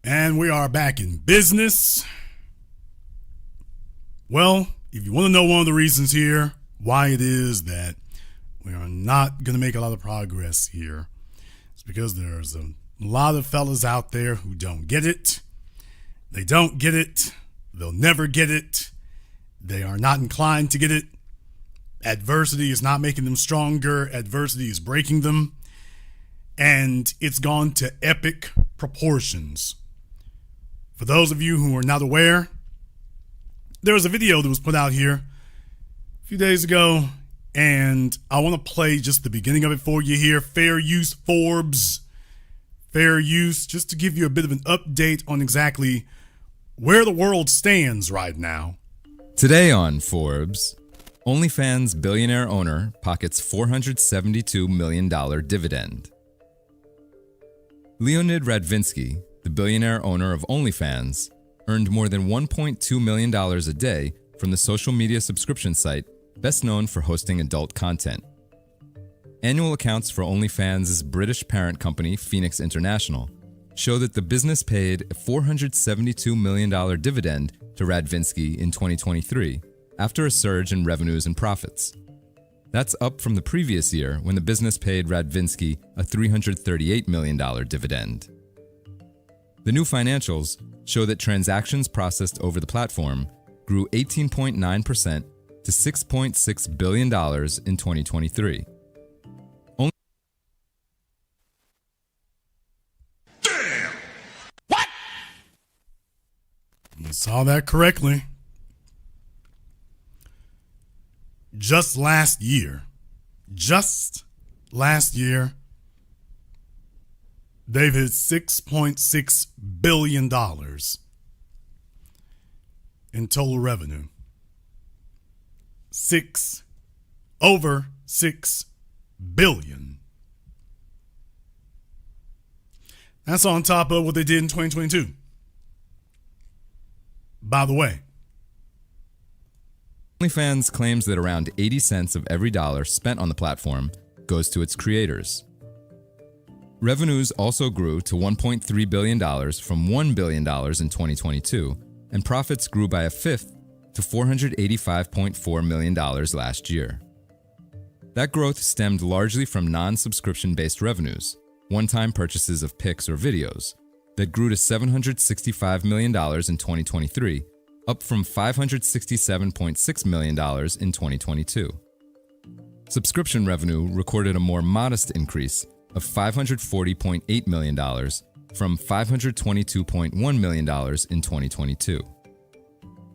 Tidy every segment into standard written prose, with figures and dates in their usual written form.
And we are back in business. Well, if you want to know one of the reasons here why it is that we are not going to make a lot of progress here, it's because there's a lot of fellas out there who don't get it. They don't get it. They'll never get it. They are not inclined to get it. Adversity is not making them stronger. Adversity is breaking them. And it's gone to epic proportions. For those of you who are not aware, there was a video that was put out here a few days ago, and I want to play just the beginning of it for you here. Fair use Forbes. Fair use, just to give you a bit of an update on exactly where the world stands right now. Today on Forbes, OnlyFans billionaire owner pockets $472 million dividend. Leonid Radvinsky, the billionaire owner of OnlyFans, earned more than $1.2 million a day from the social media subscription site best known for hosting adult content. Annual accounts for OnlyFans' British parent company, Phoenix International, show that the business paid a $472 million dividend to Radvinsky in 2023, after a surge in revenues and profits. That's up from the previous year when the business paid Radvinsky a $338 million dividend. The new financials show that transactions processed over the platform grew 18.9% to $6.6 billion in 2023. You saw that correctly. Just last year, they've hit $6.6 billion in total revenue. Over $6 billion. That's on top of what they did in 2022. By the way, OnlyFans claims that around 80 cents of every dollar spent on the platform goes to its creators. Revenues also grew to $1.3 billion from $1 billion in 2022, and profits grew by a fifth to $485.4 million last year. That growth stemmed largely from non-subscription-based revenues, one-time purchases of pics or videos, that grew to $765 million in 2023, up from $567.6 million in 2022. Subscription revenue recorded a more modest increase of $540.8 million from $522.1 million in 2022.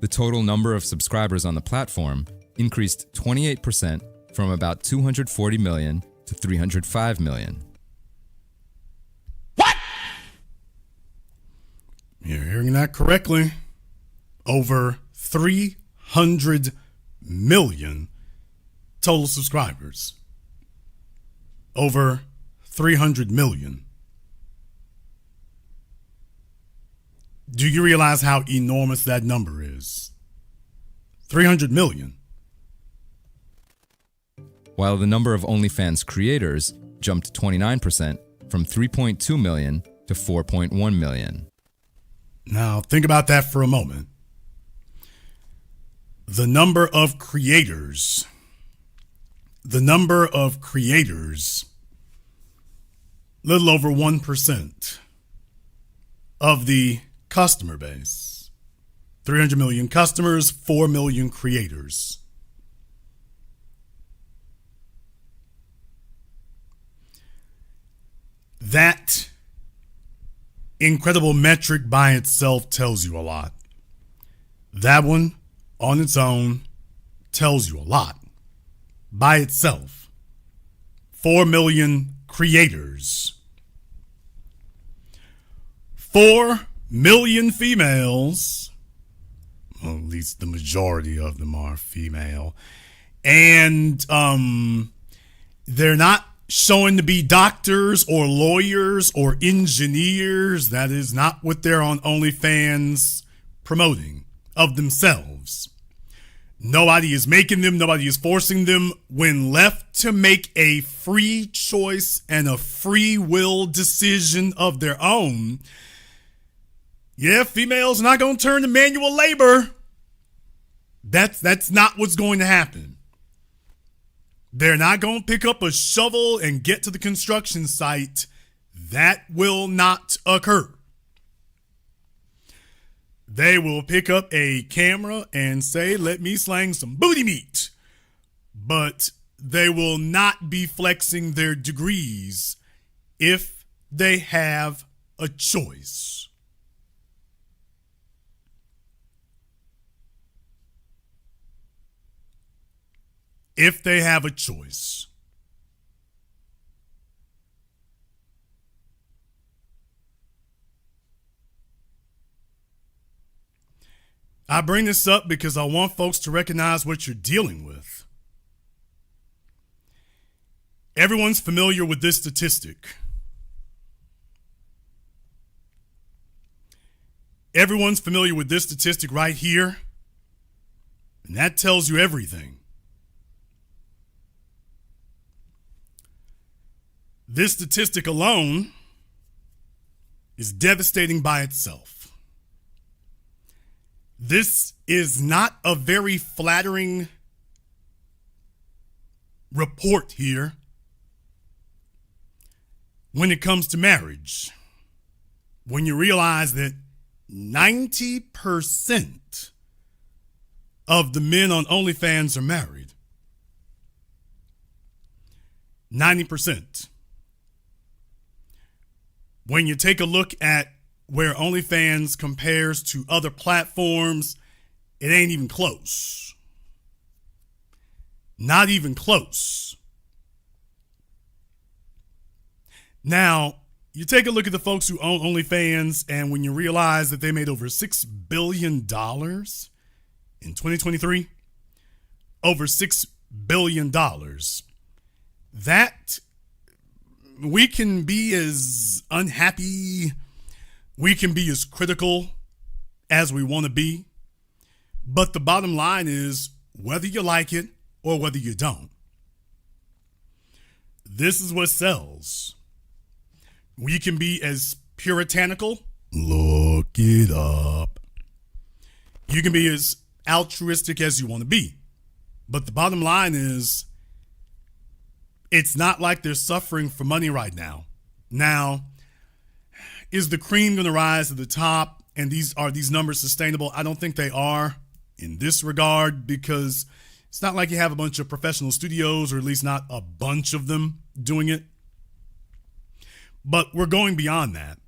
The total number of subscribers on the platform increased 28% from about 240 million to 305 million. You're hearing that correctly. Over 300 million total subscribers. Over 300 million. Do you realize how enormous that number is? 300 million. While the number of OnlyFans creators jumped 29% from 3.2 million to 4.1 million. Now, think about that for a moment. The number of creators, little over 1% of the customer base. 300 million customers, 4 million creators. That incredible metric by itself tells you a lot. That one on its own tells you a lot by itself. 4 million creators. 4 million females. Well, at least the majority of them are female. And they're not showing to be doctors or lawyers or engineers. That is not what they're on OnlyFans promoting of themselves. Nobody is making them. Nobody is forcing them. When left to make a free choice and a free will decision of their own, Yeah, females are not going to turn to manual labor. That's not what's going to happen. They're not going to pick up a shovel and get to the construction site. That will not occur. They will pick up a camera and say, let me slang some booty meat. But they will not be flexing their degrees if they have a choice. If they have a choice. I bring this up because I want folks to recognize what you're dealing with. Everyone's familiar with this statistic. Everyone's familiar with this statistic right here. And that tells you everything. This statistic alone is devastating by itself. This is not a very flattering report here when it comes to marriage. When you realize that 90% of the men on OnlyFans are married. 90%. When you take a look at where OnlyFans compares to other platforms, it ain't even close. Not even close. Now, you take a look at the folks who own OnlyFans, and when you realize that they made over $6 billion in 2023, over $6 billion, that we can be as unhappy, we can be as critical as we want to be. But the bottom line is, whether you like it or whether you don't, this is what sells. We can be as puritanical. Look it up. You can be as altruistic as you want to be. But the bottom line is, it's not like they're suffering for money right now. Now, is the cream going to rise to the top? And are these numbers sustainable? I don't think they are in this regard, because it's not like you have a bunch of professional studios, or at least not a bunch of them doing it. But we're going beyond that.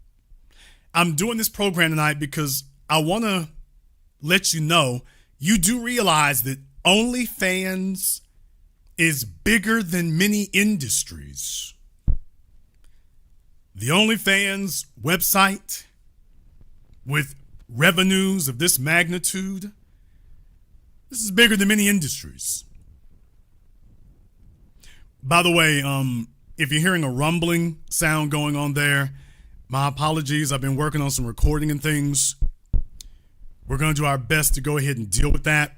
I'm doing this program tonight because I want to let you know, you do realize that OnlyFans is bigger than many industries. The OnlyFans website, with revenues of this magnitude, this is bigger than many industries. By the way, if you're hearing a rumbling sound going on there, my apologies. I've been working on some recording and things. We're going to do our best to go ahead and deal with that.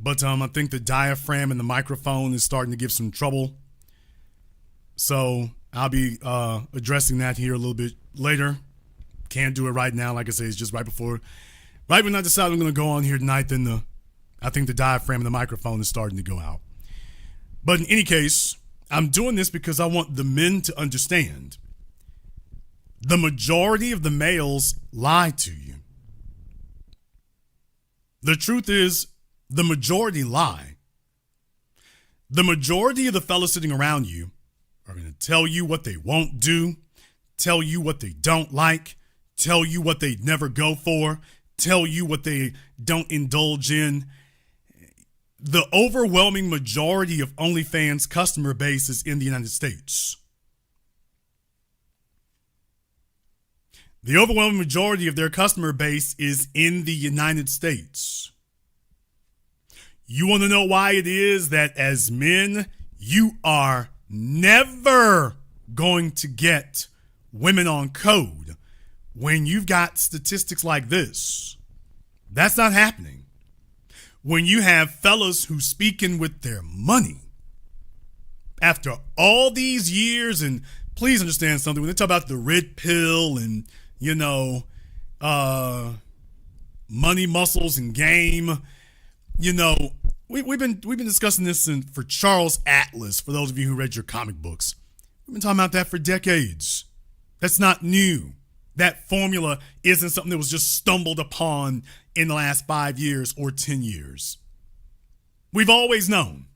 But I think the diaphragm and the microphone is starting to give some trouble. So I'll be addressing that here a little bit later. Can't do it right now. Like I say, it's just right when I decide I'm going to go on here tonight, then I think the diaphragm and the microphone is starting to go out. But in any case, I'm doing this because I want the men to understand. The majority of the males lie to you. The truth is, the majority lie. The majority of the fellas sitting around you are going to tell you what they won't do, tell you what they don't like, tell you what they never go for, tell you what they don't indulge in. The overwhelming majority of OnlyFans customer base is in the United States. The overwhelming majority of their customer base is in the United States. You want to know why it is that as men, you are never going to get women on code when you've got statistics like this? That's not happening. When you have fellas who speaking with their money after all these years, and please understand something, when they talk about the red pill and, Money, Muscles, and Game. You know, we've been discussing this for Charles Atlas. For those of you who read your comic books, we've been talking about that for decades. That's not new. That formula isn't something that was just stumbled upon in the last 5 years or 10 years. We've always known.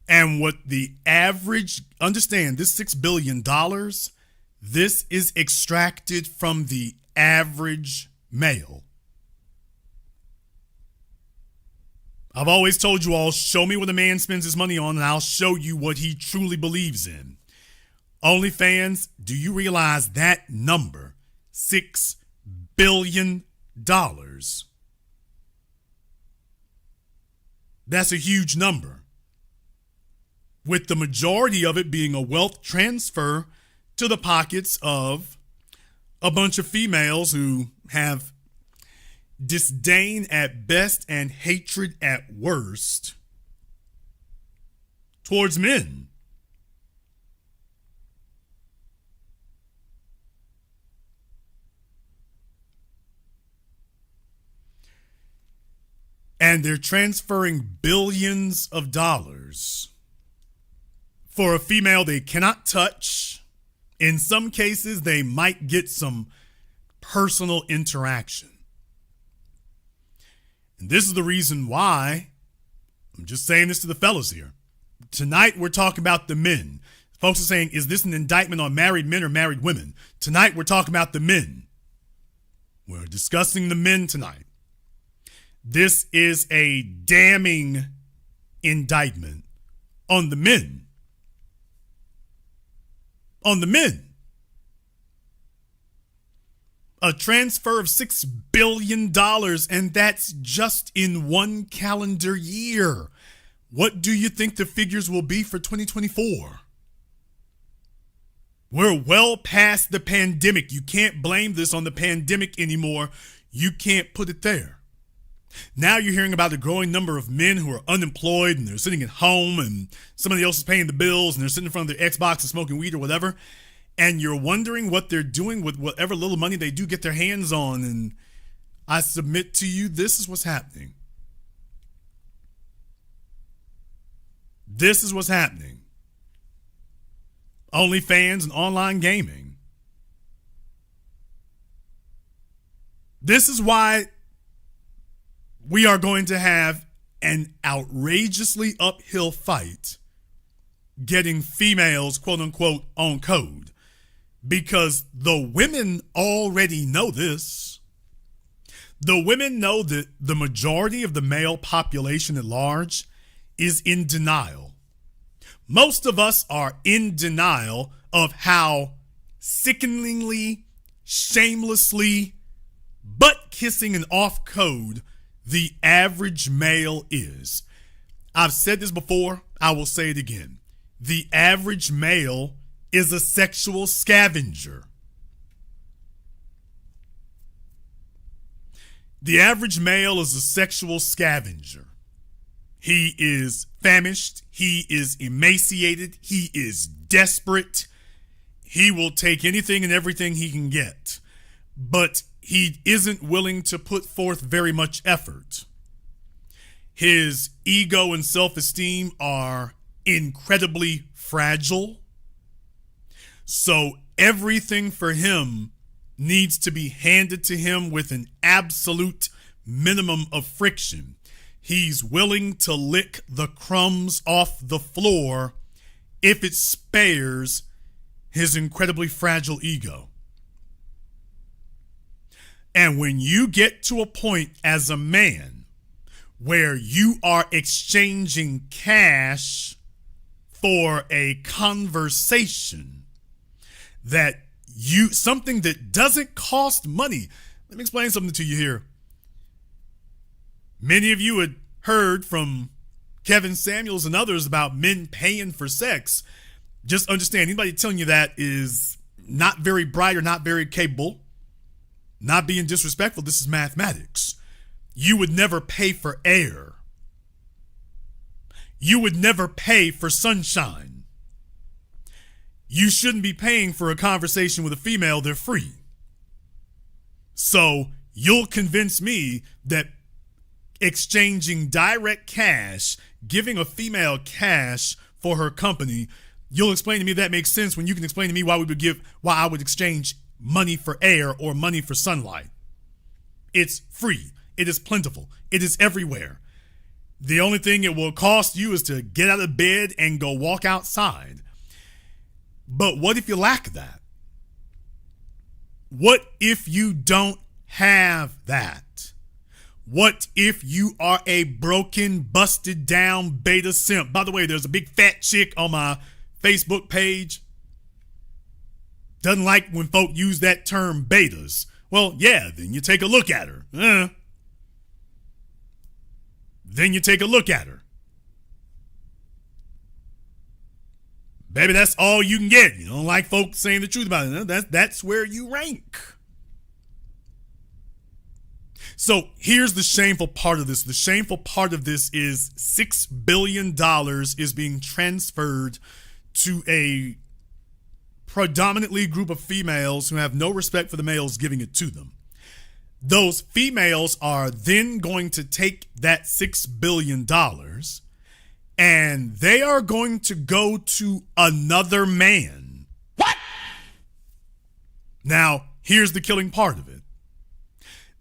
And what the average, understand, this $6 billion, this is extracted from the average male. I've always told you all, show me what a man spends his money on and I'll show you what he truly believes in. OnlyFans, do you realize that number? $6 billion. That's a huge number. With the majority of it being a wealth transfer to the pockets of a bunch of females who have disdain at best and hatred at worst towards men. And they're transferring billions of dollars for a female they cannot touch. In some cases, they might get some personal interaction. And this is the reason why, I'm just saying this to the fellas here. Tonight, we're talking about the men. Folks are saying, is this an indictment on married men or married women? Tonight, we're talking about the men. We're discussing the men tonight. This is a damning indictment on the men. On the men. A transfer of $6 billion, and that's just in one calendar year. What do you think the figures will be for 2024? We're well past the pandemic. You can't blame this on the pandemic anymore. You can't put it there. Now you're hearing about the growing number of men who are unemployed and they're sitting at home and somebody else is paying the bills and they're sitting in front of their Xbox and smoking weed or whatever. And you're wondering what they're doing with whatever little money they do get their hands on. And I submit to you, this is what's happening. This is what's happening. OnlyFans and online gaming. This is why we are going to have an outrageously uphill fight getting females, quote unquote, on code. Because the women already know this. The women know that the majority of the male population at large is in denial. Most of us are in denial of how sickeningly, shamelessly, butt-kissing and off-code the average male is. I've said this before. I will say it again. The average male is a sexual scavenger. The average male is a sexual scavenger. He is famished. He is emaciated. He is desperate. He will take anything and everything he can get. But he isn't willing to put forth very much effort. His ego and self-esteem are incredibly fragile. So everything for him needs to be handed to him with an absolute minimum of friction. He's willing to lick the crumbs off the floor if it spares his incredibly fragile ego. And when you get to a point as a man where you are exchanging cash for a conversation something that doesn't cost money. Let me explain something to you here. Many of you had heard from Kevin Samuels and others about men paying for sex. Just understand, anybody telling you that is not very bright or not very capable. Not being disrespectful, this is mathematics. You would never pay for air. You would never pay for sunshine. You shouldn't be paying for a conversation with a female. They're free. So you'll convince me that exchanging direct cash, giving a female cash for her company, you'll explain to me that makes sense when you can explain to me why I would exchange money for air or money for sunlight. It's free. It is plentiful. It is everywhere. The only thing it will cost you is to get out of bed and go walk outside. But what if you lack that? What if you don't have that? What if you are a broken, busted down beta simp? By the way, there's a big fat chick on my Facebook page. Doesn't like when folk use that term betas. Well, yeah, then you take a look at her. Then you take a look at her. Baby, that's all you can get. You don't like folks saying the truth about it. That's where you rank. So here's the shameful part of this. The shameful part of this is $6 billion is being transferred to a predominantly group of females who have no respect for the males giving it to them. Those females are then going to take that $6 billion and they are going to go to another man. What? Now, here's the killing part of it.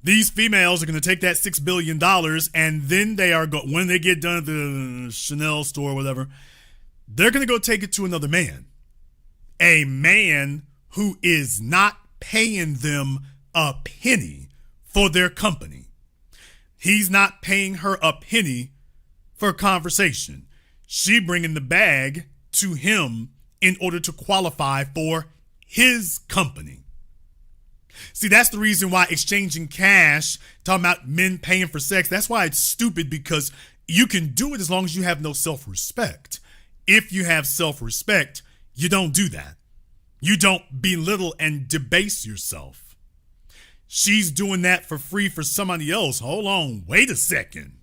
These females are going to take that $6 billion and then they are when they get done at the Chanel store or whatever, they're going to go take it to another man. A man who is not paying them a penny for their company. He's not paying her a penny for conversation. She bringing the bag to him in order to qualify for his company. See, that's the reason why exchanging cash, talking about men paying for sex, that's why it's stupid, because you can do it as long as you have no self-respect. If you have self-respect, you don't do that. You don't belittle and debase yourself. She's doing that for free for somebody else. Hold on, wait a second.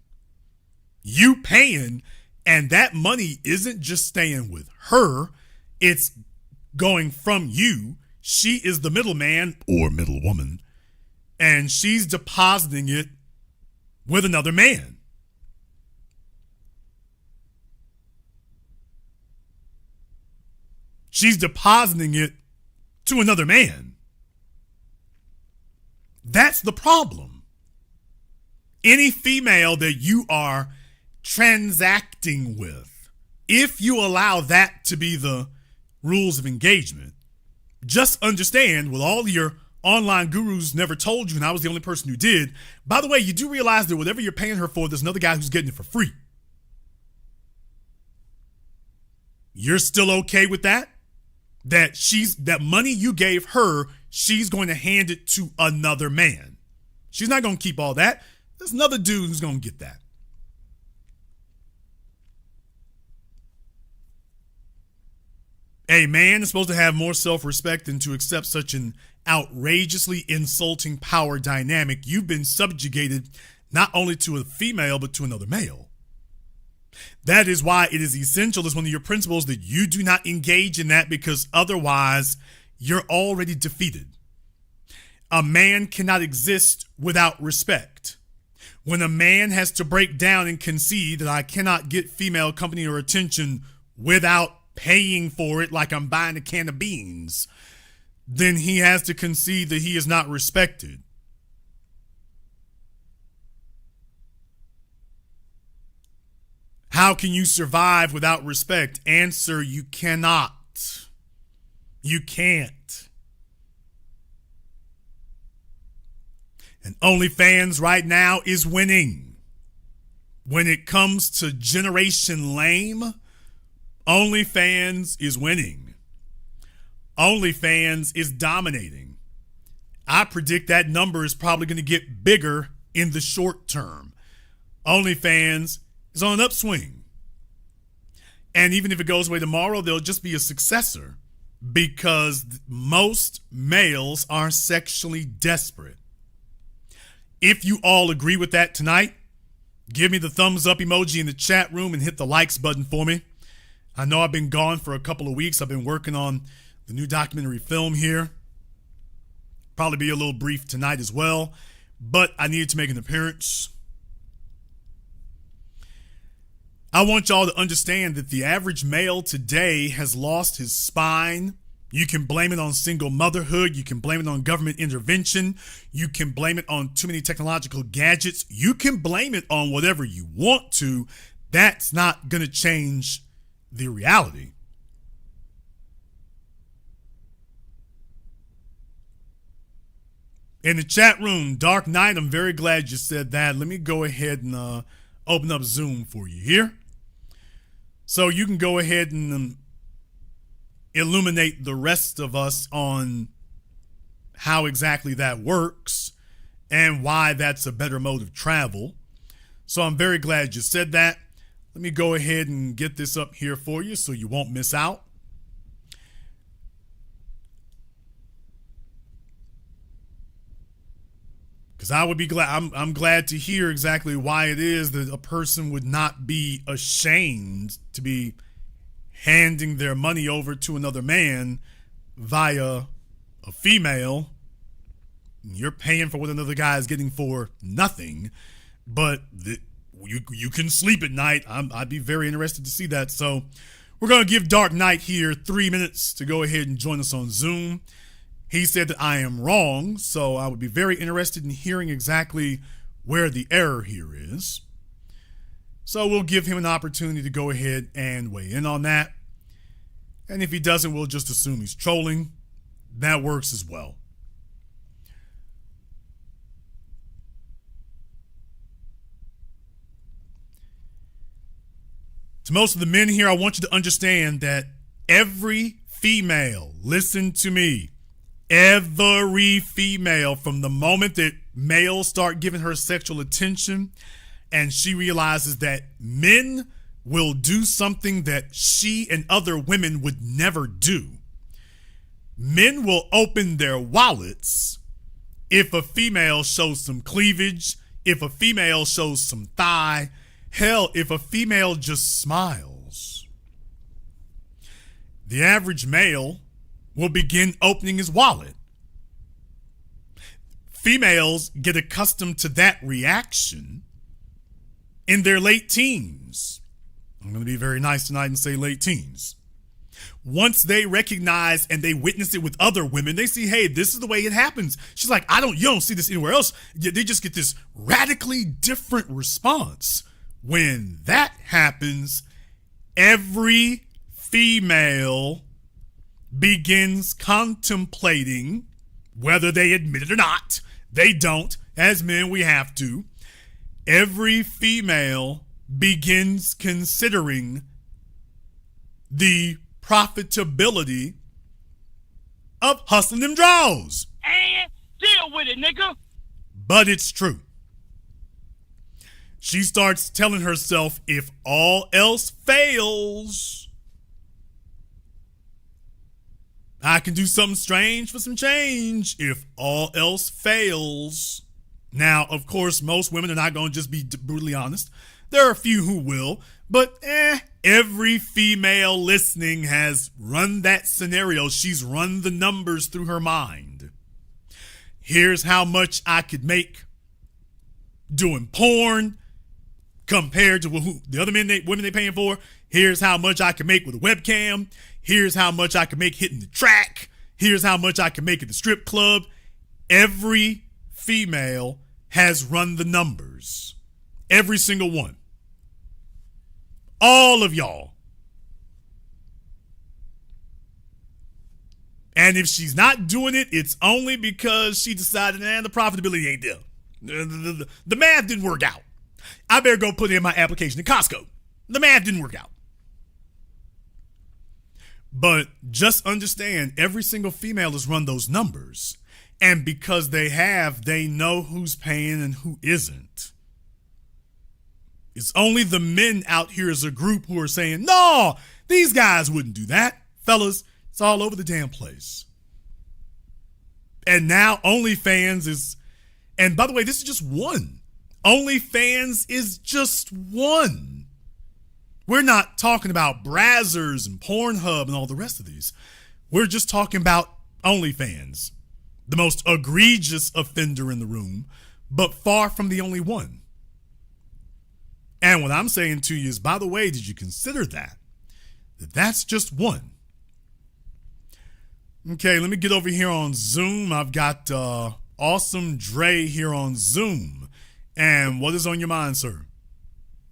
You paying, and that money isn't just staying with her, it's going from you. She is the middleman or middle woman, and she's depositing it with another man. She's depositing it to another man. That's the problem. Any female that you are transacting with, if you allow that to be the rules of engagement, just understand what all your online gurus never told you, and I was the only person who did. By the way, you do realize that whatever you're paying her for, there's another guy who's getting it for free. You're still okay with that? That money you gave her, she's going to hand it to another man. She's not going to keep all that. There's another dude who's going to get that. A man is supposed to have more self-respect than to accept such an outrageously insulting power dynamic. You've been subjugated not only to a female, but to another male. That is why it is essential as one of your principles that you do not engage in that, because otherwise you're already defeated. A man cannot exist without respect. When a man has to break down and concede that I cannot get female company or attention without paying for it like I'm buying a can of beans, then he has to concede that he is not respected. How can you survive without respect? Answer, you cannot. You can't. And OnlyFans right now is winning. When it comes to Generation Lame, OnlyFans is winning. OnlyFans is dominating. I predict that number is probably going to get bigger in the short term. OnlyFans is on an upswing. And even if it goes away tomorrow, there'll just be a successor, because most males are sexually desperate. If you all agree with that tonight, give me the thumbs up emoji in the chat room and hit the likes button for me. I know I've been gone for a couple of weeks. I've been working on the new documentary film here. Probably be a little brief tonight as well, but I needed to make an appearance. I want y'all to understand that the average male today has lost his spine. You can blame it on single motherhood. You can blame it on government intervention. You can blame it on too many technological gadgets. You can blame it on whatever you want to. That's not going to change the reality. In the chat room, Dark Knight, I'm very glad you said that. Let me go ahead and open up Zoom for you here. So you can go ahead and illuminate the rest of us on how exactly that works and why that's a better mode of travel. So I'm very glad you said that. Let me go ahead and get this up here for you so you won't miss out. Because I would be glad, I'm glad to hear exactly why it is that a person would not be ashamed to be handing their money over to another man via a female. You're paying for what another guy is getting for nothing, but you can sleep at night. I'd be very interested to see that. So we're going to give Dark Knight here 3 minutes to go ahead and join us on Zoom. He said that I am wrong, so I would be very interested in hearing exactly where the error here is. So we'll give him an opportunity to go ahead and weigh in on that. And if he doesn't, we'll just assume he's trolling. That works as well. To most of the men here, I want you to understand that every female, listen to me, every female, from the moment that males start giving her sexual attention and she realizes that men will do something that she and other women would never do, men will open their wallets if a female shows some cleavage, if a female shows some thigh, hell, if a female just smiles. The average male will begin opening his wallet. Females get accustomed to that reaction in their late teens. I'm going to be very nice tonight and say late teens. Once they recognize and they witness it with other women, they see, hey, this is the way it happens. She's like, you don't see this anywhere else. They just get this radically different response. When that happens, every female begins contemplating, whether they admit it or not. They don't. As men, we have to. Every female begins considering the profitability of hustling them draws. And deal with it, nigga. But it's true. She starts telling herself, if all else fails, I can do something strange for some change. If all else fails. Now, of course, most women are not going to just be brutally honest. There are a few who will, but every female listening has run that scenario. She's run the numbers through her mind. Here's how much I could make doing porn compared to who the other women they paying for. Here's how much I can make with a webcam. Here's how much I can make hitting the track. Here's how much I can make at the strip club. Every female has run the numbers. Every single one. All of y'all. And if she's not doing it, it's only because she decided, the profitability ain't there. The math didn't work out. I better go put in my application to Costco. The math didn't work out. But just understand, every single female has run those numbers. And because they know who's paying and who isn't. It's only the men out here as a group who are saying, no, these guys wouldn't do that. Fellas, it's all over the damn place. And now OnlyFans is, and by the way, this is just one. OnlyFans is just one. We're not talking about Brazzers and Pornhub and all the rest of these. We're just talking about OnlyFans. the most egregious offender in the room, but far from the only one. And what I'm saying to you is, by the way, did you consider that that's just one? Okay, let me get over here on Zoom. I've got Awesome Dre here on Zoom. And what is on your mind, sir?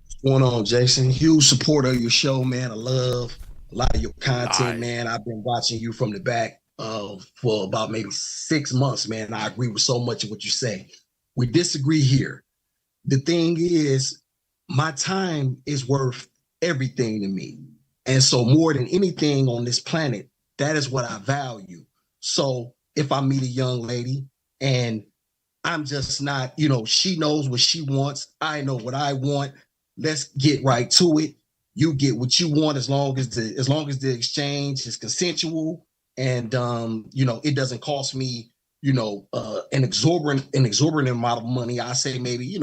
What's going on, Jason? Huge supporter of your show, man. I love a lot of your content, man. I've been watching you from the back for about maybe 6 months, man. I agree with so much of what you say. We disagree here. The thing is, my time is worth everything to me. And so more than anything on this planet, that is what I value. So if I meet a young lady and I'm just not, she knows what she wants, I know what I want, let's get right to it. You get what you want as long as the exchange is consensual and it doesn't cost me, an exorbitant amount of money. I say maybe,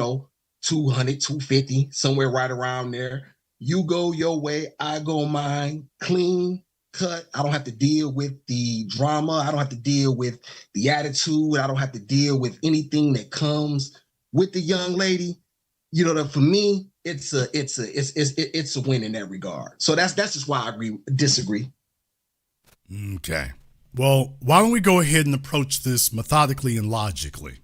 200, 250, somewhere right around there. You go your way, I go mine, clean cut. I don't have to deal with the drama. I don't have to deal with the attitude. I don't have to deal with anything that comes with the young lady. For me, it's a win in that regard. So that's just why I disagree. Okay. Well, why don't we go ahead and approach this methodically and logically?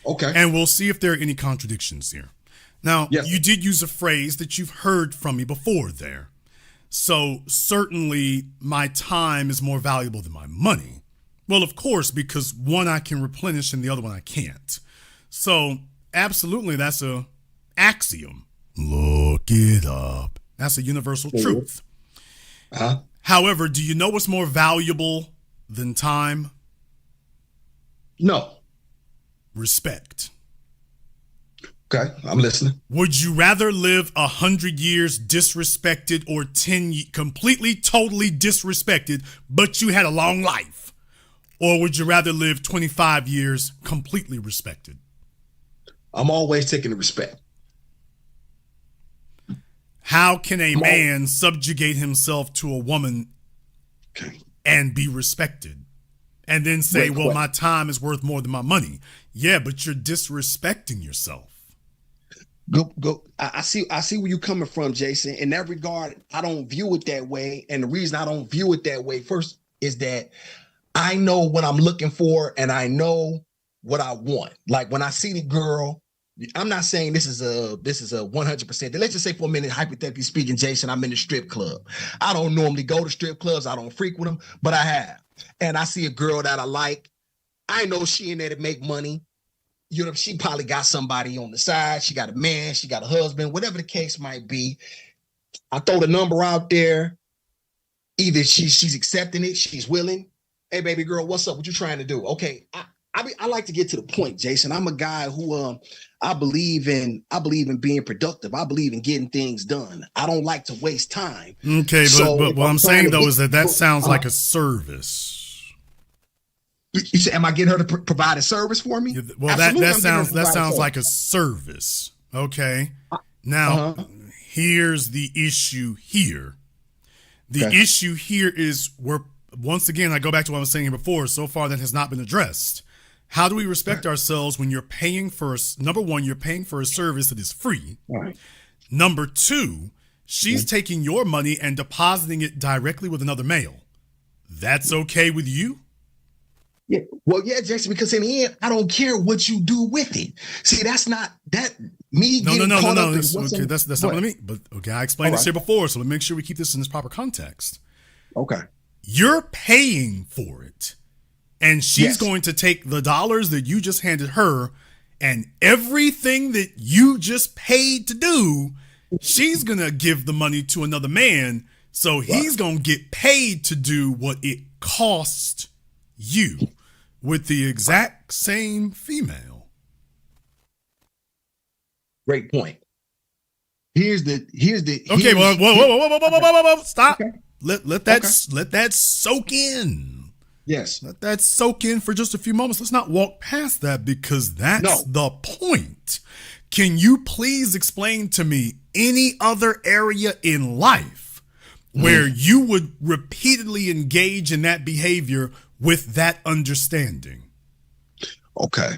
Okay. And we'll see if there are any contradictions here. Now, You did use a phrase that you've heard from me before there. So certainly my time is more valuable than my money. Well, of course, because one I can replenish and the other one I can't. So absolutely, that's a axiom. Look it up. That's a universal truth. Uh-huh. However, do you know what's more valuable than time? No. Respect. Okay, I'm listening. Would you rather live 100 years disrespected or 10 completely, totally disrespected, but you had a long life? Or would you rather live 25 years completely respected? I'm always taking the respect. How can a man subjugate himself to a woman and be respected? And then say, well, my time is worth more than my money. Yeah, but you're disrespecting yourself. Go. I see where you're coming from, Jason. In that regard, I don't view it that way. And the reason I don't view it that way first is that I know what I'm looking for and I know what I want. Like when I see the girl, I'm not saying this is a 100%. Let's just say for a minute, hypothetically speaking, Jason, I'm in a strip club. I don't normally go to strip clubs. I don't frequent them, but I have. And I see a girl that I like. I know she in there to make money. She probably got somebody on the side. She got a man, she got a husband, whatever the case might be. I throw the number out there. Either she's accepting it, she's willing. Hey, baby girl, what's up? What you trying to do? Okay, I like to get to the point, Jason. I'm a guy who I believe in being productive. I believe in getting things done. I don't like to waste time. Okay, but what I'm saying though is that sounds like a service. You said, am I getting her to provide a service for me? Well, that sounds like a service. Okay. Now, here's the issue here. The issue here is once again, I go back to what I was saying here before. So far, that has not been addressed. How do we respect ourselves when you're paying for number one, you're paying for a service that is free. Right. Number two, she's taking your money and depositing it directly with another male. That's okay with you? Yeah, well, yeah, Jason, because in the end, I don't care what you do with it. See, that's not that me. No. Okay, that's not what I mean. But okay, I explained this here before, so let me make sure we keep this in its proper context. Okay, you're paying for it, and she's going to take the dollars that you just handed her, and everything that you just paid to do, she's gonna give the money to another man, so he's gonna get paid to do what it cost you. With the exact same female. Great point. Here's the. Okay, whoa. Stop. Okay. Let that soak in. Yes. Let that soak in for just a few moments. Let's not walk past that because that's the point. Can you please explain to me any other area in life where you would repeatedly engage in that behavior with that understanding? Okay.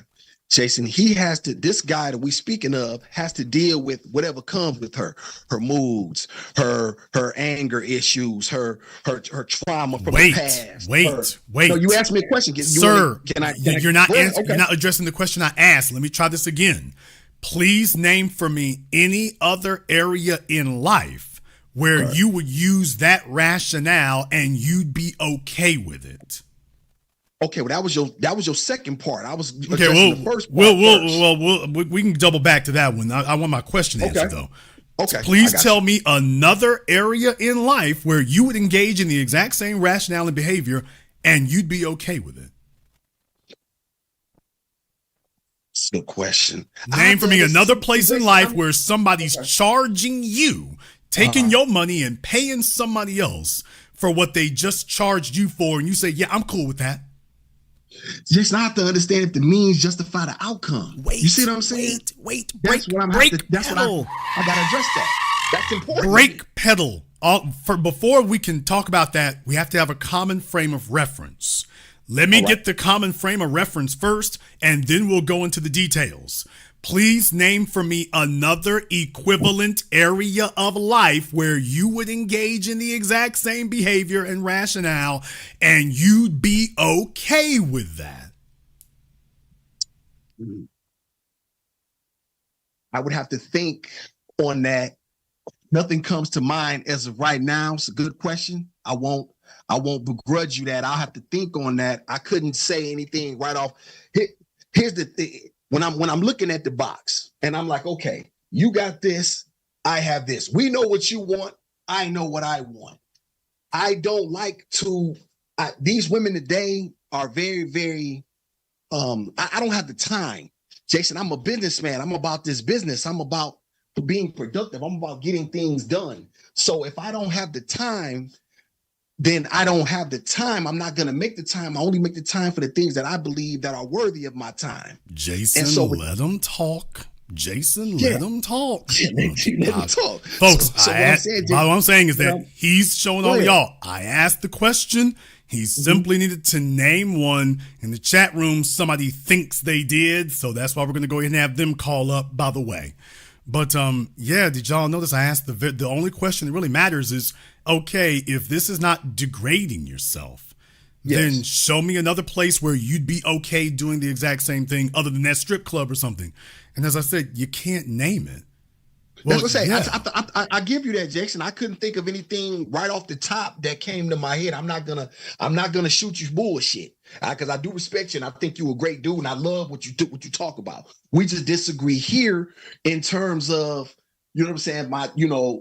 Jason, this guy that we speaking of has to deal with whatever comes with her moods, her anger issues, her trauma from the past. Wait. No, you asked me a question. Sir, you're not addressing the question I asked. Let me try this again. Please name for me any other area in life where you would use that rationale and you'd be okay with it. Okay, well that was your second part. I was addressing the first part. We can double back to that one. I want my question answered though. Okay. So please tell me another area in life where you would engage in the exact same rationale and behavior and you'd be okay with it. That's a good question. Name for me another place in life where somebody's charging you, taking your money and paying somebody else for what they just charged you for, and you say, yeah, I'm cool with that. Just not to understand if the means justify the outcome. You see what I'm saying? That's what I gotta address that. That's important. Brake pedal. Before we can talk about that, we have to have a common frame of reference. Let me get the common frame of reference first, and then we'll go into the details. Please name for me another equivalent area of life where you would engage in the exact same behavior and rationale, and you'd be okay with that. I would have to think on that. Nothing comes to mind as of right now. It's a good question. I won't begrudge you that. I'll have to think on that. I couldn't say anything right off. Here's the thing. When I'm looking at the box and I'm like, okay, you got this, I have this. We know what you want. I know what I want. I don't like to, these women today are very, very, I don't have the time. Jason, I'm a businessman. I'm about this business. I'm about being productive. I'm about getting things done. So if I don't have the time, then I don't have the time. I'm not going to make the time. I only make the time for the things that I believe that are worthy of my time. Jason, let them talk. Jason, let them talk. Let them talk. Folks, what I'm saying is that he's showing all y'all. I asked the question. He simply needed to name one. In the chat room, somebody thinks they did. So that's why we're going to go ahead and have them call up, by the way. But did y'all notice I asked the only question that really matters is, okay, if this is not degrading yourself, then show me another place where you'd be okay doing the exact same thing other than that strip club or something. And as I said, you can't name it. Well, that's what I'm saying. I give you that, Jason. I couldn't think of anything right off the top that came to my head. I'm not gonna shoot you bullshit because I do respect you and I think you're a great dude and I love what you talk about. We just disagree here in terms of, you know what I'm saying?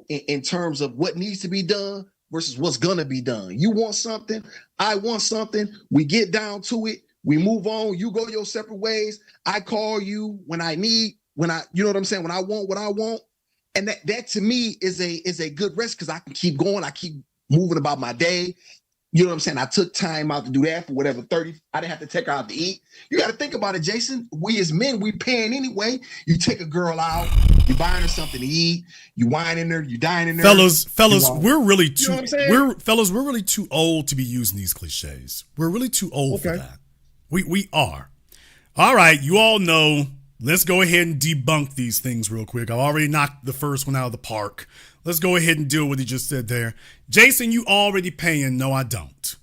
In terms of what needs to be done versus what's gonna be done. You want something, I want something. We get down to it. We move on. You go your separate ways. I call you when I need, you know what I'm saying? When I want what I want. And that to me is a good rest because I can keep going. I keep moving about my day. You know what I'm saying? I took time out to do that for whatever 30. I didn't have to take her out to eat. You got to think about it, Jason. We as men, we paying anyway. You take a girl out, you buying her something to eat, you whining her, you dining her. Fellas, we're really too we're really too old to be using these cliches. We're really too old for that. We are. All right, you all know. Let's go ahead and debunk these things real quick. I've already knocked the first one out of the park. Let's go ahead and deal with what he just said there. Jason, you already paying. No, I don't.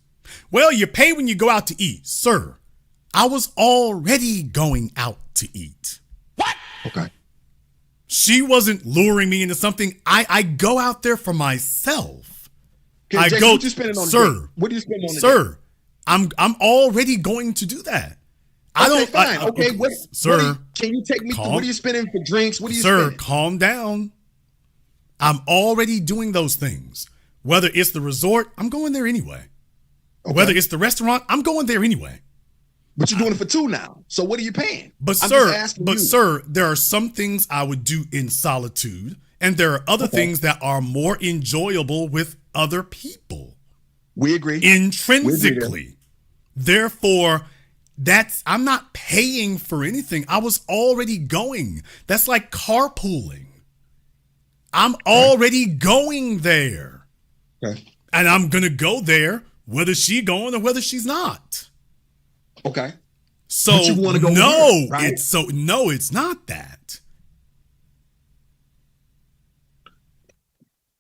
Well, you pay when you go out to eat. Sir, I was already going out to eat. What? Okay. She wasn't luring me into something. I go out there for myself. Okay, Jason, what you spending on sir, what do you spend on sir, I'm already going to do that. Sir, can you take me through? What are you spending for drinks? What are you spending? Sir, calm down. I'm already doing those things. Whether it's the resort, I'm going there anyway. Okay. Whether it's the restaurant, I'm going there anyway. But you're doing it for two now. So what are you paying? Sir, there are some things I would do in solitude, and there are other things that are more enjoyable with other people. We agree. Intrinsically. Therefore, I'm not paying for anything. I was already going. That's like carpooling. I'm already going there. Okay. And I'm going to go there whether she's going or whether she's not. Okay. So but you want to go no, with her, right? it's not that.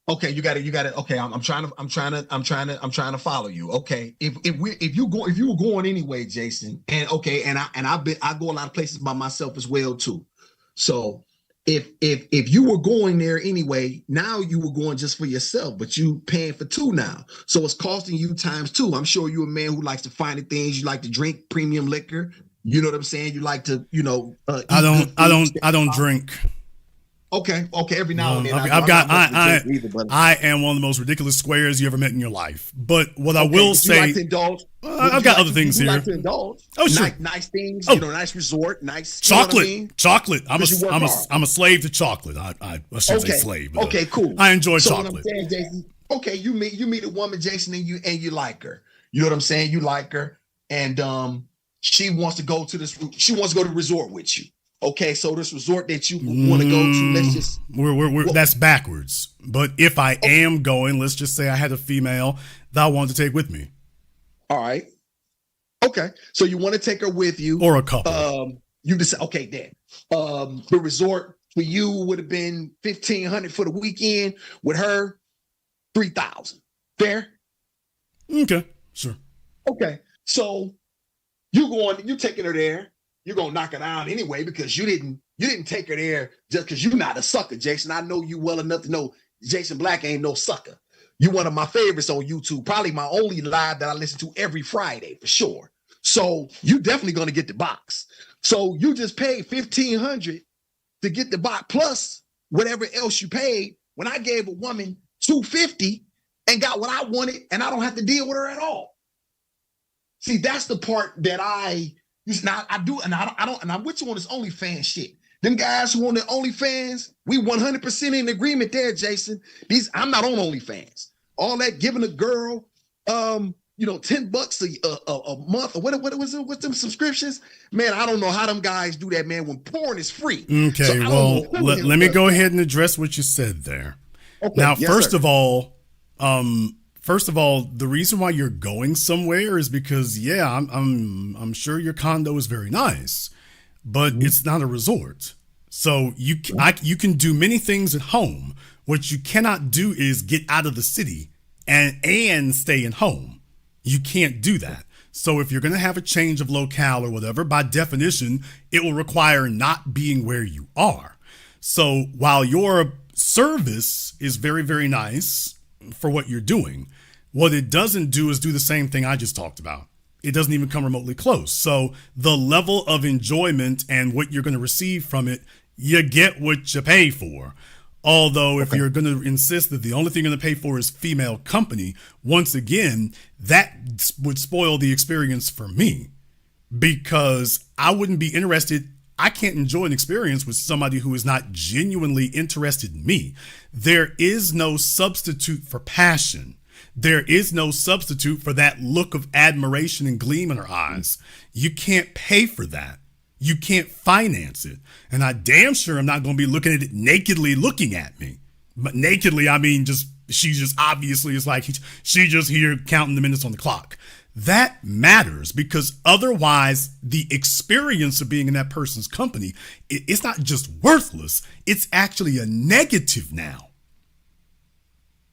Okay, you got it. Okay, I'm trying to follow you. Okay, if you were going anyway, Jason, and okay, and I go a lot of places by myself as well too. So if you were going there anyway, now you were going just for yourself, but you paying for two now, so it's costing you times two. I'm sure you're a man who likes to find things. You like to drink premium liquor. You know what I'm saying? You like to, I don't drink. Okay. Every now and then, I am one of the most ridiculous squares you ever met in your life. But what I will say, you like to indulge. I've got other things here. Like to indulge. Oh, sure. Nice things. Oh. Nice resort. Nice chocolate. Chocolate. I'm a slave to chocolate. I shouldn't say slave. But okay, cool. I enjoy What chocolate. I'm saying, Jason, okay, you meet a woman, Jason, and you like her. You know what I'm saying? You like her, and she wants to go to this. She wants to go to the resort with you. Okay, so this resort that you want to go to, let's just that's backwards. But if I am going, let's just say I had a female that I wanted to take with me. All right. Okay, so you want to take her with you, or a couple. You decide. Okay, then the resort for you would have been $1,500 for the weekend. With her, $3,000. Fair? Okay, sure. Okay, so you taking her there. You're gonna knock it down anyway because you didn't take her there just because you're not a sucker, Jason. I know you well enough to know Jason Black ain't no sucker. You're one of my favorites on YouTube, probably my only live that I listen to every Friday for sure. So you definitely gonna get the box. So you just paid $1,500 to get the box plus whatever else you paid. When I gave a woman $250 and got what I wanted, and I don't have to deal with her at all. See, that's the part that I do, and I'm with you on this OnlyFans shit. Them guys who on the OnlyFans, we 100% in agreement there, Jason. I'm not on OnlyFans. All that giving a girl, $10 a month or what was it? What's them subscriptions? Man, I don't know how them guys do that, man. When porn is free. Okay, so well, let me go ahead and address what you said there. Okay, now, yes, first of all, the reason why you're going somewhere is because, I'm sure your condo is very nice, but it's not a resort. So you can do many things at home. What you cannot do is get out of the city and stay at home. You can't do that. So if you're going to have a change of locale or whatever, by definition, it will require not being where you are. So while your service is very, very nice for what you're doing, what it doesn't do is do the same thing I just talked about. It doesn't even come remotely close. So the level of enjoyment and what you're going to receive from it, you get what you pay for. Although if you're going to insist that the only thing you're going to pay for is female company, once again, that would spoil the experience for me because I wouldn't be interested. I can't enjoy an experience with somebody who is not genuinely interested in me. There is no substitute for passion. There is no substitute for that look of admiration and gleam in her eyes. You can't pay for that. You can't finance it. And I damn sure I'm not going to be looking at it nakedly looking at me. But nakedly, I mean, she just obviously is like, she just here counting the minutes on the clock. That matters because otherwise the experience of being in that person's company, it's not just worthless. It's actually a negative now.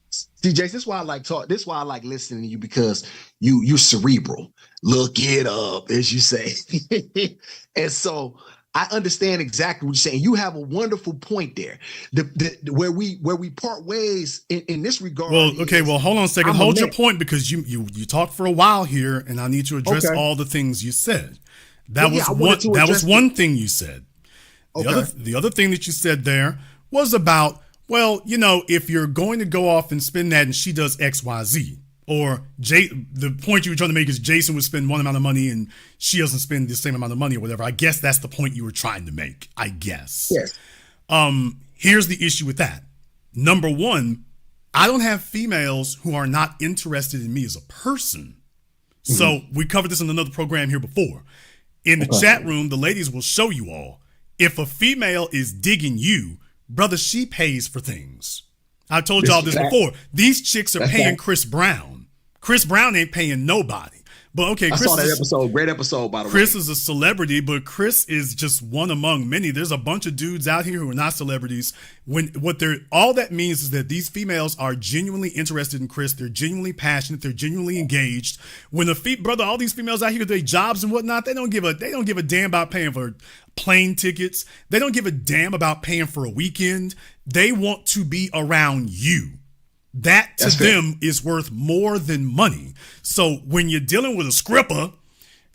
See, Jason, this is why I like talk. This is why I like listening to you because you're cerebral. Look it up, as you say. And so I understand exactly what you're saying. You have a wonderful point there. Where we part ways in this regard. Well, okay. Well, hold on a second. Hold your point because you talked for a while here, and I need to address all the things you said. That was one thing you said. The other thing that you said there was about, well, if you're going to go off and spend that and she does X, Y, Z, or the point you were trying to make is Jason would spend one amount of money and she doesn't spend the same amount of money or whatever. I guess that's the point you were trying to make, I guess. Yes. Here's the issue with that. Number one, I don't have females who are not interested in me as a person. Mm-hmm. So we covered this in another program here before. In the chat room, the ladies will show you all. If a female is digging you, brother, she pays for things. I told y'all this before. These chicks are paying Chris Brown. Chris Brown ain't paying nobody. But okay, I Chris saw that is, episode. Great episode, by the way. Chris is a celebrity, but Chris is just one among many. There's a bunch of dudes out here who are not celebrities. All that means is that these females are genuinely interested in Chris. They're genuinely passionate. They're genuinely engaged. When brother, all these females out here, their jobs and whatnot, they don't give a damn about paying for plane tickets. They don't give a damn about paying for a weekend. They want to be around you. That to them is worth more than money. So when you're dealing with a scripper,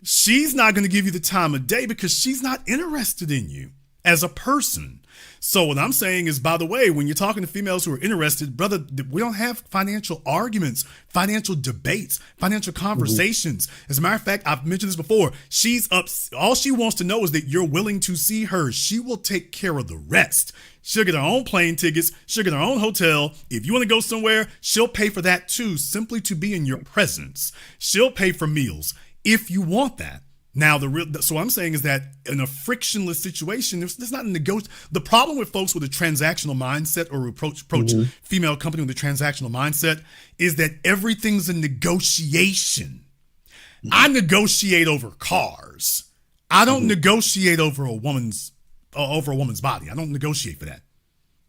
she's not going to give you the time of day because she's not interested in you as a person. So what I'm saying is, by the way, when you're talking to females who are interested, brother, we don't have financial arguments, financial debates, financial conversations. As a matter of fact, I've mentioned this before. She's up. All she wants to know is that you're willing to see her. She will take care of the rest. She'll get her own plane tickets. She'll get her own hotel. If you want to go somewhere, she'll pay for that too, simply to be in your presence. She'll pay for meals if you want that. Now, so what I'm saying is that in a frictionless situation, there's not a negotiation. The problem with folks with a transactional mindset or approach female company with a transactional mindset is that everything's a negotiation. I negotiate over cars. I don't negotiate over a woman's body. I don't negotiate for that.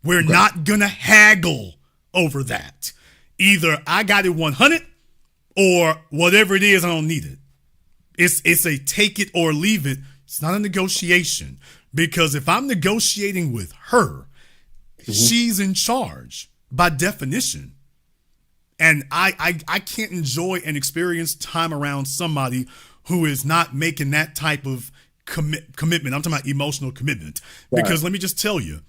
We're not gonna haggle over that. Either I got it 100 or whatever it is, I don't need it. It's a take it or leave it. It's not a negotiation, because if I'm negotiating with her, she's in charge by definition. And I can't enjoy and experience time around somebody who is not making that type of commitment. I'm talking about emotional commitment. Because let me just tell you,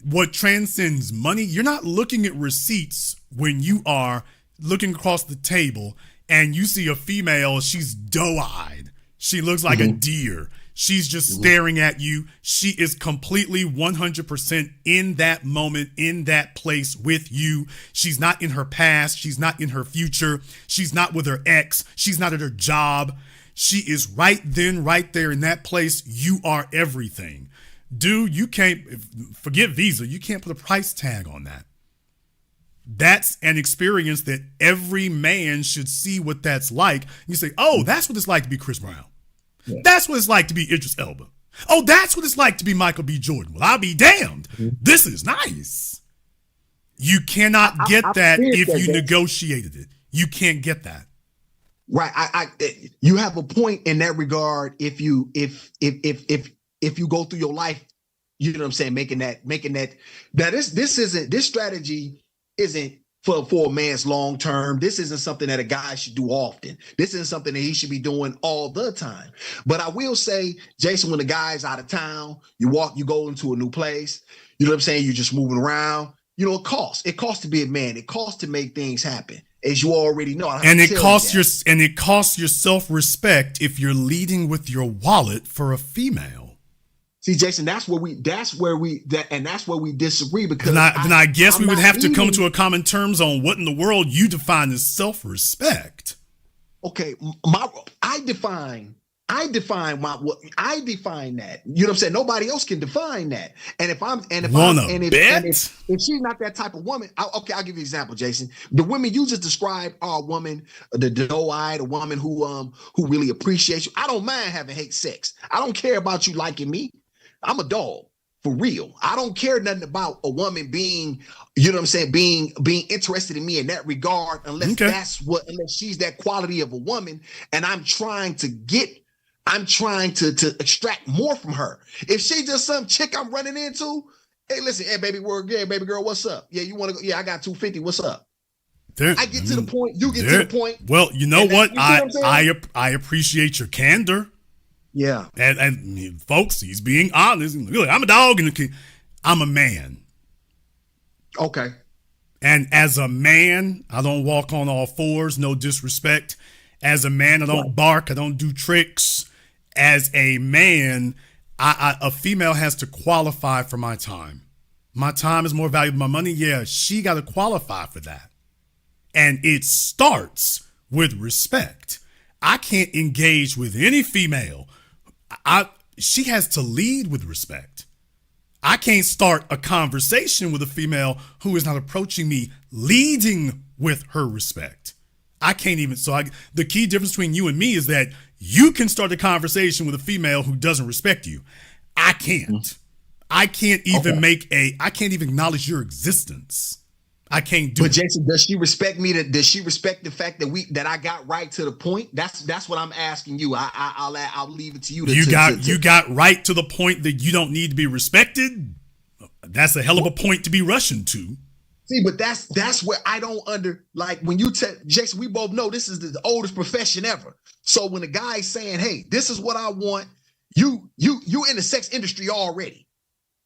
what transcends money, you're not looking at receipts when you are looking across the table and you see a female, she's doe-eyed. She looks like a deer. She's just staring at you. She is completely 100% in that moment, in that place with you. She's not in her past. She's not in her future. She's not with her ex. She's not at her job. She is right then, right there in that place. You are everything. Dude, you can't, forget Visa, you can't put a price tag on that. That's an experience that every man should see what that's like. You say, oh, that's what it's like to be Chris Brown. Yeah. That's what it's like to be Idris Elba. Oh, that's what it's like to be Michael B. Jordan. Well, I'll be damned. This is nice. You cannot get that if you negotiated it. You can't get that. Right. You have a point in that regard. If you go through your life, you know what I'm saying, making that this strategy isn't for a man's long term. This isn't something that a guy should do often. This isn't something that he should be doing all the time. But I will say, Jason, when the guy's out of town, you go into a new place, you know what I'm saying? You're just moving around. You know, it costs. It costs to be a man. It costs to make things happen, as you already know. And it costs your self-respect if you're leading with your wallet for a female. See, Jason, that's where we disagree, because then I guess we would have to come to a common terms on what in the world you define as self-respect. Okay, I define that. You know what I'm saying? Nobody else can define that. And if she's not that type of woman, I'll give you an example, Jason. The women you just described are a woman, the doe-eyed, a woman who really appreciates you. I don't mind having hate sex. I don't care about you liking me. I'm a dog, for real. I don't care nothing about a woman being, you know what I'm saying, being interested in me in that regard, unless she's that quality of a woman, and I'm trying to extract more from her. If she's just some chick I'm running into, hey, listen, hey, baby girl, what's up? Yeah, you want to go? Yeah, I got 250. What's up? I get to the point. You get to the point. Well, you know what? I appreciate your candor. Yeah. And folks, he's being honest. Look, I'm a dog in the king. I'm a man. Okay. And as a man, I don't walk on all fours, no disrespect. As a man, I don't bark. I don't do tricks. As a man, a female has to qualify for my time. My time is more valuable than my money. Yeah, she got to qualify for that. And it starts with respect. I can't engage with any female. She has to lead with respect. I can't start a conversation with a female who is not approaching me leading with her respect. I can't even. So the key difference between you and me is that you can start a conversation with a female who doesn't respect you. I can't. I can't even I can't even acknowledge your existence. I can't do it. But Jason, does she respect me? Does she respect the fact that I got right to the point? That's what I'm asking you. I'll leave it to you. You got right to the point that you don't need to be respected. That's a hell of a point to be rushing to. See, but that's where I don't when you Jason, we both know this is the oldest profession ever. So when a guy's saying, "Hey, this is what I want," you in the sex industry already.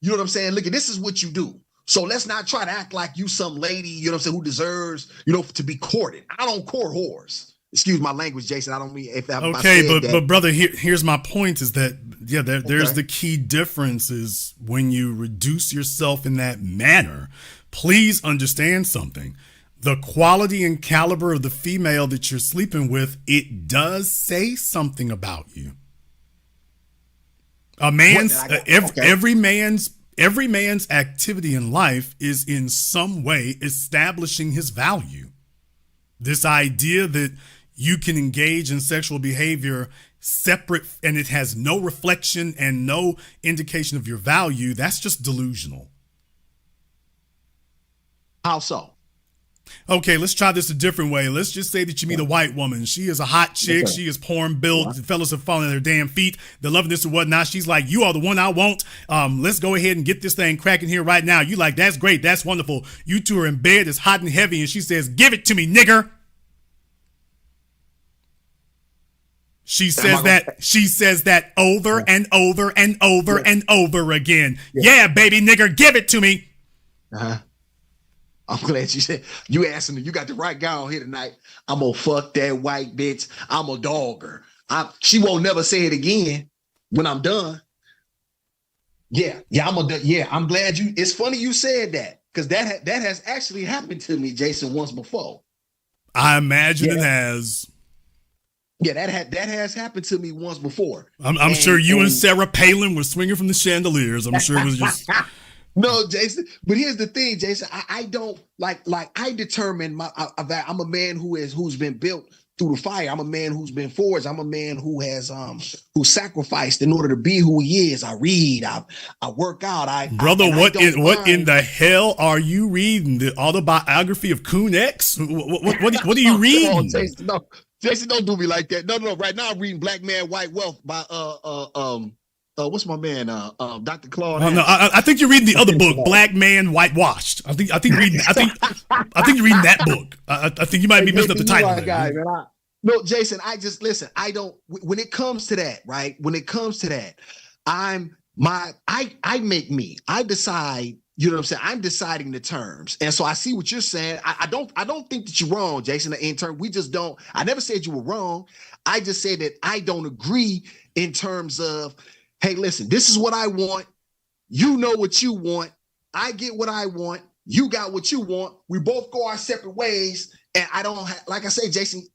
You know what I'm saying? Look, this is what you do. So let's not try to act like you some lady, you know what I'm saying, who deserves, to be courted. I don't court whores. Excuse my language, Jason. I don't mean if I but brother, here's my point is that there's the key difference is when you reduce yourself in that manner. Please understand something. The quality and caliber of the female that you're sleeping with, it does say something about you. Every man's activity in life is in some way establishing his value. This idea that you can engage in sexual behavior separate and it has no reflection and no indication of your value, that's just delusional. How so? Okay, let's try this a different way. Let's just say that you meet a white woman. She is a hot chick. Okay. She is porn built. The fellas are falling at her damn feet. They're loving this and whatnot. She's like, you are the one I want. Let's go ahead and get this thing cracking here right now. You like, that's great. That's wonderful. You two are in bed. It's hot and heavy. And she says, give it to me, nigger. She says that over and over and over and over again. Yeah, baby, nigger, give it to me. Uh-huh. I'm glad you asking her. You got the right guy on here tonight. I'm gonna fuck that white bitch. I'm a dog her. She won't never say it again when I'm done. I'm glad you. It's funny you said that because that has actually happened to me, Jason, once before. I imagine it has. Yeah, that has happened to me once before. I'm sure you and Sarah Palin were swinging from the chandeliers. I'm sure it was just. No, Jason. But here's the thing, Jason. I don't like I determine that I'm a man who's been built through the fire. I'm a man who's been forged. I'm a man who has who sacrificed in order to be who he is. I read. I work out. What in the hell are you reading? The autobiography of Coon X? What are you reading? Come on, Jason, no. Jason, don't do me like that. No. Right now I'm reading Black Man, White Wealth by what's my man? Dr. Claude. No, I think you're reading the other book, Black Man Whitewashed. I think you're reading that book. I think you might be messing up the title. No, Jason, I just listen. I don't. When it comes to that, right? When it comes to that, I decide. You know what I'm saying? I'm deciding the terms. And so I see what you're saying. I don't think that you're wrong, Jason, in terms. We just don't. I never said you were wrong. I just said that I don't agree in terms of, hey, listen, this is what I want. You know what you want. I get what I want. You got what you want. We both go our separate ways. And I don't like I say, Jason,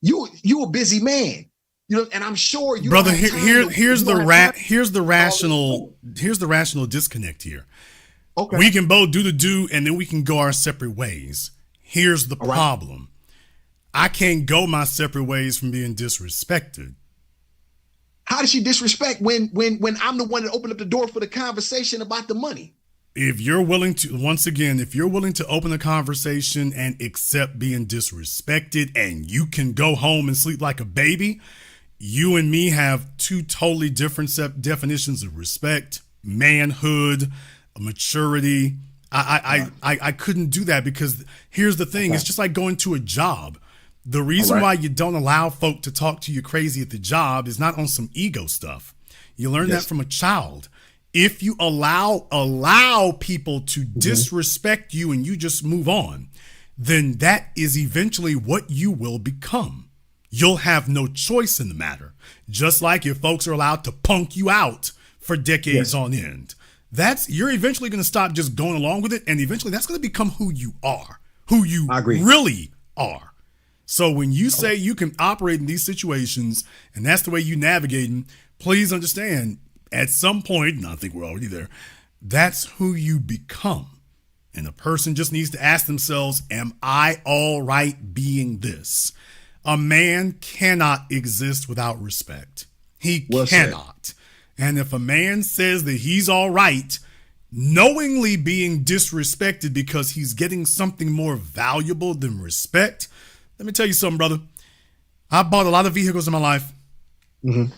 you a busy man. You know, and I'm sure you. Brother, here's the rational disconnect here. Okay. We can both do the do, and then we can go our separate ways. Here's the problem. I can't go my separate ways from being disrespected. How does she disrespect when I'm the one that opened up the door for the conversation about the money? If you're willing to open a conversation and accept being disrespected and you can go home and sleep like a baby, you and me have two totally different definitions of respect, manhood, maturity. I couldn't do that because here's the thing. It's just like going to a job. The reason why you don't allow folk to talk to you crazy at the job is not on some ego stuff. You learn that from a child. If you allow people to disrespect you and you just move on, then that is eventually what you will become. You'll have no choice in the matter. Just like if folks are allowed to punk you out for decades on end. You're eventually going to stop just going along with it, and eventually that's going to become who you are, who you really are. So when you say you can operate in these situations, and that's the way you navigating, please understand, at some point, and I think we're already there, that's who you become. And a person just needs to ask themselves, am I all right being this? A man cannot exist without respect. He cannot. And if a man says that he's all right, knowingly being disrespected because he's getting something more valuable than respect, let me tell you something, brother. I bought a lot of vehicles in my life.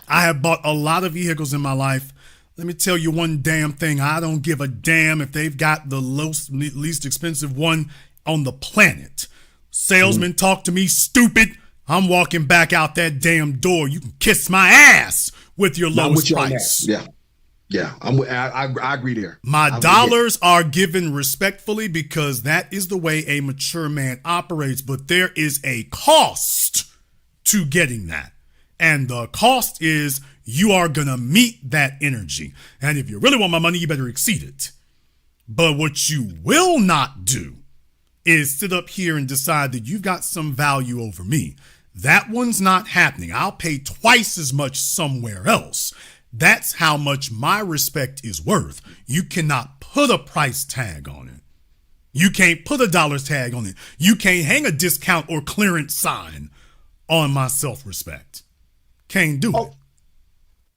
I have bought a lot of vehicles in my life. Let me tell you one damn thing. I don't give a damn if they've got the least expensive one on the planet. Salesman talk to me stupid. I'm walking back out that damn door. You can kiss my ass with your lowest price. Yeah, I agree there. My dollars are given respectfully because that is the way a mature man operates. But there is a cost to getting that. And the cost is you are going to meet that energy. And if you really want my money, you better exceed it. But what you will not do is sit up here and decide that you've got some value over me. That one's not happening. I'll pay twice as much somewhere else. That's how much my respect is worth. You cannot put a price tag on it. You can't put a dollar tag on it. You can't hang a discount or clearance sign on my self-respect. Can't do it.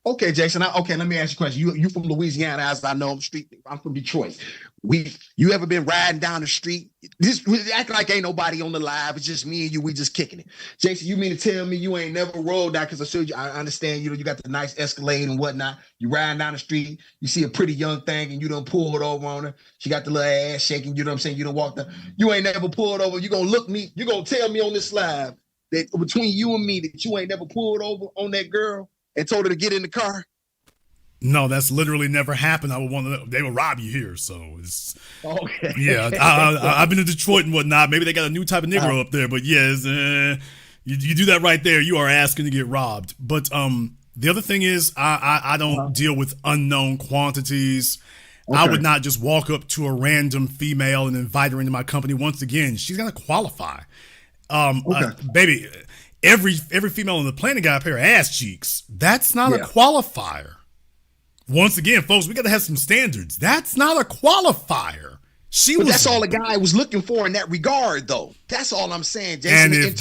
Okay, Jason. Let me ask you a question. You from Louisiana, as I know. I'm from Detroit. You ever been riding down the street? We act like ain't nobody on the live. It's just me and you. We just kicking it. Jason, you mean to tell me you ain't never rolled down? Because I understand you got the nice Escalade and whatnot. You riding down the street, you see a pretty young thing, and you done pulled over on her. She got the little ass shaking. You know what I'm saying? You done walked up. You ain't never pulled over. You gonna look me? You gonna tell me on this live that between you and me that you ain't never pulled over on that girl and told her to get in the car? No, that's literally never happened. They will rob you here. So it's okay. Yeah, I've been to Detroit and whatnot. Maybe they got a new type of Negro up there, but yes, you do that right there, you are asking to get robbed. But the other thing is, I don't deal with unknown quantities. Okay. I would not just walk up to a random female and invite her into my company. Once again, she's gonna qualify. Baby, every female on the planet got a pair of ass cheeks. That's not a qualifier. Once again, folks, we got to have some standards. That's not a qualifier. That's all the guy was looking for in that regard, though. That's all I'm saying, Jason. And if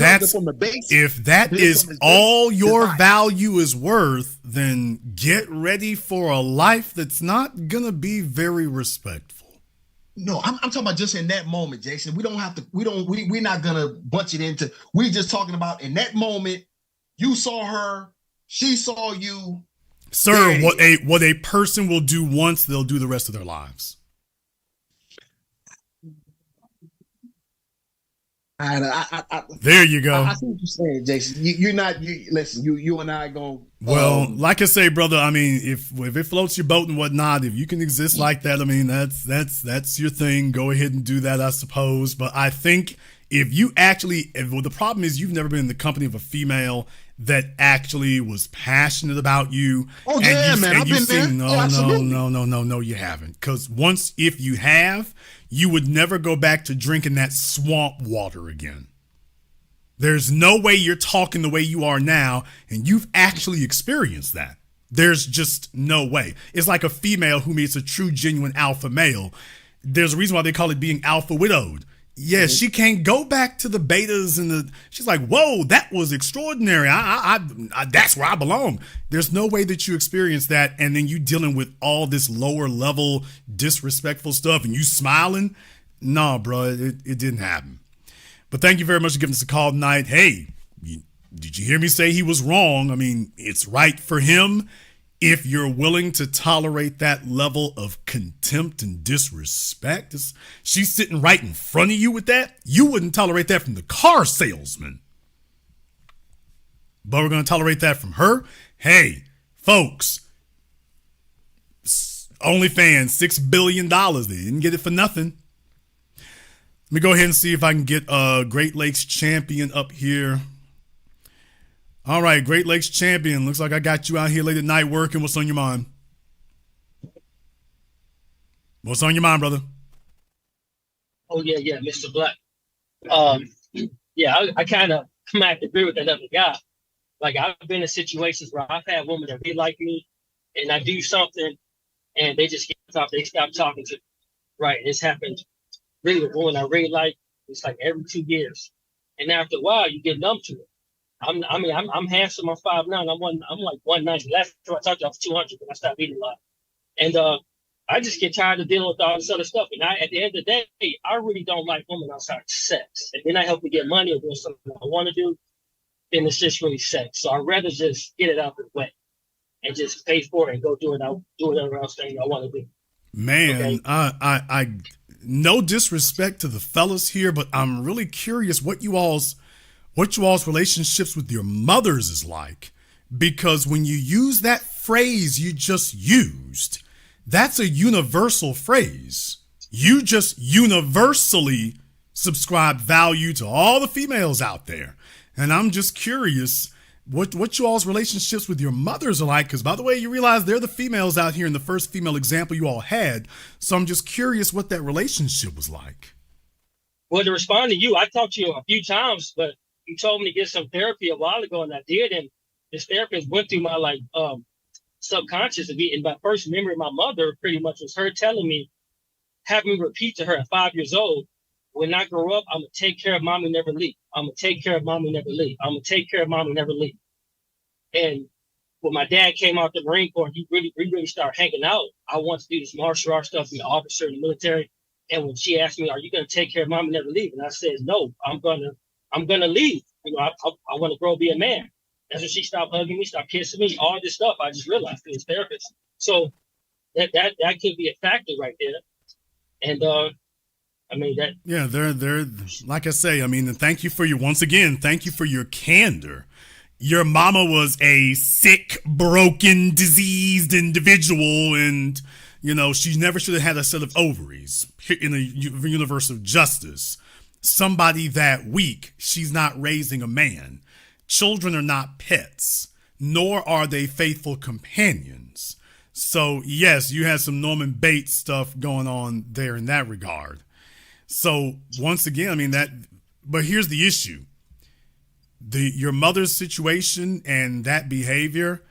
that is all your value is worth, then get ready for a life that's not gonna be very respectful. No, I'm talking about just in that moment, Jason. We don't have to. We're not gonna bunch it into. We're just talking about in that moment. You saw her. She saw you. Sir, what a person will do once, they'll do the rest of their lives. There you go. I see what you're saying, Jason. Listen. You and I going. Well, like I say, brother. I mean, if it floats your boat and whatnot, if you can exist like that, I mean, that's your thing. Go ahead and do that, I suppose. But I think if the problem is you've never been in the company of a female that actually was passionate about you. Oh, yeah, man. I've been there. No, you haven't. Because if you have, you would never go back to drinking that swamp water again. There's no way you're talking the way you are now, and you've actually experienced that. There's just no way. It's like a female who meets a true, genuine alpha male. There's a reason why they call it being alpha widowed. Yeah, she can't go back to the betas she's like, whoa, that was extraordinary. I that's where I belong. There's no way that you experience that, and then you dealing with all this lower level disrespectful stuff, and you smiling. No, bro, it didn't happen. But thank you very much for giving us a call tonight. Hey, did you hear me say he was wrong? I mean, it's right for him. If you're willing to tolerate that level of contempt and disrespect, she's sitting right in front of you with that. You wouldn't tolerate that from the car salesman. But we're going to tolerate that from her. Hey, folks, OnlyFans, $6 billion. They didn't get it for nothing. Let me go ahead and see if I can get a Great Lakes champion up here. All right, Great Lakes champion. Looks like I got you out here late at night working. What's on your mind? What's on your mind, brother? Oh, yeah, Mr. Black. I kind of come out to agree with that other guy. Like, I've been in situations where I've had women that be like me, and I do something, and they just get off. They stop talking to me. Right, it's happened really the woman I really like. It's like every 2 years, and after a while, you get numb to it. I'm handsome. I'm 5'9". I'm like 190. Last time I talked to you, I was 200, but I stopped eating a lot. And I just get tired of dealing with all this other stuff. And at the end of the day, I really don't like women outside sex. And then I help me get money or doing something I want to do, then it's just really sex. So I'd rather just get it out of the way and just pay for it and go do whatever else thing I want to do. Man, Okay? I no disrespect to the fellas here, but I'm really curious what you all's relationships with your mothers is like, because when you use that phrase you just used, that's a universal phrase. You just universally subscribe value to all the females out there. And I'm just curious what you all's relationships with your mothers are like, because by the way, you realize they're the females out here in the first female example you all had. So I'm just curious what that relationship was like. Well, to respond to you, I talked to you a few times, but you told me to get some therapy a while ago, and I did. And this therapist went through my subconscious of it. And my first memory of my mother pretty much was her telling me, having me repeat to her at 5 years old, when I grow up, I'm going to take care of mommy, never leave. I'm going to take care of mommy, never leave. I'm going to take care of mommy, never leave. And when my dad came out the Marine Corps, we really started hanging out. I wanted to do this martial arts stuff, be an officer in the military. And when she asked me, are you going to take care of mommy, never leave? And I said, no, I'm going to leave. I want to grow, be a man. That's when she stopped hugging me, stopped kissing me, all this stuff. I just realized through this therapist. So that could be a factor right there. And they're like I say, thank you for your candor. Your mama was a sick, broken, diseased individual, and she never should have had a set of ovaries in the universe of justice. Somebody that weak, she's not raising a man. Children are not pets, nor are they faithful companions. So yes, you had some Norman Bates stuff going on there in that regard. So once again, but here's the issue. Your mother's situation and that behavior,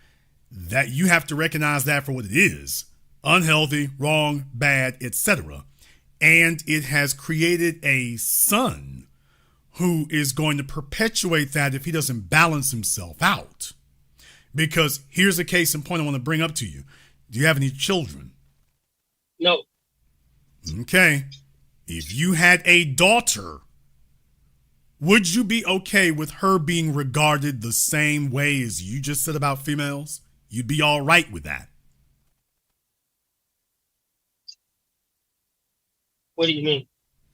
that you have to recognize that for what it is: unhealthy, wrong, bad, etc. And it has created a son who is going to perpetuate that if he doesn't balance himself out. Because here's a case in point I want to bring up to you. Do you have any children? No. Okay. If you had a daughter, would you be okay with her being regarded the same way as you just said about females? You'd be all right with that? What do you mean?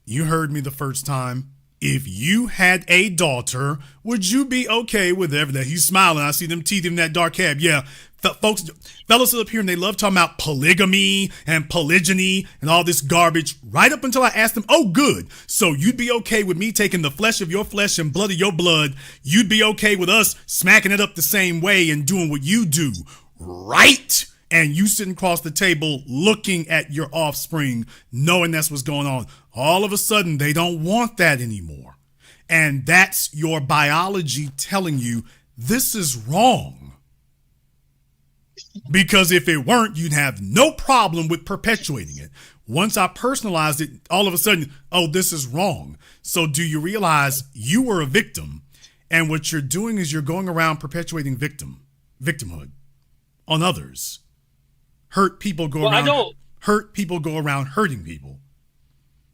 You heard me the first time. If you had a daughter, would you be okay with everything? He's smiling. I see them teeth in that dark cab. Yeah, fellas sit up here and they love talking about polygamy and polygyny and all this garbage right up until I asked them, oh, good. So you'd be okay with me taking the flesh of your flesh and blood of your blood. You'd be okay with us smacking it up the same way and doing what you do, right? And you sitting across the table looking at your offspring, knowing that's what's going on. All of a sudden, they don't want that anymore. And that's your biology telling you this is wrong. Because if it weren't, you'd have no problem with perpetuating it. Once I personalized it, all of a sudden, oh, this is wrong. So do you realize you were a victim? And what you're doing is you're going around perpetuating victimhood on others. Hurt people go around hurting people.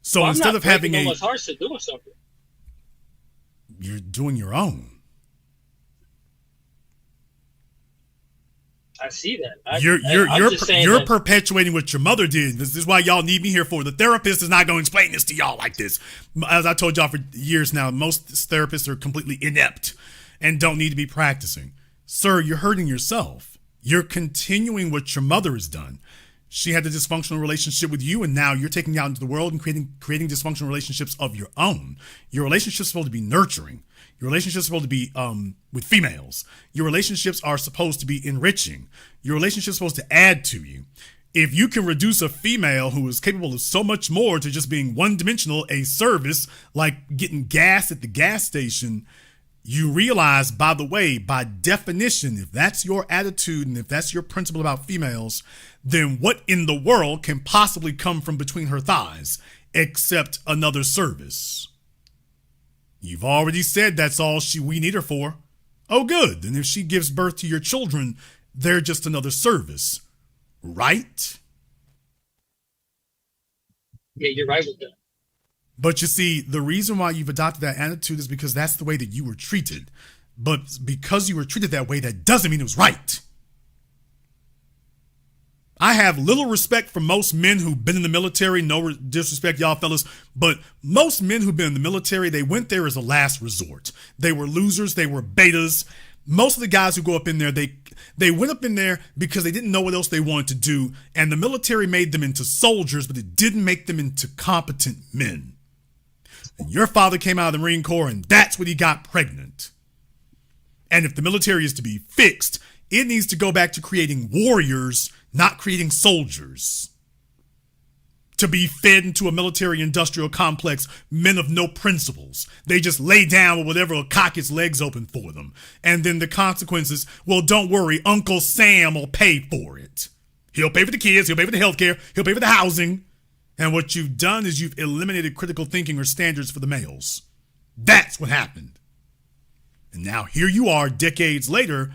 So instead of having hearts to doing something, you're doing your own. I see that. You're perpetuating what your mother did. This is why y'all need me here for. The therapist is not going to explain this to y'all like this. As I told y'all for years now, most therapists are completely inept and don't need to be practicing. Sir, you're hurting yourself. You're continuing what your mother has done. She had a dysfunctional relationship with you, and now you're taking it out into the world and creating dysfunctional relationships of your own. Your relationship's supposed to be nurturing. Your relationship's supposed to be with females. Your relationships are supposed to be enriching. Your relationship's supposed to add to you. If you can reduce a female who is capable of so much more to just being one-dimensional, a service like getting gas at the gas station, you realize, by the way, by definition, if that's your attitude and if that's your principle about females, then what in the world can possibly come from between her thighs? accept another service. You've already said that's all we need her for. Oh, good. And if she gives birth to your children, they're just another service, right? Yeah, you're right with that. But you see, the reason why you've adopted that attitude is because that's the way that you were treated. But because you were treated that way, that doesn't mean it was right. I have little respect for most men who've been in the military. No disrespect, y'all fellas, but most men who've been in the military, they went there as a last resort. They were losers. They were betas. Most of the guys who go up in there, they went up in there because they didn't know what else they wanted to do, and the military made them into soldiers, but it didn't make them into competent men. And your father came out of the Marine Corps, and that's when he got pregnant. And if the military is to be fixed, it needs to go back to creating warriors, not creating soldiers. To be fed into a military industrial complex, men of no principles. They just lay down with whatever will cock its legs open for them. And then the consequences, well, don't worry, Uncle Sam will pay for it. He'll pay for the kids, he'll pay for the healthcare, he'll pay for the housing. And what you've done is you've eliminated critical thinking or standards for the males. That's what happened. And now here you are, decades later,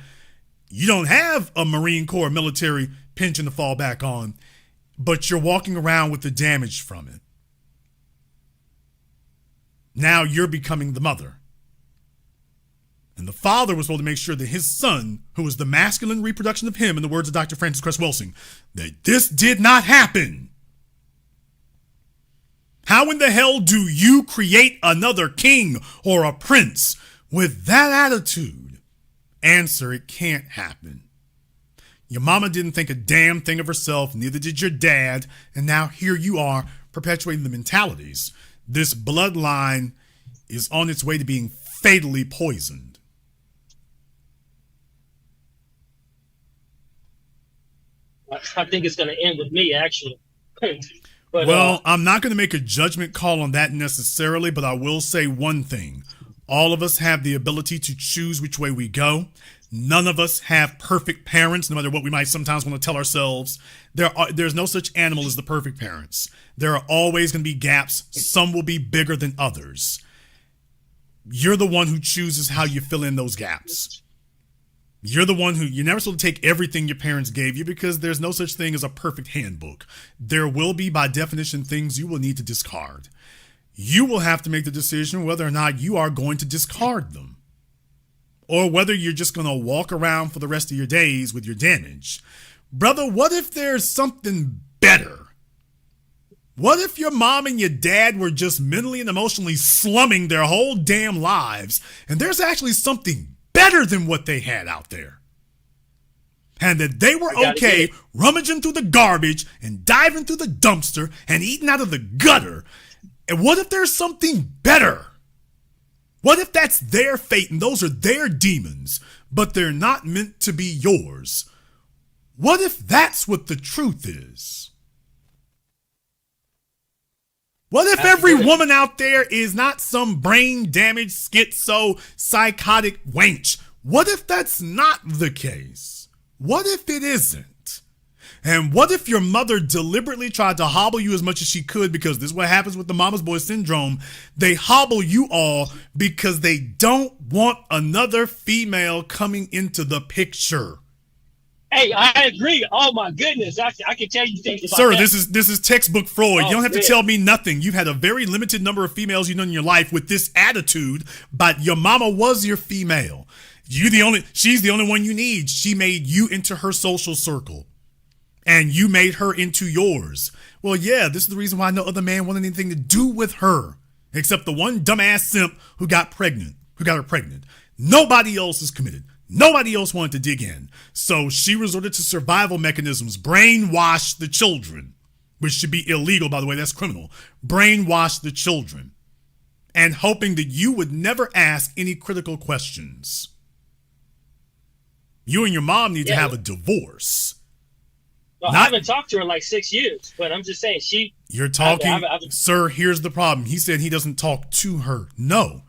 you don't have a Marine Corps military pension to fall back on, but you're walking around with the damage from it. Now you're becoming the mother. And the father was supposed to make sure that his son, who was the masculine reproduction of him, in the words of Dr. Francis Cress Welsing, that this did not happen. How in the hell do you create another king or a prince with that attitude? Answer, it can't happen. Your mama didn't think a damn thing of herself, neither did your dad, and now here you are perpetuating the mentalities. This bloodline is on its way to being fatally poisoned. I think it's going to end with me, actually. But, well, I'm not going to make a judgment call on that necessarily, but I will say one thing. All of us have the ability to choose which way we go. None of us have perfect parents, no matter what we might sometimes want to tell ourselves. There's no such animal as the perfect parents. There are always going to be gaps. Some will be bigger than others. You're the one who chooses how you fill in those gaps. You're never supposed to take everything your parents gave you because there's no such thing as a perfect handbook. There will be, by definition, things you will need to discard. You will have to make the decision whether or not you are going to discard them, or whether you're just going to walk around for the rest of your days with your damage. Brother, what if there's something better? What if your mom and your dad were just mentally and emotionally slumming their whole damn lives, and there's actually something better than what they had out there? And that they were okay rummaging through the garbage and diving through the dumpster and eating out of the gutter. And what if there's something better? What if that's their fate and those are their demons, but they're not meant to be yours? What if that's what the truth is? What if every woman out there is not some brain-damaged, schizo, psychotic wench? What if that's not the case? What if it isn't? And what if your mother deliberately tried to hobble you as much as she could, because this is what happens with the mama's boy syndrome. They hobble you all because they don't want another female coming into the picture. Hey, I agree. Oh my goodness. I can tell you things about Sir, that. this is textbook Freud. Oh, you don't have to man. tell me nothing. You've had a very limited number of females you know in your life with this attitude, but your mama was your female. She's the only one you need. She made you into her social circle. And you made her into yours. Well, yeah, this is the reason why no other man wanted anything to do with her, except the one dumbass simp who got her pregnant. Nobody else is committed. Nobody else wanted to dig in. So she resorted to survival mechanisms, brainwash the children, which should be illegal, by the way, that's criminal. Brainwash the children, and hoping that you would never ask any critical questions. You and your mom need to have a divorce. Well, I haven't talked to her in like 6 years, but I'm just saying You're talking, sir, here's the problem. He said he doesn't talk to her. No,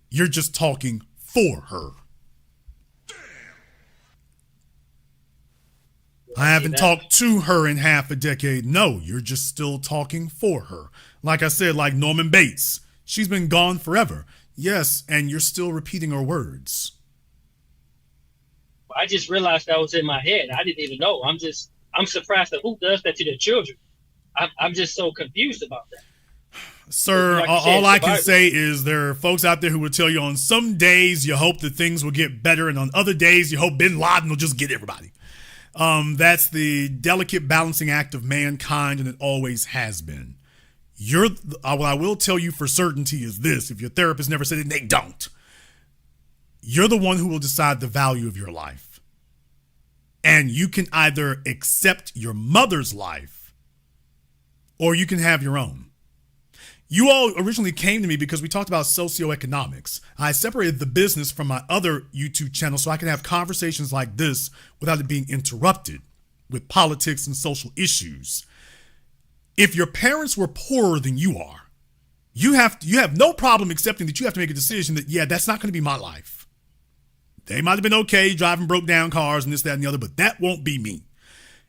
you're just talking for her. I haven't talked to her in half a decade. No, you're just still talking for her. Like I said, like Norman Bates, she's been gone forever. Yes, and you're still repeating her words. I just realized that was in my head. I didn't even know. I'm surprised that who does that to their children. I'm just so confused about that. Sir, like all I can say is there are folks out there who will tell you on some days you hope that things will get better, and on other days you hope bin Laden will just get everybody. That's the delicate balancing act of mankind, and it always has been. What I will tell you for certainty is this: if your therapist never said it, and they don't, you're the one who will decide the value of your life. And you can either accept your mother's life or you can have your own. You all originally came to me because we talked about socioeconomics. I separated the business from my other YouTube channel so I can have conversations like this without it being interrupted with politics and social issues. If your parents were poorer than you are, you have no problem accepting that you have to make a decision that, yeah, that's not going to be my life. They might have been okay driving broke down cars and this, that, and the other, but that won't be me.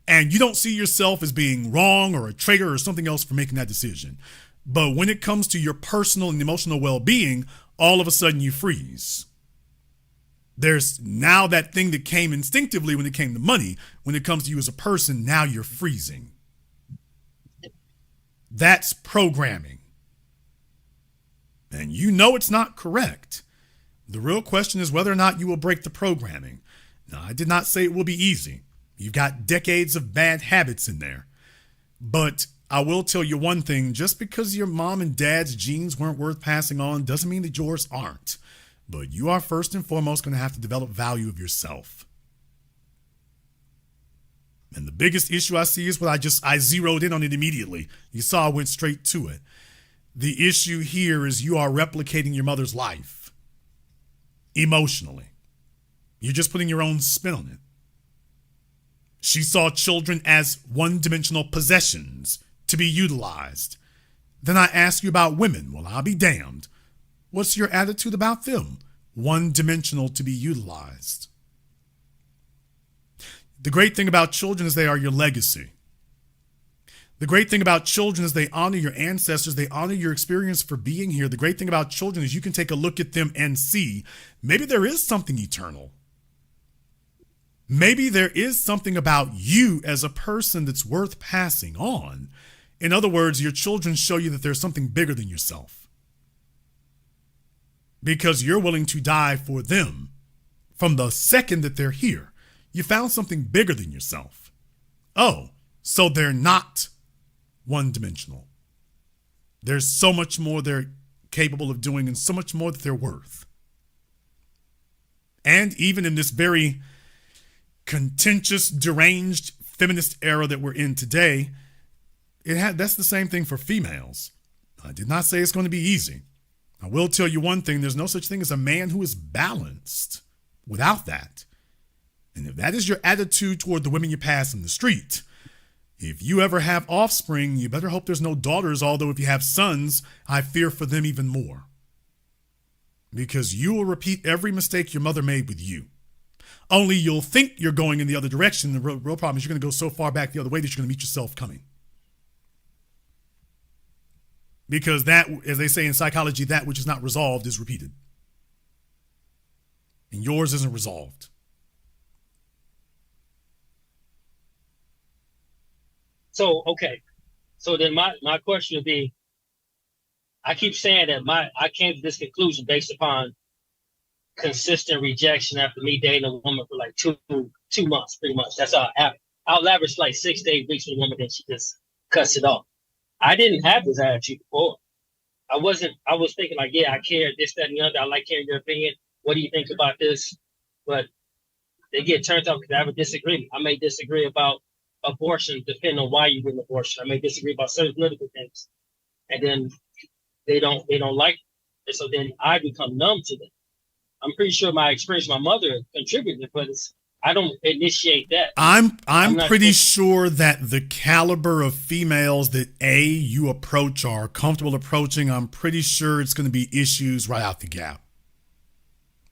And you don't see yourself as being wrong or a traitor or something else for making that decision. But when it comes to your personal and emotional well-being, all of a sudden you freeze. There's now that thing that came instinctively when it came to money. When it comes to you as a person, now you're freezing. That's programming. And you know it's not correct. The real question is whether or not you will break the programming. Now, I did not say it will be easy. You've got decades of bad habits in there. But I will tell you one thing: just because your mom and dad's genes weren't worth passing on doesn't mean that yours aren't. But you are first and foremost going to have to develop value of yourself. And the biggest issue I see is what I zeroed in on it immediately. You saw I went straight to it. The issue here is you are replicating your mother's life emotionally. You're just putting your own spin on it. She saw children as one-dimensional possessions to be utilized. Then I ask you about women. Well, I'll be damned. What's your attitude about them? One-dimensional to be utilized. The great thing about children is they are your legacy. The great thing about children is they honor your ancestors. They honor your experience for being here. The great thing about children is you can take a look at them and see maybe there is something eternal. Maybe there is something about you as a person that's worth passing on. In other words, your children show you that there's something bigger than yourself, because you're willing to die for them from the second that they're here. You found something bigger than yourself. Oh, so they're not one-dimensional. There's so much more they're capable of doing and so much more that they're worth. And even in this very contentious, deranged feminist era that we're in today, that's the same thing for females. I did not say it's going to be easy. I will tell you one thing: there's no such thing as a man who is balanced without that. And if that is your attitude toward the women you pass in the street, if you ever have offspring, you better hope there's no daughters, although if you have sons, I fear for them even more. Because you will repeat every mistake your mother made with you. Only you'll think you're going in the other direction. The real problem is you're going to go so far back the other way that you're going to meet yourself coming. Because that, as they say in psychology, that which is not resolved is repeated. And yours isn't resolved. So, okay. So then my question would be, I keep saying that I came to this conclusion based upon consistent rejection after me dating a woman for like two months, pretty much. That's all I have. I'll average like 6 to 8 weeks with a woman, then she just cuts it off. I didn't have this attitude before. I was thinking like, yeah, I care, this, that, and the other. I like hearing your opinion. What do you think about this? But they get turned off because I have a disagreement. I may disagree about abortion, depending on why you get an abortion. I may disagree about certain political things. And then they don't like it. And so then I become numb to them. I'm pretty sure my experience, my mother contributed, but I don't initiate that. I'm pretty sure that the caliber of females that you approach or are comfortable approaching, I'm pretty sure it's going to be issues right out the gap.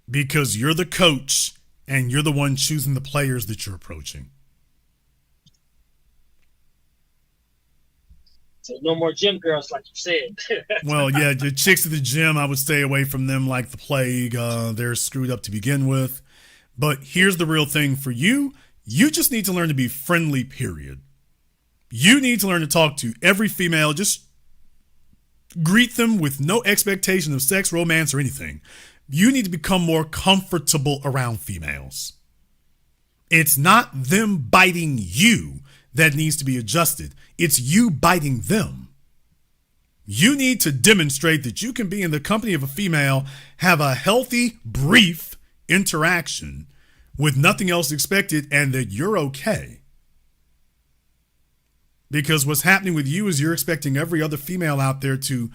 Because you're the coach and you're the one choosing the players that you're approaching. So no more gym girls, like you said. Well, yeah, the chicks at the gym, I would stay away from them like the plague. They're screwed up to begin with. But here's the real thing for you. You just need to learn to be friendly, period. You need to learn to talk to every female. Just greet them with no expectation of sex, romance, or anything. You need to become more comfortable around females. It's not them biting you that needs to be adjusted. It's you biting them. You need to demonstrate that you can be in the company of a female, have a healthy, brief interaction with nothing else expected, and that you're okay. Because what's happening with you is you're expecting every other female out there to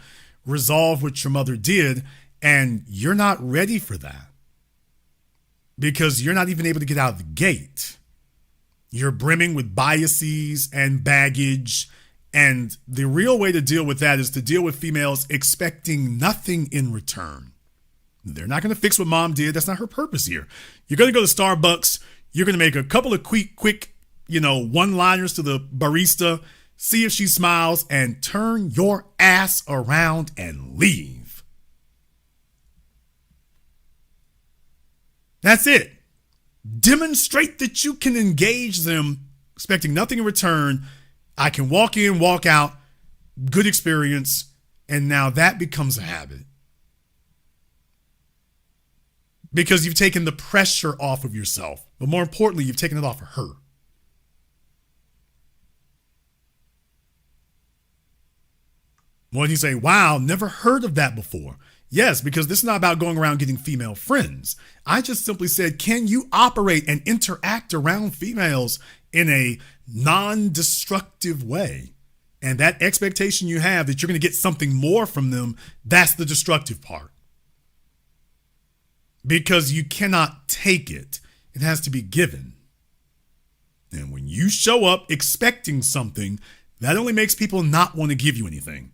resolve what your mother did, and you're not ready for that. Because you're not even able to get out of the gate. You're brimming with biases and baggage. And the real way to deal with that is to deal with females expecting nothing in return. They're not going to fix what mom did. That's not her purpose here. You're going to go to Starbucks. You're going to make a couple of quick, one-liners to the barista, see if she smiles, and turn your ass around and leave. That's it. Demonstrate that you can engage them expecting nothing in return. I can walk in, walk out, good experience, and now that becomes a habit. Because you've taken the pressure off of yourself. But more importantly, you've taken it off of her. When you say, wow, never heard of that before. Yes, because this is not about going around getting female friends. I just simply said, can you operate and interact around females in a non-destructive way? And that expectation you have that you're going to get something more from them, that's the destructive part. Because you cannot take it. It has to be given. And when you show up expecting something, that only makes people not want to give you anything.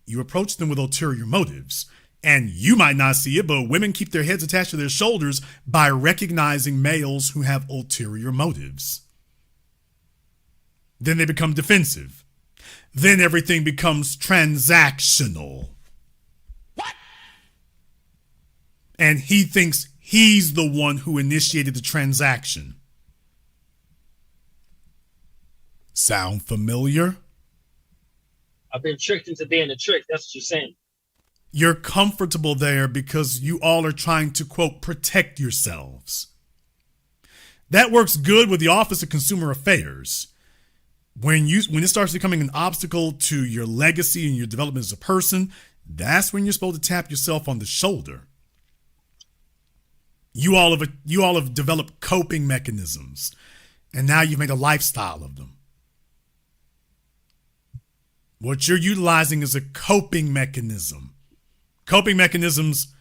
You approach them with ulterior motives. And you might not see it, but women keep their heads attached to their shoulders by recognizing males who have ulterior motives. Then they become defensive. Then everything becomes transactional. What? And he thinks he's the one who initiated the transaction. Sound familiar? I've been tricked into being a trick. That's what you're saying. You're comfortable there because you all are trying to, quote, protect yourselves. That works good with the Office of Consumer Affairs. When it starts becoming an obstacle to your legacy and your development as a person, that's when you're supposed to tap yourself on the shoulder. You all have developed coping mechanisms, and now you've made a lifestyle of them. What you're utilizing is a coping mechanism. Coping mechanisms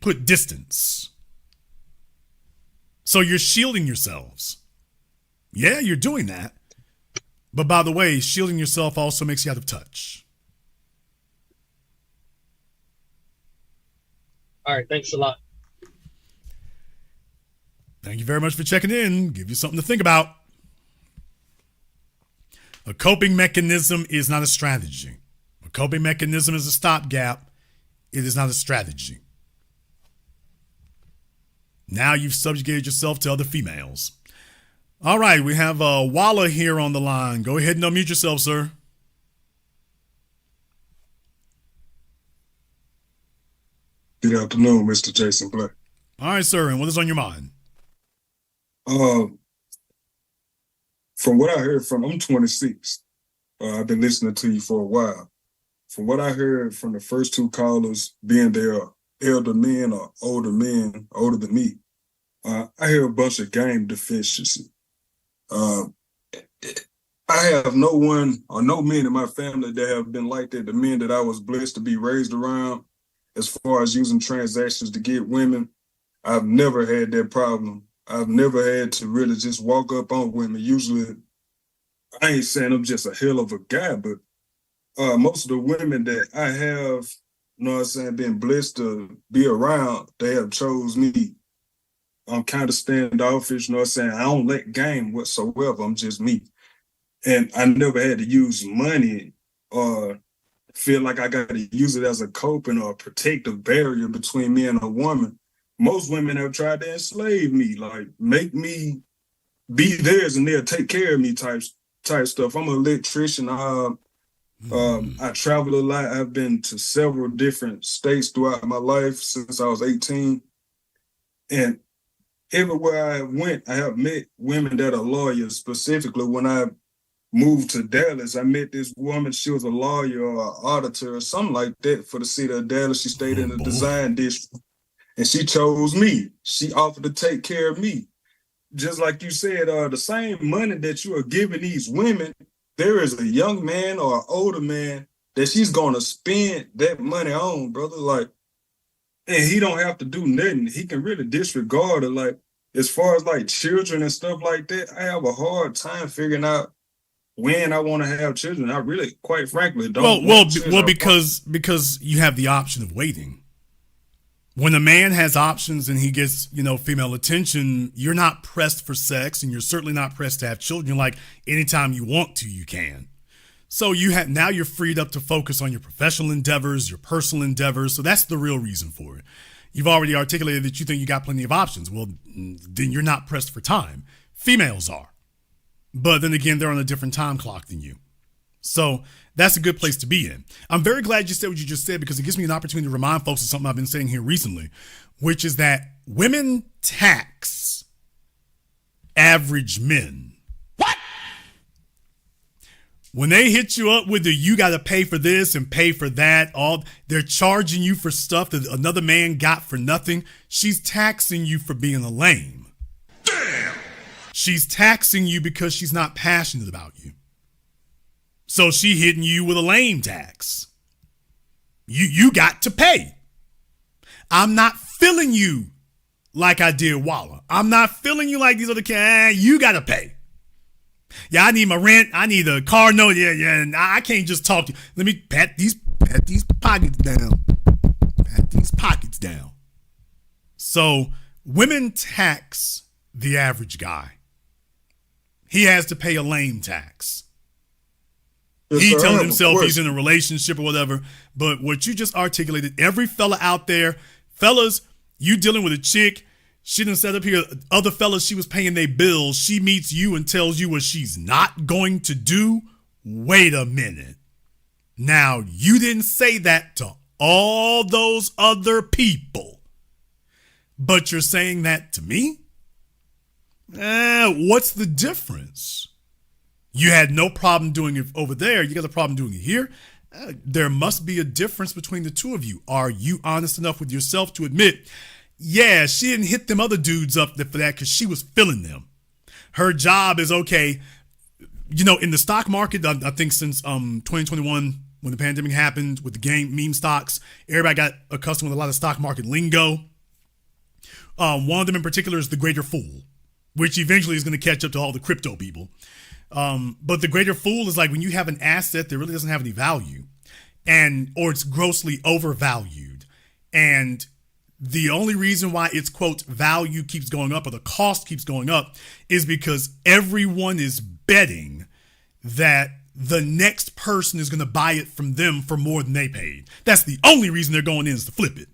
put distance. So you're shielding yourselves. Yeah, you're doing that. But by the way, shielding yourself also makes you out of touch. All right, thanks a lot. Thank you very much for checking in. Give you something to think about. A coping mechanism is not a strategy. A coping mechanism is a stopgap. It is not a strategy. Now you've subjugated yourself to other females. All right, we have Walla here on the line. Go ahead and unmute yourself, sir. Good afternoon, Mr. Jason Black. All right, sir, and what is on your mind? From what I heard I'm 26. I've been listening to you for a while. From what I heard from the first two callers, being their elder men or older men, older than me, I hear a bunch of game deficiency. I have no one or no men in my family that have been like that. The men that I was blessed to be raised around, as far as using transactions to get women, I've never had that problem. I've never had to really just walk up on women. Usually, I ain't saying I'm just a hell of a guy, but most of the women that I have, been blessed to be around, they have chose me. I'm kind of standoffish, I don't let game whatsoever. I'm just me. And I never had to use money or feel like I got to use it as a coping or a protective barrier between me and a woman. Most women have tried to enslave me, like make me be theirs and they'll take care of me type stuff. I'm an electrician. I travel a lot. I've been to several different states throughout my life since I was 18. And everywhere I went, I have met women that are lawyers. Specifically, when I moved to Dallas, I met this woman. She was a lawyer or an auditor or something like that for the city of Dallas. She stayed in the design district, and she chose me. She offered to take care of me. Just like you said, the same money that you are giving these women, there is a young man or an older man that she's going to spend that money on, brother. Like, and he don't have to do nothing. He can really disregard it. Like, as far as like children and stuff like that, I have a hard time figuring out when I want to have children. I really, quite frankly, don't. Well, because you have the option of waiting. When a man has options and he gets, female attention, you're not pressed for sex, and you're certainly not pressed to have children. You're like, anytime you want to, you can. So now you're freed up to focus on your professional endeavors, your personal endeavors. So that's the real reason for it. You've already articulated that you think you got plenty of options. Well, then you're not pressed for time. Females are. But then again, they're on a different time clock than you. So that's a good place to be in. I'm very glad you said what you just said, because it gives me an opportunity to remind folks of something I've been saying here recently, which is that women tax average men. What? When they hit you up with the you got to pay for this and pay for that, they're charging you for stuff that another man got for nothing. She's taxing you for being a lame. Damn! She's taxing you because she's not passionate about you. So she hitting you with a lame tax. You got to pay. I'm not feeling you like I did Walla. I'm not feeling you like these other kids. You got to pay. Yeah, I need my rent. I need a car note. Yeah. I can't just talk to you. Let me pat these pockets down. Pat these pockets down. So women tax the average guy. He has to pay a lame tax. He tells himself he's in a relationship or whatever. But what you just articulated, every fella out there, fellas, you dealing with a chick, she done set up here, other fellas, she was paying their bills. She meets you and tells you what she's not going to do. Wait a minute. Now, you didn't say that to all those other people, but you're saying that to me? What's the difference? You had no problem doing it over there. You got a problem doing it here. There must be a difference between the two of you. Are you honest enough with yourself to admit, yeah, she didn't hit them other dudes up for that because she was feeling them? Her job is okay. In the stock market, I think since 2021, when the pandemic happened with the meme stocks, everybody got accustomed with a lot of stock market lingo. One of them in particular is the greater fool, which eventually is going to catch up to all the crypto people. But the greater fool is like when you have an asset that really doesn't have any value, or it's grossly overvalued. And the only reason why its, quote, value keeps going up or the cost keeps going up is because everyone is betting that the next person is going to buy it from them for more than they paid. That's the only reason they're going in, is to flip it.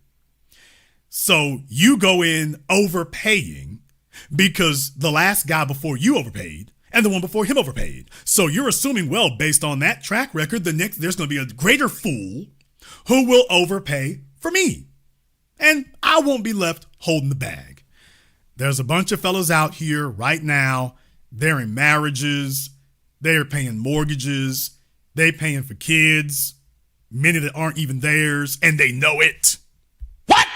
So you go in overpaying because the last guy before you overpaid and the one before him overpaid. So you're assuming, well, based on that track record, there's going to be a greater fool who will overpay for me. And I won't be left holding the bag. There's a bunch of fellas out here right now. They're in marriages. They're paying mortgages. They're paying for kids, many that aren't even theirs, and they know it. What?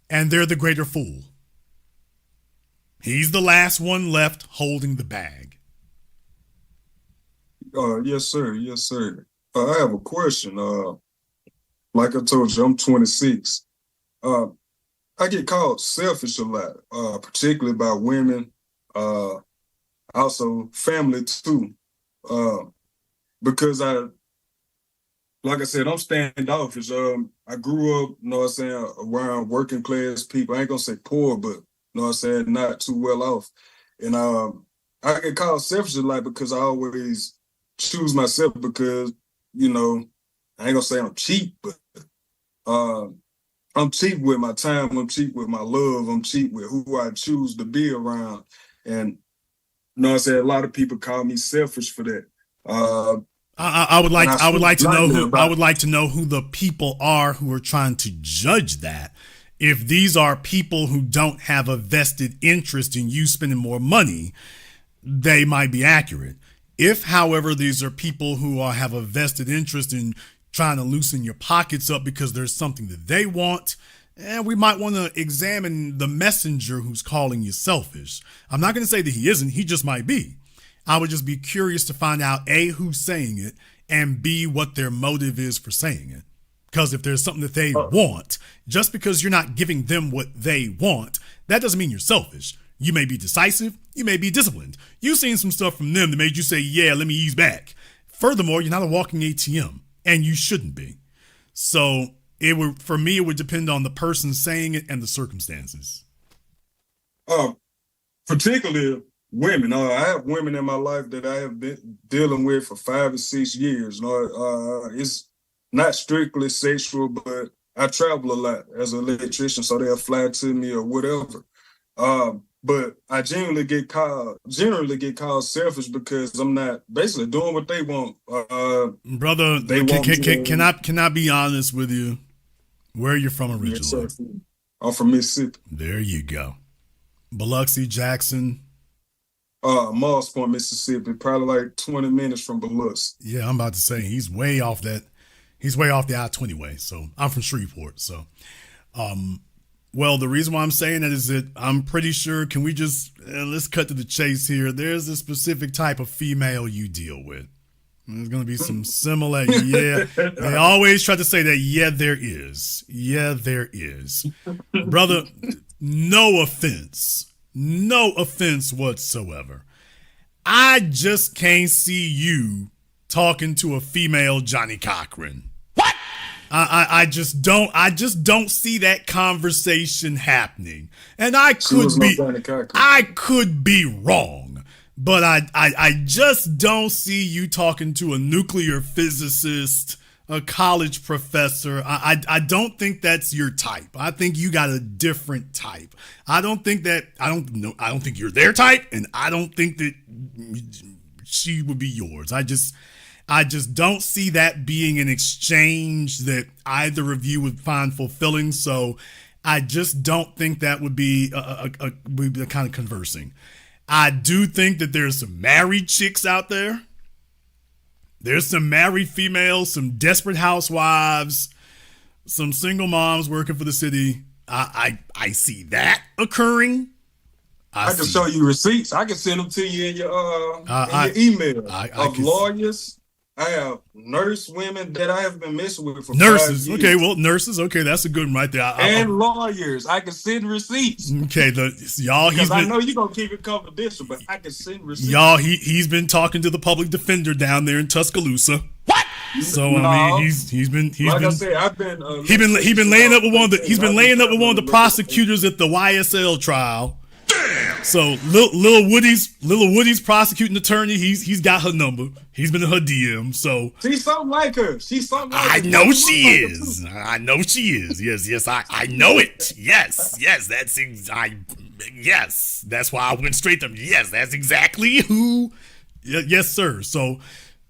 And they're the greater fool. He's the last one left holding the bag. Yes, sir. Yes, sir. I have a question. Like I told you, I'm 26. I get called selfish a lot, particularly by women, also family too, because like I said, I'm standoffish. I grew up, around working class people. I ain't gonna say poor, but not too well off. And I get called selfish a lot because I always choose myself because, you know, I ain't gonna say I'm cheap, but I'm cheap with my time. I'm cheap with my love. I'm cheap with who I choose to be around. And you know what I'm saying? A lot of people call me selfish for that. I would like to know who the people are who are trying to judge that. If these are people who don't have a vested interest in you spending more money, they might be accurate. If, however, these are people who have a vested interest in trying to loosen your pockets up because there's something that they want, we might want to examine the messenger who's calling you selfish. I'm not going to say that he isn't. He just might be. I would just be curious to find out, A, who's saying it, and B, what their motive is for saying it. Because if there's something that they want, just because you're not giving them what they want, that doesn't mean you're selfish. You may be decisive. You may be disciplined. You've seen some stuff from them that made you say, yeah, let me ease back. Furthermore, you're not a walking ATM, and you shouldn't be. So for me, it would depend on the person saying it and the circumstances. Particularly women. I have women in my life that I have been dealing with for 5 or 6 years. It's not strictly sexual, but I travel a lot as an electrician, so they'll fly to me or whatever. But I generally get called selfish because I'm not basically doing what they want. Brother, can I be honest with you? Where are you from originally? Yes, I'm from Mississippi. There you go. Biloxi, Jackson. Moss Point, Mississippi, probably like 20 minutes from Biloxi. Yeah, I'm about to say he's way off the I-20 way. So I'm from Shreveport. So, well, the reason why I'm saying that is that I'm pretty sure, can we just, let's cut to the chase here. There's a specific type of female you deal with. There's going to be some similar, yeah. They always try to say that, yeah, there is. Yeah, there is. Brother, no offense whatsoever. I just can't see you talking to a female Johnny Cochran. What? I just don't see that conversation happening. And I could be wrong, but I just don't see you talking to a nuclear physicist, a college professor. I don't think that's your type. I think you got a different type. I don't think you're their type, and I don't think that she would be yours. I just don't see that being an exchange that either of you would find fulfilling. So I just don't think that would be the kind of conversing. I do think that there's some married chicks out there. There's some married females, some desperate housewives, some single moms working for the city. I see that occurring. I can show you receipts. I can send them to you in your email of lawyers. I have nurse women that I have been messing with for nurses. 5 years. Okay, well, nurses. Okay, that's a good one right there. And lawyers. I can send receipts. Okay, y'all. I know you're gonna keep it confidential, but I can send receipts. Y'all, he's been talking to the public defender down there in Tuscaloosa. What? So I mean, he's been laying up with one of the prosecutors at the YSL trial. So Lil Woody's prosecuting attorney. He's got her number. He's been in her DM. So she's something like her. I know she is. Yes. I know it. Yes. That's why I went straight to. Yes, that's exactly who. Yes, sir. So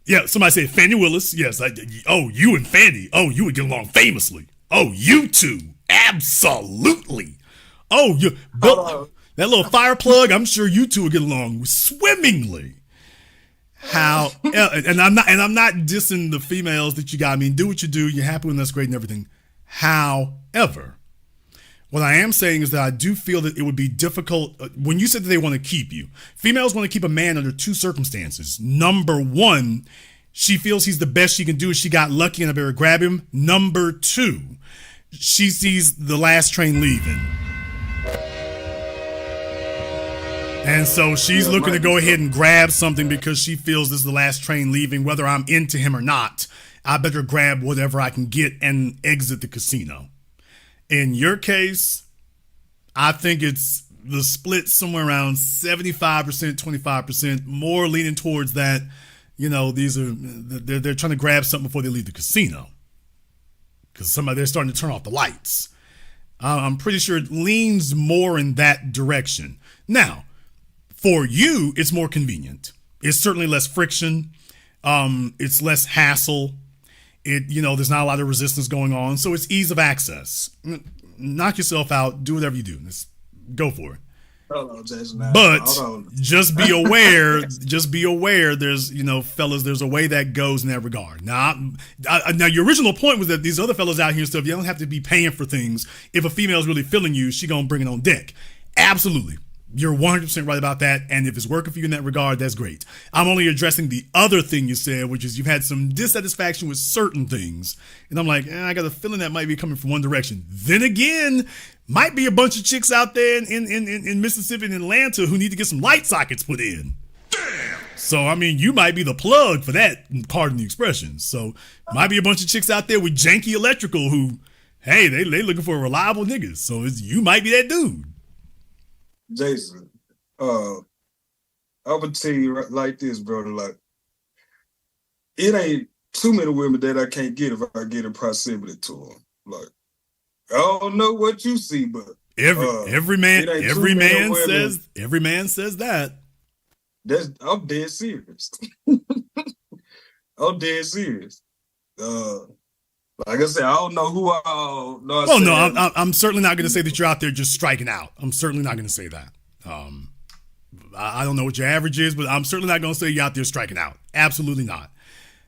yeah, somebody said Fannie Willis. Yes. You and Fannie. Oh, you would get along famously. Oh, you two. Absolutely. Oh, that little fire plug, I'm sure you two will get along swimmingly. And I'm not dissing the females that you got. I mean, do what you do. You're happy when that's great and everything. However, what I am saying is that I do feel that it would be difficult when you said that they want to keep you. Females want to keep a man under two circumstances. Number one, she feels he's the best she can do. She got lucky and I better grab him. Number two, she sees the last train leaving. And so she's looking to go ahead and grab something because she feels this is the last train leaving. Whether I'm into him or not, I better grab whatever I can get and exit the casino. In your case, I think it's the split somewhere around 75%, 25%, more leaning towards that. these are they're trying to grab something before they leave the casino because they're starting to turn off the lights. I'm pretty sure it leans more in that direction. Now, for you, it's more convenient. It's certainly less friction. It's less hassle. There's not a lot of resistance going on, so it's ease of access. Knock yourself out. Do whatever you do. Let's go for it. Hold on, Jason. But just be aware. There's, fellas, there's a way that goes in that regard. Now, your original point was that these other fellas out here and stuff, you don't have to be paying for things. If a female's really feeling you, she gonna bring it on deck. Absolutely. You're 100% right about that. And if it's working for you in that regard, that's great. I'm only addressing the other thing you said, which is you've had some dissatisfaction with certain things. And I'm like, I got a feeling that might be coming from one direction. Then again, might be a bunch of chicks out there in Mississippi and Atlanta who need to get some light sockets put in. Damn. So, you might be the plug for that, pardon the expression. So, might be a bunch of chicks out there with janky electrical who, hey, they looking for reliable niggas. So, you might be that dude. Jason, I would tell you like this, brother. Like, it ain't too many women that I can't get if I get in proximity to them. Like, I don't know what you see, but every man says that. I'm dead serious. I'm dead serious. Like I said, I don't know who I know. Oh no, I'm certainly not going to say that you're out there just striking out. I'm certainly not going to say that. I don't know what your average is, but I'm certainly not going to say you're out there striking out. Absolutely not.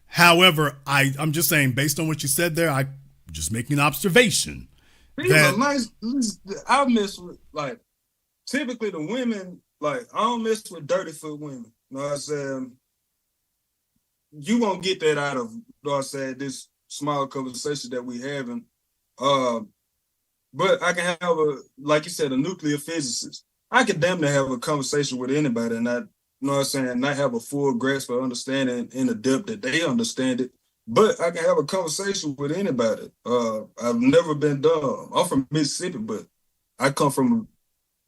However, I'm just saying, based on what you said there, I'm just making an observation. I miss with, like, typically the women, like, I don't mess with dirty foot women. You know what I'm saying? You won't get that out of, this small conversation that we having. But I can have like you said, a nuclear physicist. I can damn near have a conversation with anybody and not, not have a full grasp of understanding in the depth that they understand it. But I can have a conversation with anybody. I've never been dumb. I'm from Mississippi, but I come from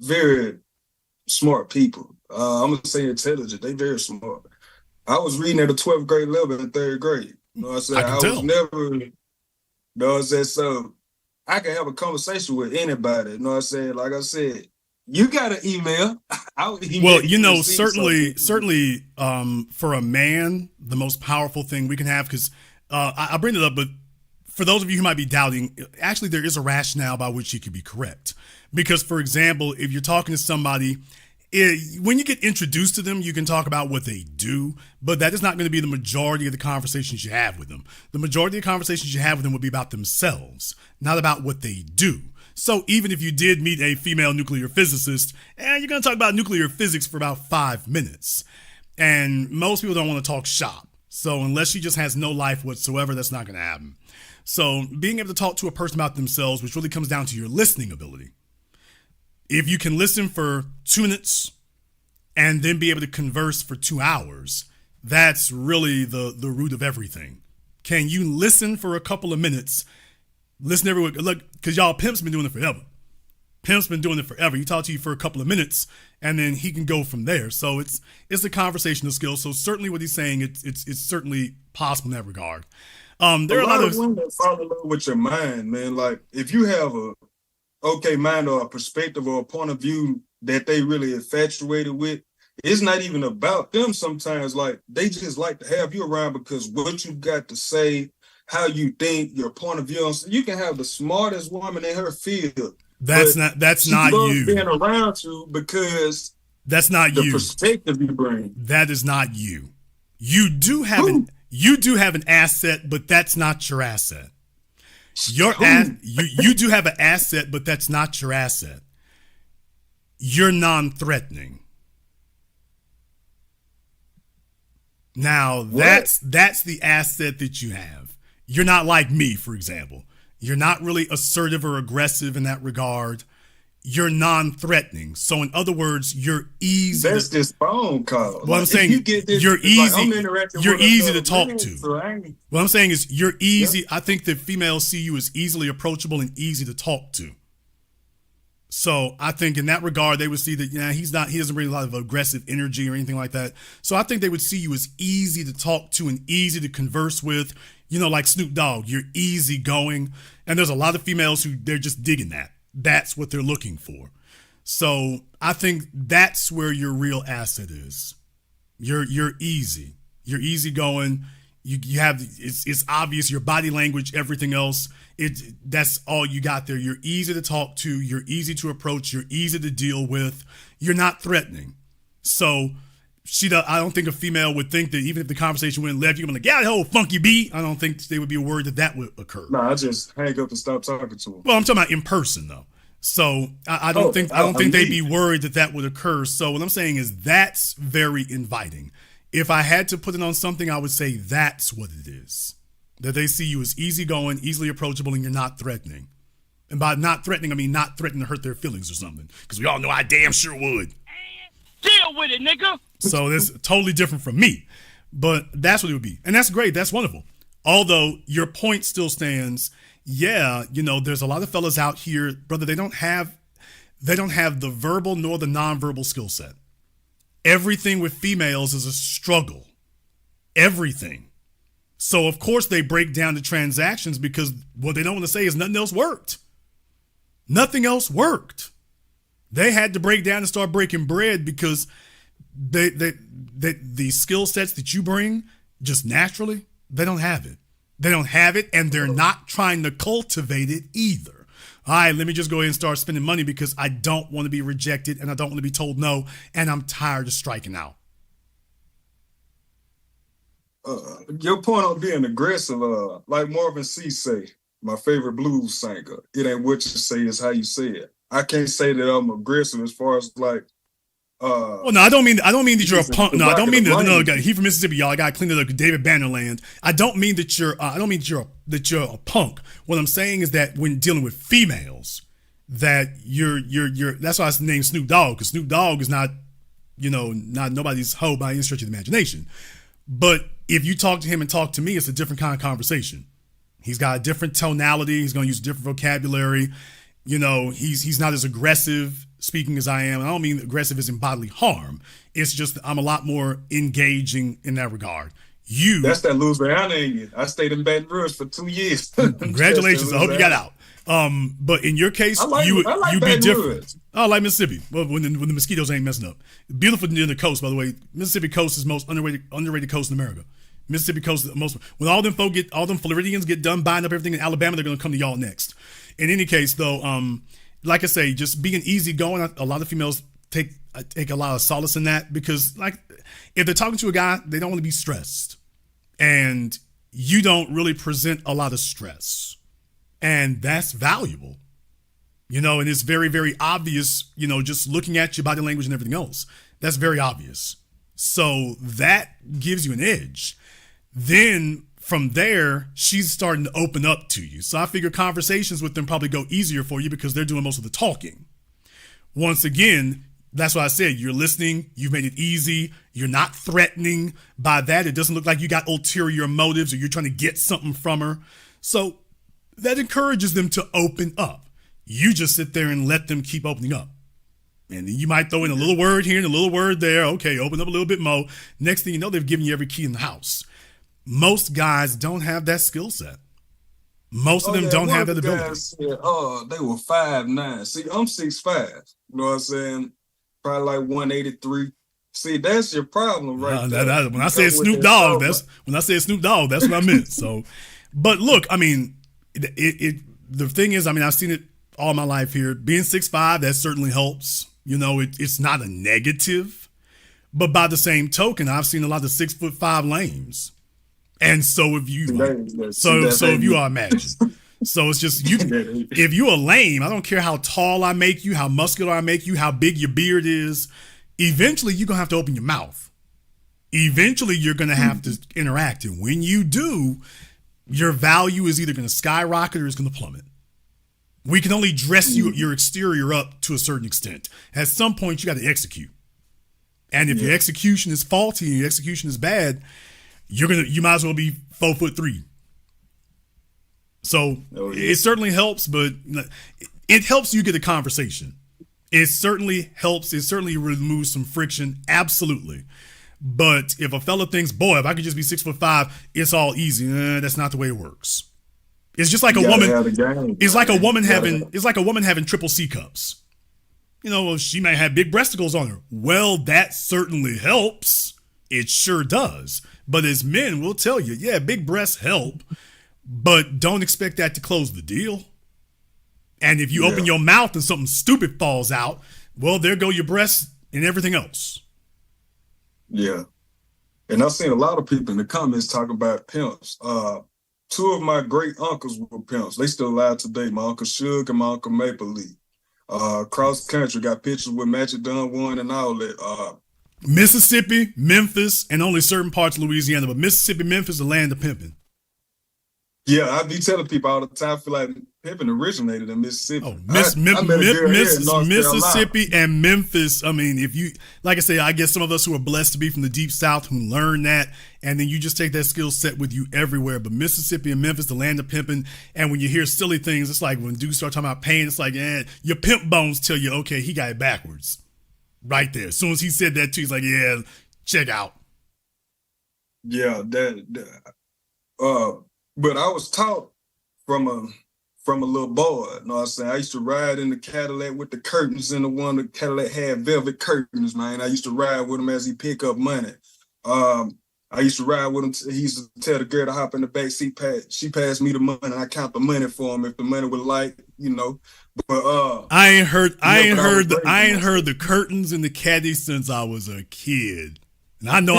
very smart people. I'm going to say intelligent. They very smart. I was reading at a 12th grade level in 3rd grade. You know what I'm saying? I was never, so I can have a conversation with anybody. You know what I'm saying? Like I said, you got an email. Well, certainly, for a man, the most powerful thing we can have, because I bring it up, but for those of you who might be doubting, actually there is a rationale by which you could be correct. Because, for example, if you're talking to somebody, when you get introduced to them, you can talk about what they do, but that is not going to be the majority of the conversations you have with them. The majority of the conversations you have with them will be about themselves, not about what they do. So even if you did meet a female nuclear physicist, you're going to talk about nuclear physics for about 5 minutes. And most people don't want to talk shop. So unless she just has no life whatsoever, that's not going to happen. So being able to talk to a person about themselves, which really comes down to your listening ability. If you can listen for 2 minutes and then be able to converse for 2 hours, that's really the root of everything. Can you listen for a couple of minutes? Listen everywhere. Look, because y'all, Pimp's been doing it forever. Pimp's been doing it forever. He talks to you for a couple of minutes and then he can go from there. So it's a conversational skill. So certainly what he's saying, it's certainly possible in that regard. There are a lot of women that fall in love with your mind, man. Like, if you have a okay mind or a perspective or a point of view that they really infatuated with, it's not even about them sometimes. Like, they just like to have you around because what you got to say, how you think, your point of view. You can have the smartest woman in her field. That's not you. Being around you because that's not the you. Perspective you bring. That is not you. You do have an asset, but that's not your asset. You do have an asset, but that's not your asset. You're non-threatening. Now, that's the asset that you have. You're not like me, for example. You're not really assertive or aggressive in that regard. You're non-threatening. So, in other words, you're easy. That's this phone call. What I'm saying, you're easy. You're easy to talk to. What I'm saying is, you're easy. Yep. I think that females see you as easily approachable and easy to talk to. So I think in that regard, they would see that, he doesn't bring a lot of aggressive energy or anything like that. So I think they would see you as easy to talk to and easy to converse with, like Snoop Dogg, you're easy going. And there's a lot of females who they're just digging that. That's what they're looking for. So I think that's where your real asset is. You're easy. You're easy going. You have, it's obvious, your body language, everything else. That's all you got there. You're easy to talk to. You're easy to approach. You're easy to deal with. You're not threatening. So I don't think a female would think that even if the conversation went left, you're gonna be like, yeah, the whole funky beat. I don't think they would be worried that would occur. No, I just hang up and stop talking to them. Well, I'm talking about in person though. So I don't think they'd be worried that would occur. So what I'm saying is that's very inviting. If I had to put it on something, I would say that's what it is. That they see you as easygoing, easily approachable, and you're not threatening. And by not threatening, I mean not threatening to hurt their feelings or something. Because we all know I damn sure would. Deal with it, nigga. So that's totally different from me. But that's what it would be. And that's great. That's wonderful. Although your point still stands. Yeah, there's a lot of fellas out here, brother, they don't have the verbal nor the nonverbal skill set. Everything with females is a struggle. Everything. So, of course, they break down the transactions because what they don't want to say is nothing else worked. Nothing else worked. They had to break down and start breaking bread because the skill sets that you bring just naturally, they don't have it. They don't have it, and they're not trying to cultivate it either. All right, let me just go ahead and start spending money because I don't want to be rejected and I don't want to be told no, and I'm tired of striking out. Your point on being aggressive, like Marvin C. say, my favorite blues singer, it ain't what you say, it's how you say it. I can't say that I'm aggressive as far as like. Well, no, I don't mean that you're a punk. No, I don't mean that. He from Mississippi, y'all. I got to clean it up. David Bannerland. I don't mean that you're. I don't mean that you're a punk. What I'm saying is that when dealing with females, that you're. That's why I named Snoop Dogg, because Snoop Dogg is not, not nobody's hoe by any stretch of the imagination. But if you talk to him and talk to me, it's a different kind of conversation. He's got a different tonality. He's going to use different vocabulary. He's not as aggressive speaking as I am. I don't mean aggressive as in bodily harm. It's just I'm a lot more engaging in that regard. That's that Louisiana in you. I stayed in Baton Rouge for 2 years. Congratulations. I hope you got out. But in your case, you'd be different. I like Mississippi. Well, when the mosquitoes ain't messing up. Beautiful near the coast, by the way. Mississippi coast is the most underrated coast in America. Mississippi coast is the most. When all them Floridians get done buying up everything in Alabama, they're gonna come to y'all next. In any case, though, like I say, just being easy going. A lot of females take a lot of solace in that because, like, if they're talking to a guy, they don't want to be stressed, and you don't really present a lot of stress, and that's valuable, and it's very, very obvious, just looking at your body language and everything else. That's very obvious. So that gives you an edge. Then from there, she's starting to open up to you. So I figure conversations with them probably go easier for you because they're doing most of the talking. Once again, that's why I said you're listening. You've made it easy. You're not threatening. By that, it doesn't look like you got ulterior motives or you're trying to get something from her. So that encourages them to open up. You just sit there and let them keep opening up. And then you might throw in a little word here and a little word there. Okay, open up a little bit more. Next thing you know, they've given you every key in the house. Most guys don't have that skill set. Most of them don't have that ability. Guys said, they were 5'9". See, I'm 6'5". You know what I'm saying? Probably like 183. See, that's your problem right there. When I said Snoop Dogg, that's what I meant. So, but look, I mean, the thing is, I mean, I've seen it all my life here. Being 6'5", that certainly helps. It's not a negative. But by the same token, I've seen a lot of 6'5" lames. And so if you are imagine. So it's just if you're a lame, I don't care how tall I make you, how muscular I make you, how big your beard is, eventually you're gonna have to open your mouth. Eventually you're gonna have to interact. And when you do, your value is either gonna skyrocket or it's gonna plummet. We can only dress your exterior up to a certain extent. At some point you gotta execute. And if your execution is faulty and your execution is bad, you might as well be 4'3". So it certainly helps, but it helps you get a conversation. It certainly helps. It certainly removes some friction. Absolutely. But if a fella thinks, boy, if I could just be 6'5", it's all easy. That's not the way it works. It's just like a woman. It's like a woman having. It's like a woman having triple C cups. You know, she may have big breasticles on her. Well, that certainly helps. It sure does. But as men, we'll tell you, yeah, big breasts help, but don't expect that to close the deal. And if you open your mouth and something stupid falls out, well, there go your breasts and everything else. Yeah. And I've seen a lot of people in the comments talk about pimps. Two of my great uncles were pimps. They still alive today. My Uncle Suge and my Uncle Maple Leaf. Cross country, got pictures with Magic Dunn one and all that. Mississippi, Memphis, and only certain parts of Louisiana, but Mississippi, Memphis, the land of pimping. Yeah, I be telling people all the time, I feel like pimping originated in Mississippi. Oh, Mississippi and Memphis. I mean, if you, like I say, I guess some of us who are blessed to be from the deep South who learn that, and then you just take that skill set with you everywhere. But Mississippi and Memphis, the land of pimping. And when you hear silly things, it's like when dudes start talking about pain, it's like, your pimp bones tell you, okay, he got it backwards. Right there. As soon as he said that too, he's like, yeah, check out. Yeah, but I was taught from a little boy, you know what I'm saying? I used to ride in the Cadillac with the curtains in the one. The Cadillac had velvet curtains, man. I used to ride with him as he pick up money. I used to ride with him. He used to tell the girl to hop in the back seat. She passed me the money, and I count the money for him if the money was like, you know. But I ain't heard the curtains in the caddy since I was a kid. And I know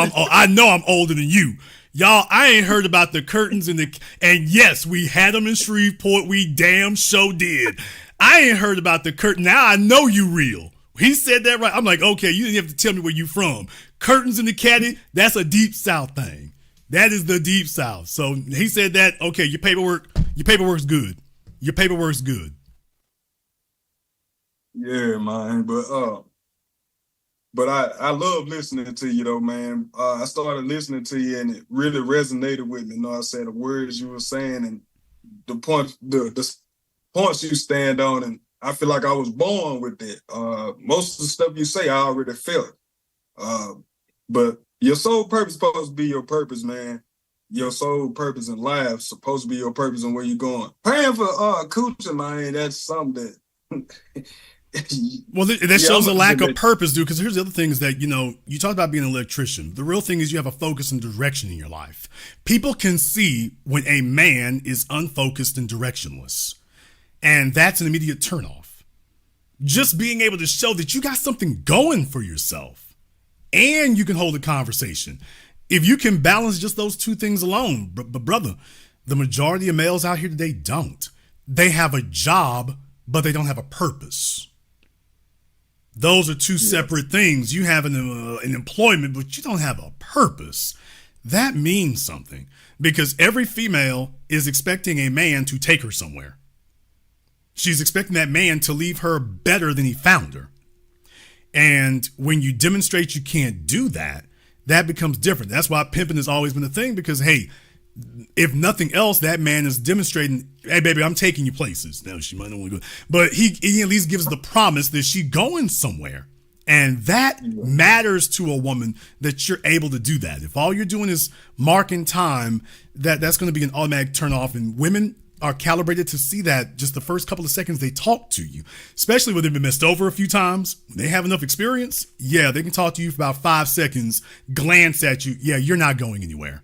I'm older than you. Y'all, I ain't heard about the curtains and yes, we had them in Shreveport. We damn sure did. I ain't heard about the curtain. Now I know you real. He said that right. I'm like, okay, you didn't have to tell me where you from. Curtains in the caddy, that's a deep South thing. That is the deep South. So he said that, okay, your paperwork's good. Your paperwork's good. Yeah, man. But I love listening to you, though, man. I started listening to you, and it really resonated with me. You know, I said the words you were saying and the points you stand on, and I feel like I was born with it. Most of the stuff you say, I already felt. But your sole purpose supposed to be your purpose, man. Your sole purpose in life supposed to be your purpose and where you're going. Paying for coochie, man, that's something that... Well, that shows a lack of purpose, dude, because here's the other thing is that, you know, you talk about being an electrician. The real thing is you have a focus and direction in your life. People can see when a man is unfocused and directionless, and that's an immediate turnoff. Just being able to show that you got something going for yourself and you can hold a conversation. If you can balance just those two things alone, but brother, the majority of males out here today don't. They have a job, but they don't have a purpose. Those are two separate things. You have an employment, but you don't have a purpose. That means something because every female is expecting a man to take her somewhere. She's expecting that man to leave her better than he found her. And when you demonstrate you can't do that, that becomes different. That's why pimping has always been a thing because, hey, if nothing else, that man is demonstrating, hey, baby, I'm taking you places. Now, she might not want to go, but he at least gives the promise that she's going somewhere. And that matters to a woman that you're able to do that. If all you're doing is marking time, that's going to be an automatic turn off. And women are calibrated to see that just the first couple of seconds they talk to you, especially when they've been messed over a few times. When they have enough experience, yeah, they can talk to you for about 5 seconds, glance at you. Yeah, you're not going anywhere.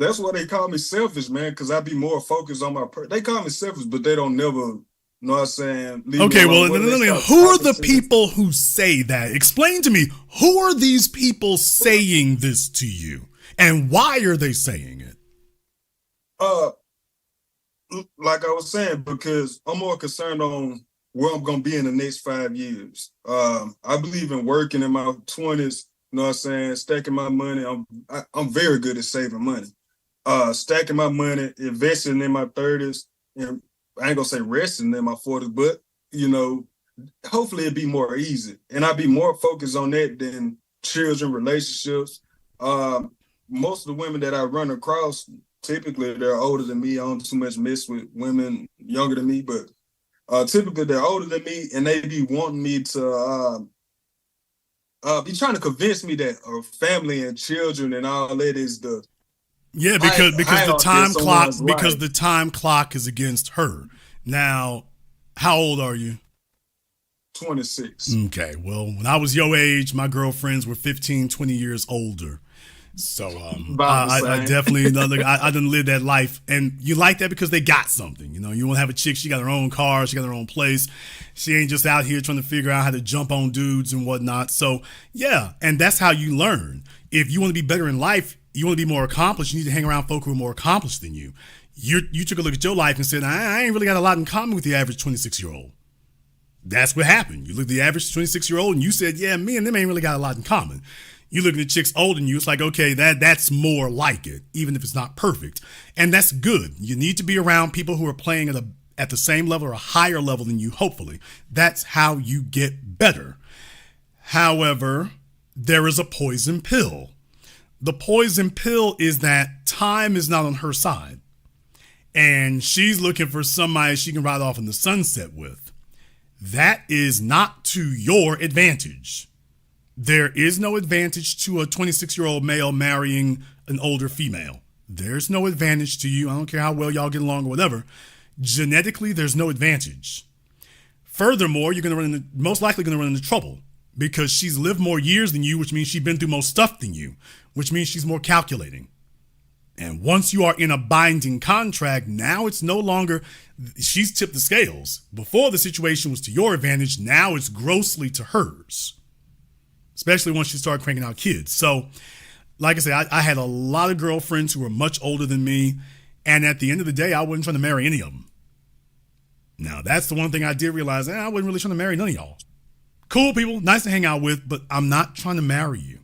That's why they call me selfish, man, because I be more focused on my they call me selfish, but they don't never, you know what I'm saying? Okay, well, who are the people who say that? Explain to me, who are these people saying this to you? And why are they saying it? Like I was saying, because I'm more concerned on where I'm going to be in the next 5 years. I believe in working in my 20s, you know what I'm saying, stacking my money. I'm very good at saving money. Stacking my money, investing in my 30s, and I ain't gonna say resting in my 40s, but you know, hopefully it'd be more easy. And I'd be more focused on that than children, relationships. Most of the women that I run across, typically they're older than me. I don't too much mess with women younger than me, but typically they're older than me, and they be wanting me to be trying to convince me that family and children and all that is the because life. the time clock is against her. Now, how old are you? 26. Okay, well, when I was your age, my girlfriends were 15, 20 years older. So I definitely I didn't live that life, and you like that because they got something. You know, you want to have a chick. She got her own car. She got her own place. She ain't just out here trying to figure out how to jump on dudes and whatnot. So yeah, and that's how you learn. If you want to be better in life, you want to be more accomplished. You need to hang around folk who are more accomplished than you. You took a look at your life and said, I ain't really got a lot in common with the average 26-year-old. That's what happened. You look at the average 26-year-old and you said, yeah, me and them ain't really got a lot in common. You look at the chicks older than you, it's like, okay, that's more like it, even if it's not perfect. And that's good. You need to be around people who are playing at the same level or a higher level than you, hopefully. That's how you get better. However, there is a poison pill. The poison pill is that time is not on her side. And she's looking for somebody she can ride off in the sunset with. That is not to your advantage. There is no advantage to a 26-year-old male marrying an older female. There's no advantage to you. I don't care how well y'all get along or whatever. Genetically, there's no advantage. Furthermore, you're most likely going to run into trouble because she's lived more years than you, which means she's been through more stuff than you, which means she's more calculating. And once you are in a binding contract, now it's no longer, she's tipped the scales. Before the situation was to your advantage, now it's grossly to hers. Especially once you start cranking out kids. So, like I said, I had a lot of girlfriends who were much older than me. And at the end of the day, I wasn't trying to marry any of them. Now, that's the one thing I did realize. I wasn't really trying to marry none of y'all. Cool people, nice to hang out with, but I'm not trying to marry you.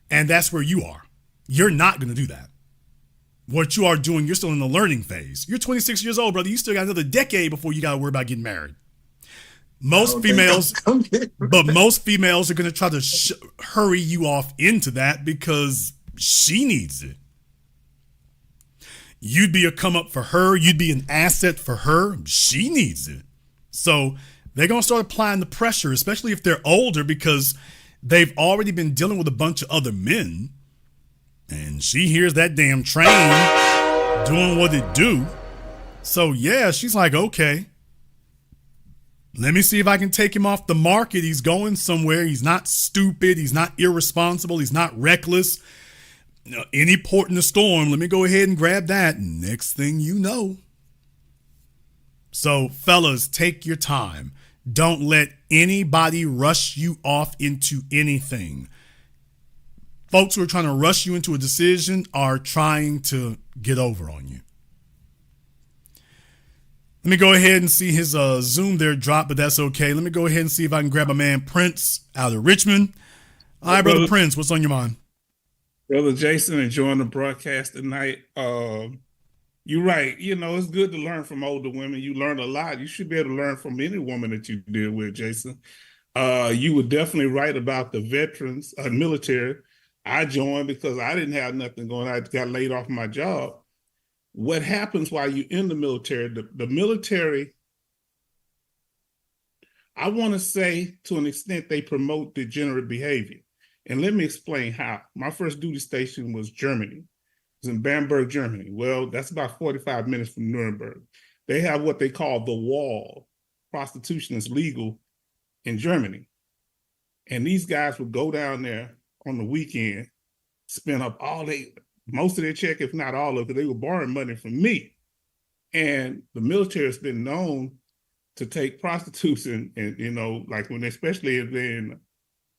And that's where you are. You're not going to do that. What you are doing, you're still in the learning phase. You're 26 years old, brother. You still got another decade before you got to worry about getting married. Most females are going to try to hurry you off into that because she needs it. You'd be a come up for her. You'd be an asset for her. She needs it. So they're going to start applying the pressure, especially if they're older, because they've already been dealing with a bunch of other men. And she hears that damn train doing what it do. So yeah, she's like, okay, let me see if I can take him off the market. He's going somewhere. He's not stupid. He's not irresponsible. He's not reckless. Any port in the storm, let me go ahead and grab that. Next thing you know. So fellas, take your time. Don't let anybody rush you off into anything. Folks who are trying to rush you into a decision are trying to get over on you. Let me go ahead and see his Zoom there drop, but that's okay. Let me go ahead and see if I can grab my man Prince out of Richmond. Hi, brother Prince. What's on your mind? Brother Jason, enjoying the broadcast tonight. You're right. You know, it's good to learn from older women. You learn a lot. You should be able to learn from any woman that you deal with, Jason. You were definitely right about the veterans, military. I joined because I didn't have nothing going. I got laid off my job. What happens while you're in the military? The military, I want to say to an extent, they promote degenerate behavior. And let me explain how. My first duty station was Germany. It was in Bamberg, Germany. Well, that's about 45 minutes from Nuremberg. They have what they call the wall. Prostitution is legal in Germany. And these guys would go down there on the weekend, spend up most of their check, if not all of it, they were borrowing money from me. And the military has been known to take prostitutes and you know, like when, especially if they're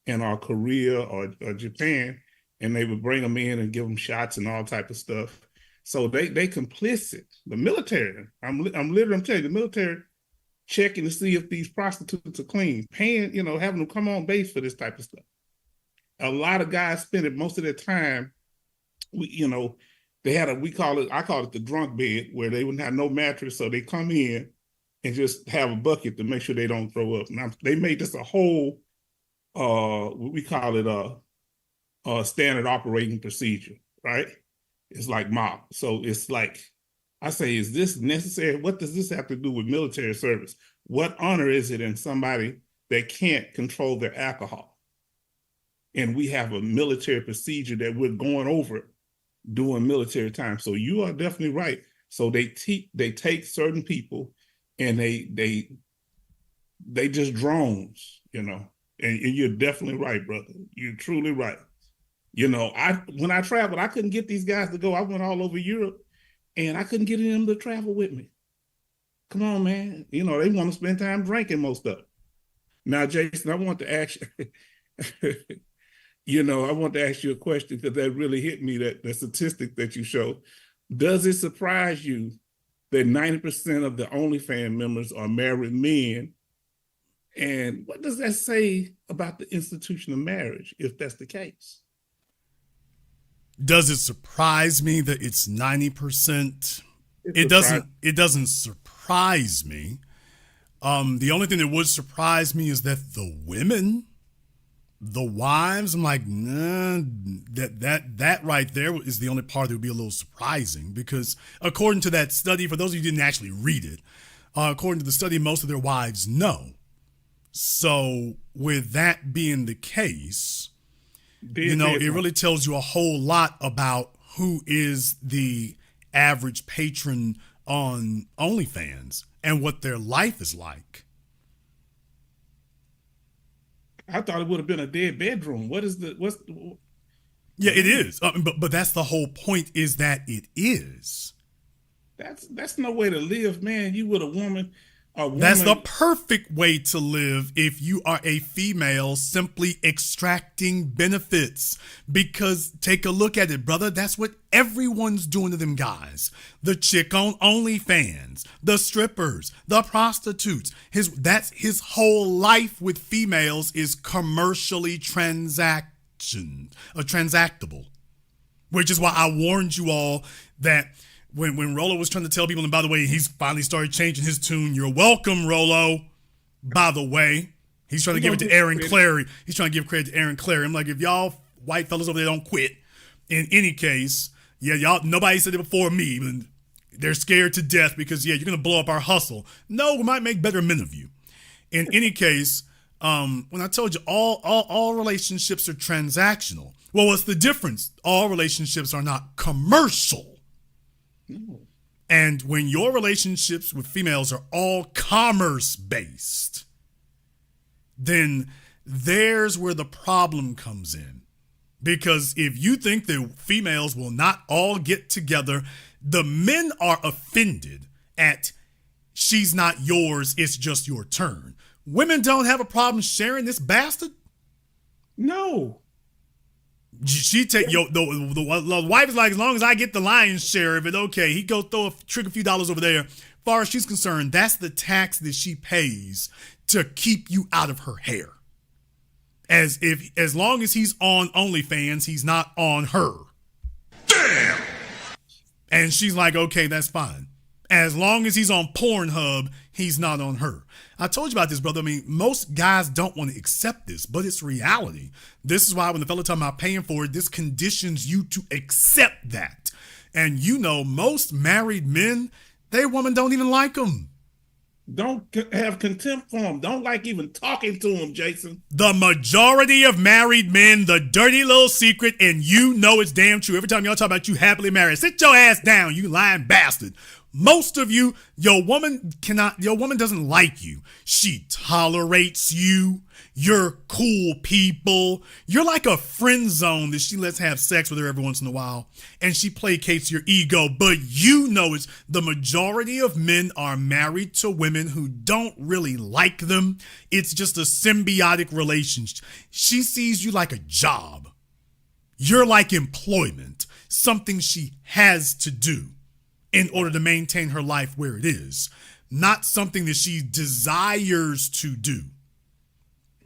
in Korea or Japan, and they would bring them in and give them shots and all type of stuff. So they complicit. The military, I'm telling you, the military checking to see if these prostitutes are clean, paying, you know, having them come on base for this type of stuff. A lot of guys spend it most of their time. They had I call it the drunk bed, where they wouldn't have no mattress, so they come in and just have a bucket to make sure they don't throw up. Now they made this a whole, we call it a standard operating procedure, right? It's like mob. So it's like I say, is this necessary? What does this have to do with military service? What honor is it in somebody that can't control their alcohol? And we have a military procedure that we're going over during military time. So you are definitely right. So they take certain people and they just drones, and you're definitely right, brother. You're truly right. When I traveled, I couldn't get these guys to go. I went all over Europe and I couldn't get them to travel with me. Come on, man. They want to spend time drinking most of it. Now, Jason, I want to ask you, I want to ask you a question because that really hit me, that the statistic that you showed. Does it surprise you that 90% of the OnlyFans members are married men? And what does that say about the institution of marriage, if that's the case? Does it surprise me that it's 90%? It doesn't surprise me. The only thing that would surprise me is that the women, the wives, I'm like, nah, that right there is the only part that would be a little surprising, because according to that study, for those of you who didn't actually read it, according to the study, most of their wives know. So with that being the case, it really tells you a whole lot about who is the average patron on OnlyFans and what their life is like. I thought it would have been a dead bedroom. Yeah, it is. But that's the whole point, is that it is. That's no way to live, man. You with a woman. That's the perfect way to live if you are a female simply extracting benefits. Because take a look at it, brother. That's what everyone's doing to them guys. The chick on OnlyFans, the strippers, the prostitutes. His whole life with females is commercially transactable. Which is why I warned you all that when Rolo was trying to tell people, and by the way, he's finally started changing his tune. You're welcome, Rolo. By the way, he's trying to give it to Aaron Clary. He's trying to give credit to Aaron Clary. I'm like, if y'all white fellas over there don't quit, in any case, yeah, y'all, nobody said it before me, but they're scared to death because, yeah, you're going to blow up our hustle. No, we might make better men of you. In any case, when I told you all relationships are transactional, well, what's the difference? All relationships are not commercial. And when your relationships with females are all commerce-based, then there's where the problem comes in. Because if you think that females will not all get together, the men are offended at she's not yours, it's just your turn. Women don't have a problem sharing this bastard. No. She take the wife is like, as long as I get the lion's share of it, okay. He go trick a few dollars over there. As far as she's concerned, that's the tax that she pays to keep you out of her hair. As long as he's on OnlyFans, he's not on her. Damn. And she's like, okay, that's fine. As long as he's on Pornhub, he's not on her. I told you about this, brother. I mean, most guys don't want to accept this, but it's reality. This is why when the fella talking about paying for it, this conditions you to accept that. And most married men, their woman don't even like them. Don't have contempt for them. Don't like even talking to them, Jason. The majority of married men, the dirty little secret, and it's damn true. Every time y'all talk about you happily married, sit your ass down, you lying bastard. Most of you, your woman doesn't like you. She tolerates you. You're cool people. You're like a friend zone that she lets have sex with her every once in a while. And she placates your ego. But it's the majority of men are married to women who don't really like them. It's just a symbiotic relationship. She sees you like a job. You're like employment, something she has to do in order to maintain her life where it is, not something that she desires to do.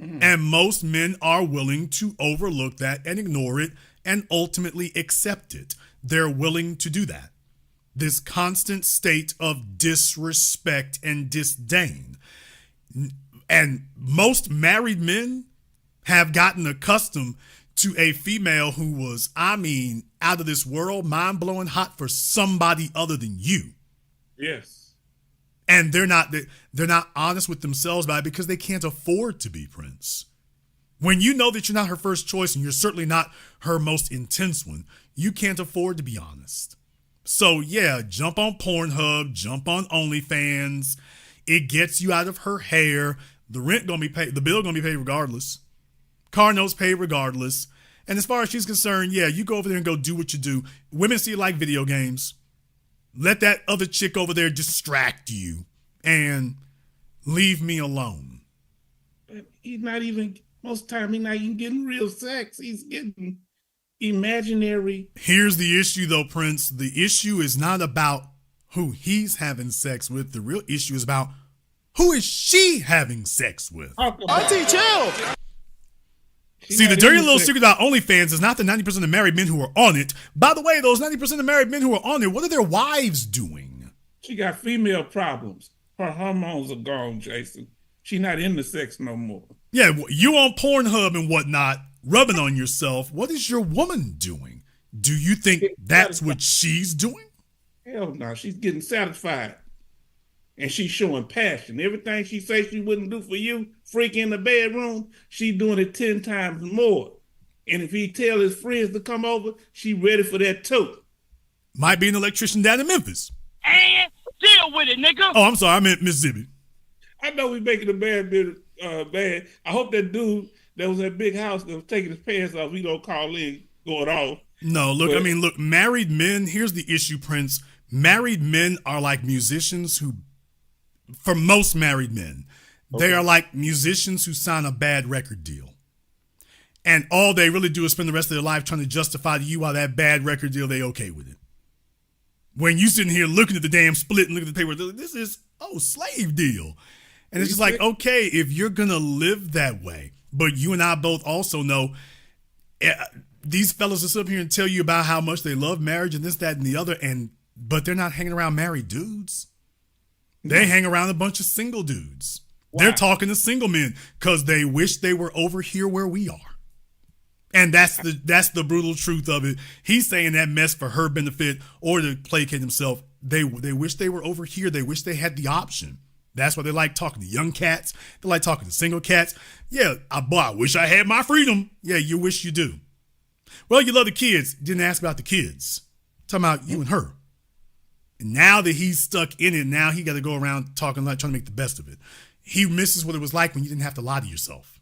And most men are willing to overlook that and ignore it and ultimately accept it. They're willing to do that. This constant state of disrespect and disdain. And most married men have gotten accustomed to a female who was, out of this world, mind-blowing hot for somebody other than you. Yes. And they're not honest with themselves about it because they can't afford to be, Prince. When you know that you're not her first choice and you're certainly not her most intense one, you can't afford to be honest. So yeah, jump on Pornhub, jump on OnlyFans. It gets you out of her hair. The rent gonna be paid, the bill gonna be paid regardless. Car notes paid regardless. And as far as she's concerned, yeah, you go over there and go do what you do. Women see you like video games. Let that other chick over there distract you and leave me alone. But he's not even, most of the time, he's not even getting real sex. He's getting imaginary. Here's the issue, though, Prince. The issue is not about who he's having sex with. The real issue is about who is she having sex with. Auntie, chill. See, the dirty little secret about OnlyFans is not the 90% of married men who are on it. By the way, those 90% of married men who are on it, what are their wives doing? She got female problems. Her hormones are gone, Jason. She's not into sex no more. Yeah, you on Pornhub and whatnot, rubbing on yourself. What is your woman doing? Do you think that's what she's doing? Hell no, she's getting satisfied. And she's showing passion. Everything she says she wouldn't do for you, freak in the bedroom, she's doing it 10 times more. And if he tell his friends to come over, she ready for that too. Might be an electrician down in Memphis. And deal with it, nigga. Oh, I'm sorry, I meant Mississippi. I know we making a bad bit bad. I hope that dude that was at big house that was taking his pants off, he don't call in going off. No, look, look, married men, here's the issue, Prince. Married men are like musicians who, for most married men, they are like musicians who sign a bad record deal. And all they really do is spend the rest of their life trying to justify to you why that bad record deal, they okay with it. When you sitting here looking at the damn split and looking at the paper, this is, slave deal. And it's just like, okay, if you're going to live that way, but you and I both also know these fellas will sit up here and tell you about how much they love marriage and this, that, and the other, but they're not hanging around married dudes. They hang around a bunch of single dudes. Wow. They're talking to single men because they wish they were over here where we are. And that's the brutal truth of it. He's saying that mess for her benefit or to placate himself. They wish they were over here. They wish they had the option. That's why they like talking to young cats. They like talking to single cats. Yeah, I wish I had my freedom. Yeah, you wish you do. Well, you love the kids. Didn't ask about the kids. Talking about you and her. And now that he's stuck in it, now he got to go around talking, like trying to make the best of it. He misses what it was like when you didn't have to lie to yourself.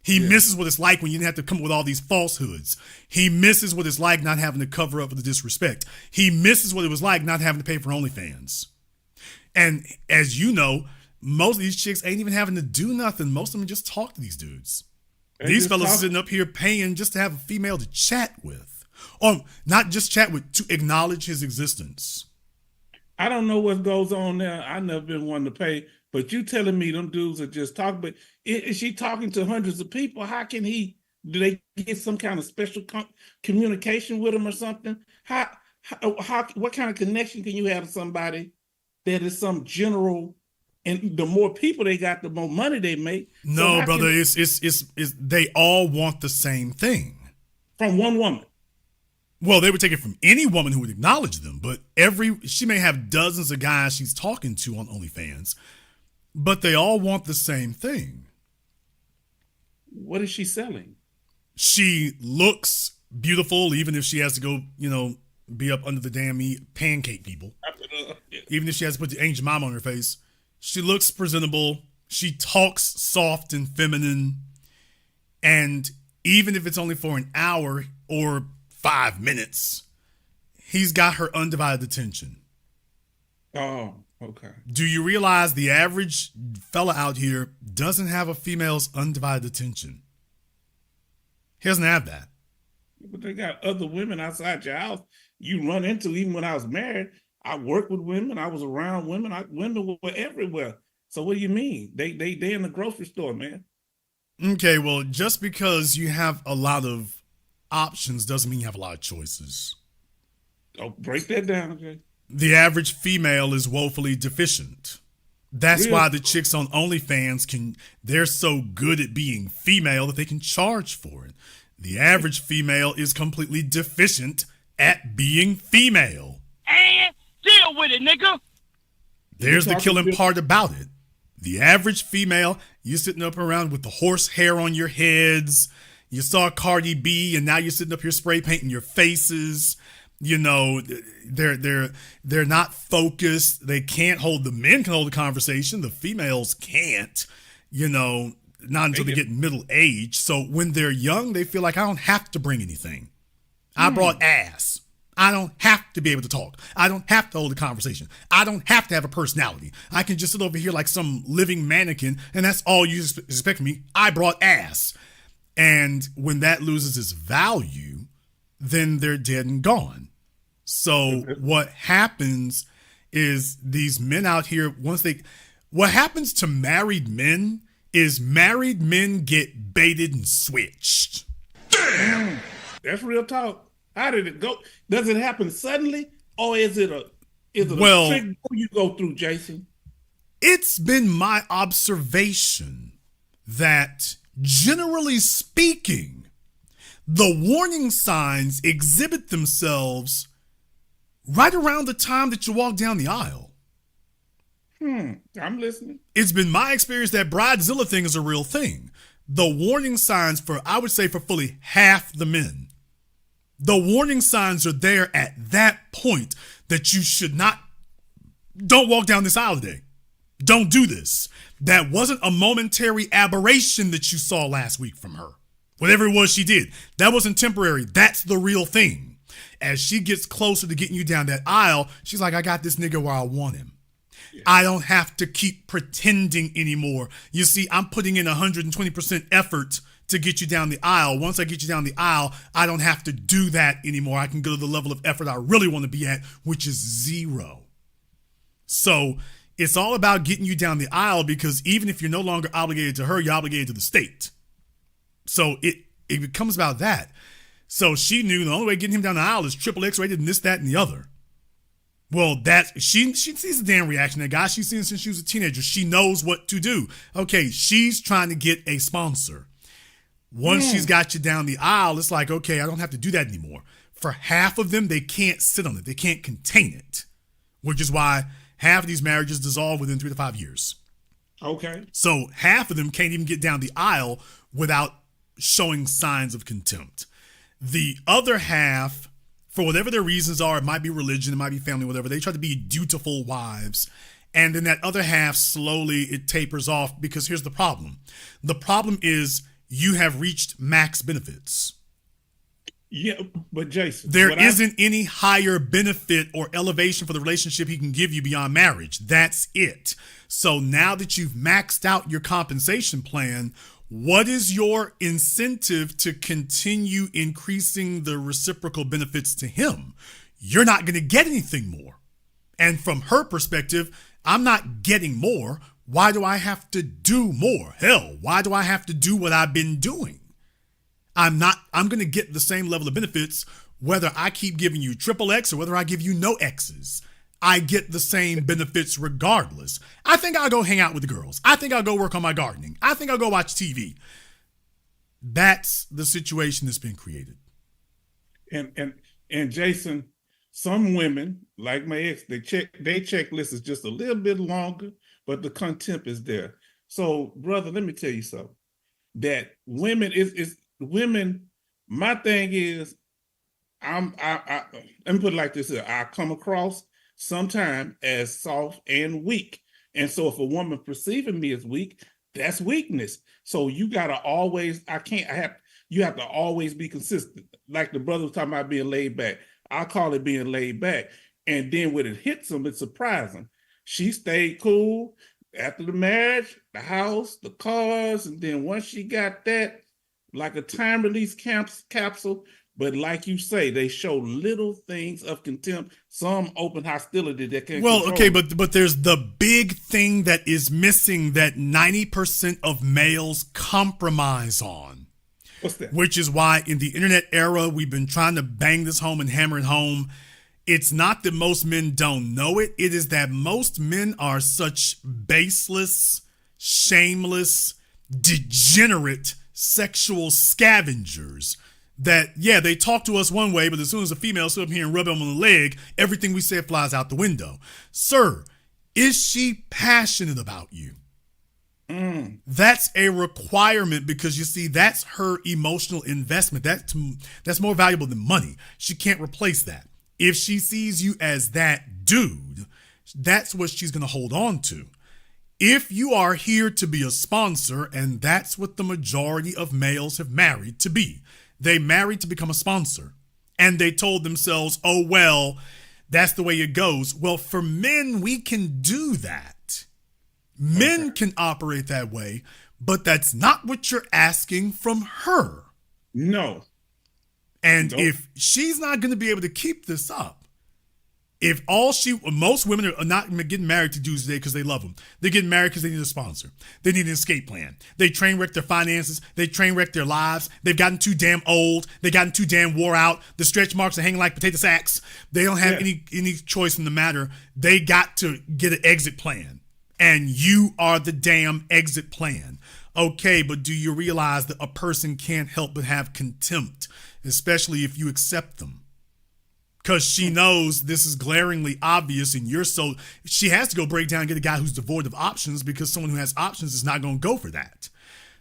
He misses what it's like when you didn't have to come up with all these falsehoods. He misses what it's like not having to cover up for the disrespect. He misses what it was like not having to pay for OnlyFans. And as you know, most of these chicks ain't even having to do nothing. Most of them just talk to these dudes. These fellas are sitting up here paying just to have a female to chat with. Or not just chat with, to acknowledge his existence. I don't know what goes on there. I've never been one to pay. But you telling me them dudes are just talking. But is she talking to hundreds of people? How can do they get some kind of special communication with them or something? How what kind of connection can you have to somebody that is some general, and the more people they got, the more money they make? No, so brother, it's they all want the same thing. From one woman. Well, they would take it from any woman who would acknowledge them, but she may have dozens of guys she's talking to on OnlyFans, but they all want the same thing. What is she selling? She looks beautiful, even if she has to go, be up under the damn pancake people. Even if she has to put the angel mama on her face. She looks presentable. She talks soft and feminine. And even if it's only for an hour or 5 minutes, he's got her undivided attention. Oh, okay. Do you realize the average fella out here doesn't have a female's undivided attention? He doesn't have that. But they got other women outside your house you run into. Even when I was married, I worked with women. I was around women. Women were everywhere. So what do you mean? They in the grocery store, man. Okay, well, just because you have a lot of options doesn't mean you have a lot of choices. Oh, break that down, okay? The average female is woefully deficient. That's why the chicks on OnlyFans they're so good at being female that they can charge for it. The average female is completely deficient at being female. And deal with it, nigga. There's the killing part about it. The average female, you sitting up around with the horse hair on your heads. You saw Cardi B, and now you're sitting up here spray painting your faces. You know, they're not focused. They can't hold. The men can hold a conversation. The females can't. You know, not until they get middle age. So when they're young, they feel like I don't have to bring anything. I brought ass. I don't have to be able to talk. I don't have to hold a conversation. I don't have to have a personality. I can just sit over here like some living mannequin, and that's all you expect from me. I brought ass. And when that loses its value, then they're dead and gone. So what happens is these men out here, what happens to married men is married men get baited and switched. Damn. That's real talk. How did it go? Does it happen suddenly, or is it a trick you go through, Jason? It's been my observation that, generally speaking, the warning signs exhibit themselves right around the time that you walk down the aisle. I'm listening. It's been my experience that bridezilla thing is a real thing. The warning signs I would say for fully half the men. The warning signs are there at that point that you don't walk down this aisle today. Don't do this. That wasn't a momentary aberration that you saw last week from her. Whatever it was she did, that wasn't temporary. That's the real thing. As she gets closer to getting you down that aisle, she's like, I got this nigga where I want him. Yeah. I don't have to keep pretending anymore. You see, I'm putting in 120% effort to get you down the aisle. Once I get you down the aisle, I don't have to do that anymore. I can go to the level of effort I really want to be at, which is 0. So it's all about getting you down the aisle, because even if you're no longer obligated to her, you're obligated to the state. So it becomes about that. So she knew the only way getting him down the aisle is triple X rated and this, that, and the other. Well, she sees the damn reaction. That guy she's seen since she was a teenager. She knows what to do. Okay, she's trying to get a sponsor. Once she's got you down the aisle, it's like, okay, I don't have to do that anymore. For half of them, they can't sit on it. They can't contain it, which is why half of these marriages dissolve within 3 to 5 years. Okay. So half of them can't even get down the aisle without showing signs of contempt. The other half, for whatever their reasons are, it might be religion, it might be family, whatever, they try to be dutiful wives. And then that other half, slowly it tapers off, because here's the problem. The problem is you have reached max benefits. Yeah, but Jason, there isn't any higher benefit or elevation for the relationship he can give you beyond marriage. That's it. So now that you've maxed out your compensation plan, what is your incentive to continue increasing the reciprocal benefits to him? You're not going to get anything more. And from her perspective, I'm not getting more. Why do I have to do more? Hell, why do I have to do what I've been doing? I'm going to get the same level of benefits whether I keep giving you triple X or whether I give you no X's. I get the same benefits regardless. I think I'll go hang out with the girls. I think I'll go work on my gardening. I think I'll go watch TV. That's the situation that's been created. And Jason, some women, like my ex, their checklist is just a little bit longer, but the contempt is there. So, brother, let me tell you something. That women is women. My thing is, let me put it like this here. I come across sometime as soft and weak. And so if a woman perceiving me as weak, that's weakness. So you gotta always, you have to always be consistent. Like the brother was talking about being laid back. I call it being laid back. And then when it hits them, it's surprising. She stayed cool after the marriage, the house, the cars. And then once she got that, like a time release capsule, but like you say, they show little things of contempt, some open hostility that can. Well, okay, but there's the big thing that is missing that 90% of males compromise on. What's that? Which is why in the internet era, we've been trying to bang this home and hammer it home. It's not that most men don't know it. It is that most men are such baseless, shameless, degenerate sexual scavengers that, yeah, they talk to us one way, but as soon as a female sit up here and rub them on the leg, everything we said flies out the window. Sir, Is she passionate about you? That's a requirement, because you see, that's her emotional investment. That's more valuable than money. She can't replace that. If she sees you as that dude, that's what she's going to hold on to. If you are here to be a sponsor, and that's what the majority of males have married to be, they married to become a sponsor, and they told themselves, oh, well, that's the way it goes. Well, for men, we can do that. Men can operate that way, but that's not what you're asking from her. No. And if she's not going to be able to keep this up, most women are not getting married to dudes today because they love them. They're getting married because they need a sponsor. They need an escape plan. They train wreck their finances. They train wreck their lives. They've gotten too damn old. They've gotten too damn wore out. The stretch marks are hanging like potato sacks. They don't have any choice in the matter. They got to get an exit plan. And you are the damn exit plan. Okay, but do you realize that a person can't help but have contempt, especially if you accept them? Because she knows this is glaringly obvious, and she has to go break down and get a guy who's devoid of options, because someone who has options is not going to go for that.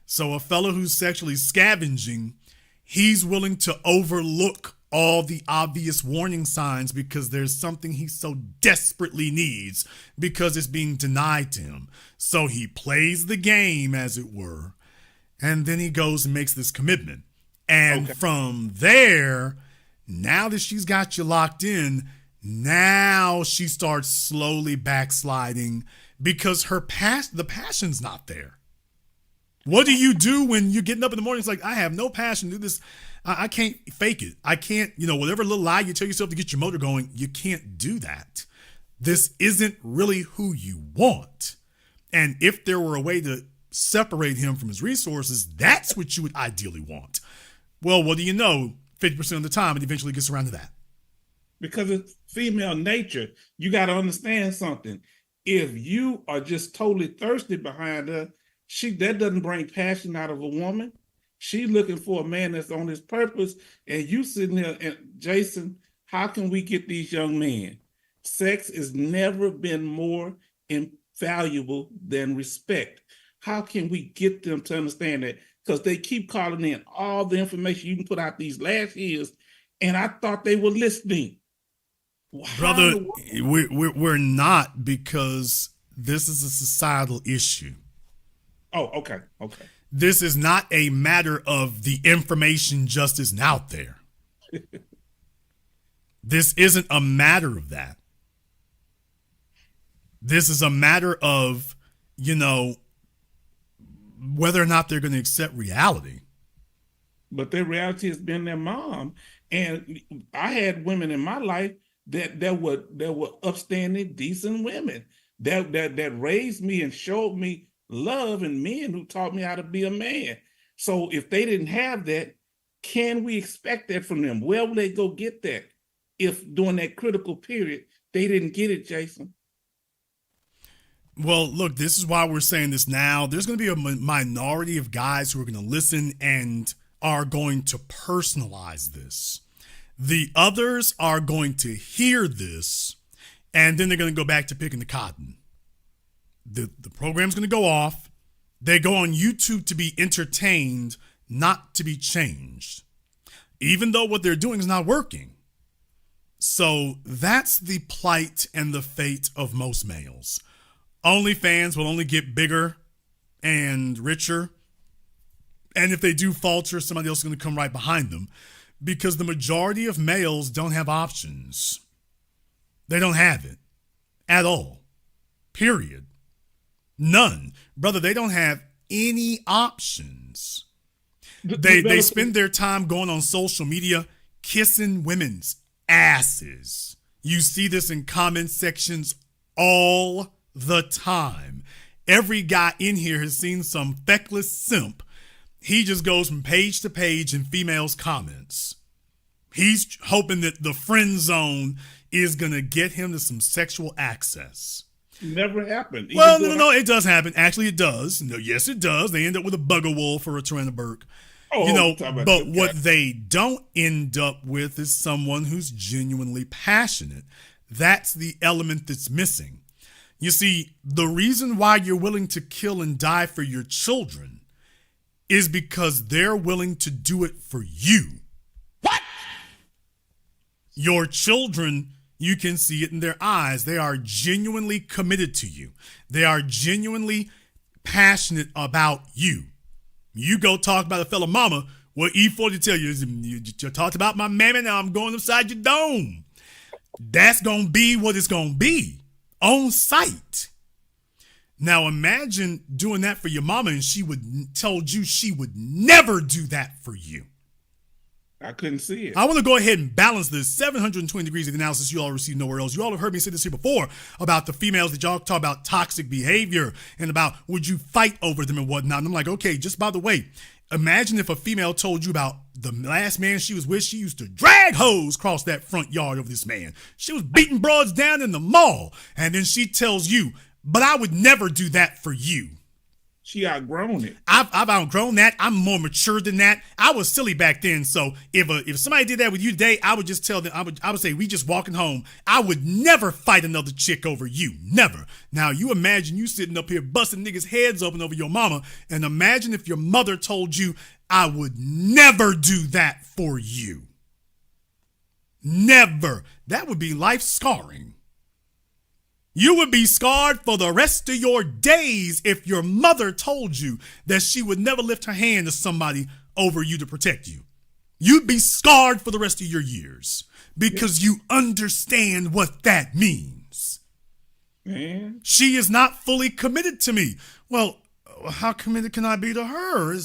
So a fellow who's sexually scavenging, he's willing to overlook all the obvious warning signs because there's something he so desperately needs because it's being denied to him. So he plays the game, as it were, and then he goes and makes this commitment. And from there, now that she's got you locked in, now she starts slowly backsliding because the passion's not there. What do you do when you're getting up in the morning? It's like, I have no passion to do this. I can't fake it. I can't, whatever little lie you tell yourself to get your motor going, you can't do that. This isn't really who you want. And if there were a way to separate him from his resources, that's what you would ideally want. Well, what do you know? 50% of the time, it eventually gets around to that. Because it's female nature. You got to understand something. If you are just totally thirsty behind her, that doesn't bring passion out of a woman. She's looking for a man that's on his purpose. And you sitting here, and Jason, how can we get these young men? Sex has never been more invaluable than respect. How can we get them to understand that? Because they keep calling in all the information you can put out these last years, and I thought they were listening. Brother, we're not, because this is a societal issue. Oh, okay. This is not a matter of the information just isn't out there. This isn't a matter of that. This is a matter of, whether or not they're going to accept reality. But their reality has been their mom. And I had women in my life that were upstanding, decent women that raised me and showed me love, and men who taught me how to be a man. So if they didn't have that, can we expect that from them? Where will they go get that if during that critical period they didn't get it, Jason? Well, look, this is why we're saying this now. There's going to be a minority of guys who are going to listen and are going to personalize this. The others are going to hear this, and then they're going to go back to picking the cotton. The program's going to go off. They go on YouTube to be entertained, not to be changed, even though what they're doing is not working. So that's the plight and the fate of most males. OnlyFans will only get bigger and richer. And if they do falter, somebody else is going to come right behind them, because the majority of males don't have options. They don't have it at all. Period. None. Brother, they don't have any options. They spend their time going on social media kissing women's asses. You see this in comment sections all the time. Every guy in here has seen some feckless simp. He just goes from page to page in females' comments. He's hoping that the friend zone is going to get him to some sexual access. Never happened. Well, no, it does happen. Actually, it does. No, yes, it does. They end up with a bugger wolf or a Tyrannoberg. But what they don't end up with is someone who's genuinely passionate. That's the element that's missing. You see, the reason why you're willing to kill and die for your children is because they're willing to do it for you. What? Your children, you can see it in their eyes. They are genuinely committed to you. They are genuinely passionate about you. You go talk about a fellow mama, what E40 tell you is, you talked about my mammy, now I'm going upside your dome. That's going to be what it's going to be on sight. Now imagine doing that for your mama and she would told you she would never do that for you. I couldn't see it. I want to go ahead and balance this 720 degrees of analysis you all receive nowhere else. You all have heard me say this here before about the females that y'all talk about toxic behavior and about would you fight over them and whatnot. And I'm like, okay, just by the way, imagine if a female told you about the last man she was with, she used to drag hoes across that front yard of this man. She was beating broads down in the mall. And then she tells you, but I would never do that for you. She outgrown it. I've outgrown that. I'm more mature than that. I was silly back then. So if somebody did that with you today, I would just tell them, I would say, we just walking home. I would never fight another chick over you. Never. Now you imagine you sitting up here busting niggas' heads open over your mama. And imagine if your mother told you, I would never do that for you. Never. That would be life scarring. You would be scarred for the rest of your days if your mother told you that she would never lift her hand to somebody over you to protect you. You'd be scarred for the rest of your years because you understand what that means. Man. She is not fully committed to me. Well, how committed can I be to her?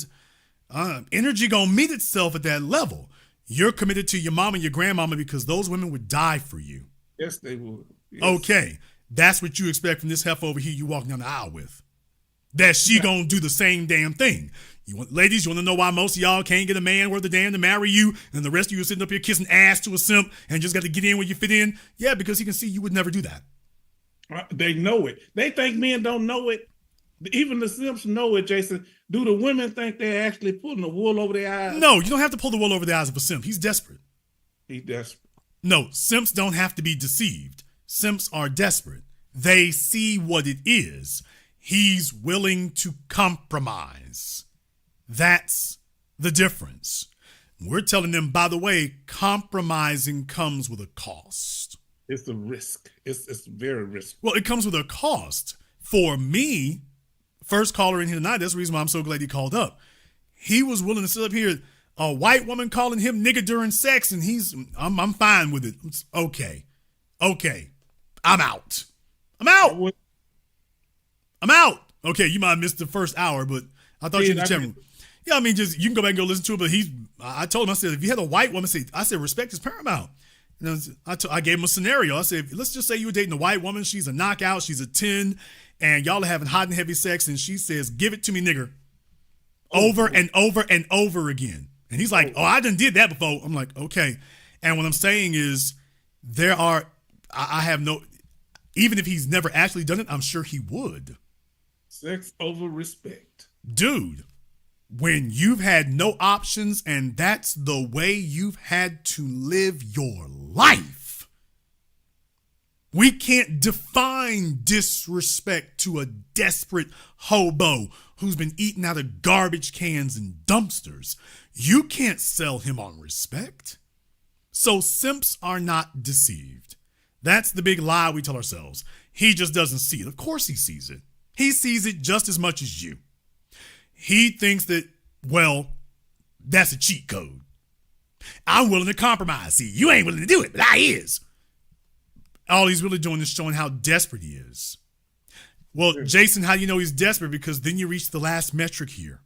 Energy gonna meet itself at that level. You're committed to your mom and your grandmama because those women would die for you. Yes, they would. Yes. Okay. That's what you expect from this heifer over here you walking down the aisle with. That she gonna do the same damn thing. Ladies, you want to know why most of y'all can't get a man worth a damn to marry you and the rest of you are sitting up here kissing ass to a simp and just got to get in where you fit in? Yeah, because he can see you would never do that. They know it. They think men don't know it. Even the simps know it, Jason. Do the women think they're actually pulling the wool over their eyes? No, you don't have to pull the wool over the eyes of a simp. He's desperate. He's desperate. No, simps don't have to be deceived. Simps are desperate. They see what it is. He's willing to compromise. That's the difference. We're telling them, by the way, compromising comes with a cost. It's a risk. It's very risky. Well, it comes with a cost. For me, first caller in here tonight, that's the reason why I'm so glad he called up. He was willing to sit up here, a white woman calling him nigga during sex, and I'm fine with it. It's okay. I'm out. Okay, you might have missed the first hour, but I thought you were chatting. Yeah, I mean, just you can go back and go listen to it. But I told him, I said, if you had a white woman, I said, respect is paramount. And I gave him a scenario. I said, let's just say you were dating a white woman. She's a knockout. She's a 10, and y'all are having hot and heavy sex, and she says, "Give it to me, nigger," over and over and over again. And he's like, "Oh, I done did that before." I'm like, okay. And what I'm saying is, I have no. Even if he's never actually done it, I'm sure he would. Sex over respect. Dude, when you've had no options and that's the way you've had to live your life, we can't define disrespect to a desperate hobo who's been eating out of garbage cans and dumpsters. You can't sell him on respect. So simps are not deceived. That's the big lie we tell ourselves. He just doesn't see it. Of course he sees it. He sees it just as much as you. He thinks that, well, that's a cheat code. I'm willing to compromise. See, you ain't willing to do it, but I is. All he's really doing is showing how desperate he is. Well, Jason, how do you know he's desperate? Because then you reach the last metric here.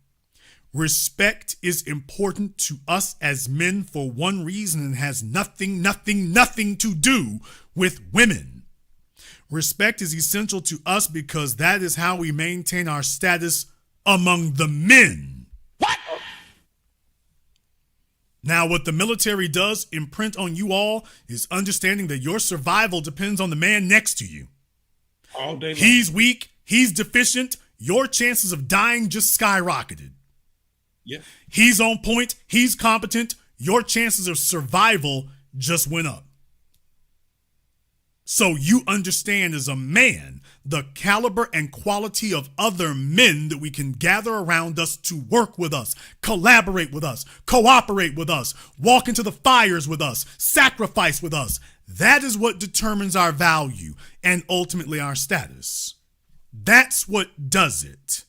Respect is important to us as men for one reason and has nothing to do with women. Respect is essential to us because that is how we maintain our status among the men. What? Now, what the military does imprint on you all is understanding that your survival depends on the man next to you. All day long. He's weak, he's deficient, your chances of dying just skyrocketed. Yeah. He's on point, he's competent, your chances of survival just went up. So you understand as a man the caliber and quality of other men that we can gather around us to work with us, collaborate with us, cooperate with us, walk into the fires with us, sacrifice with us. That is what determines our value and ultimately our status. That's what does it.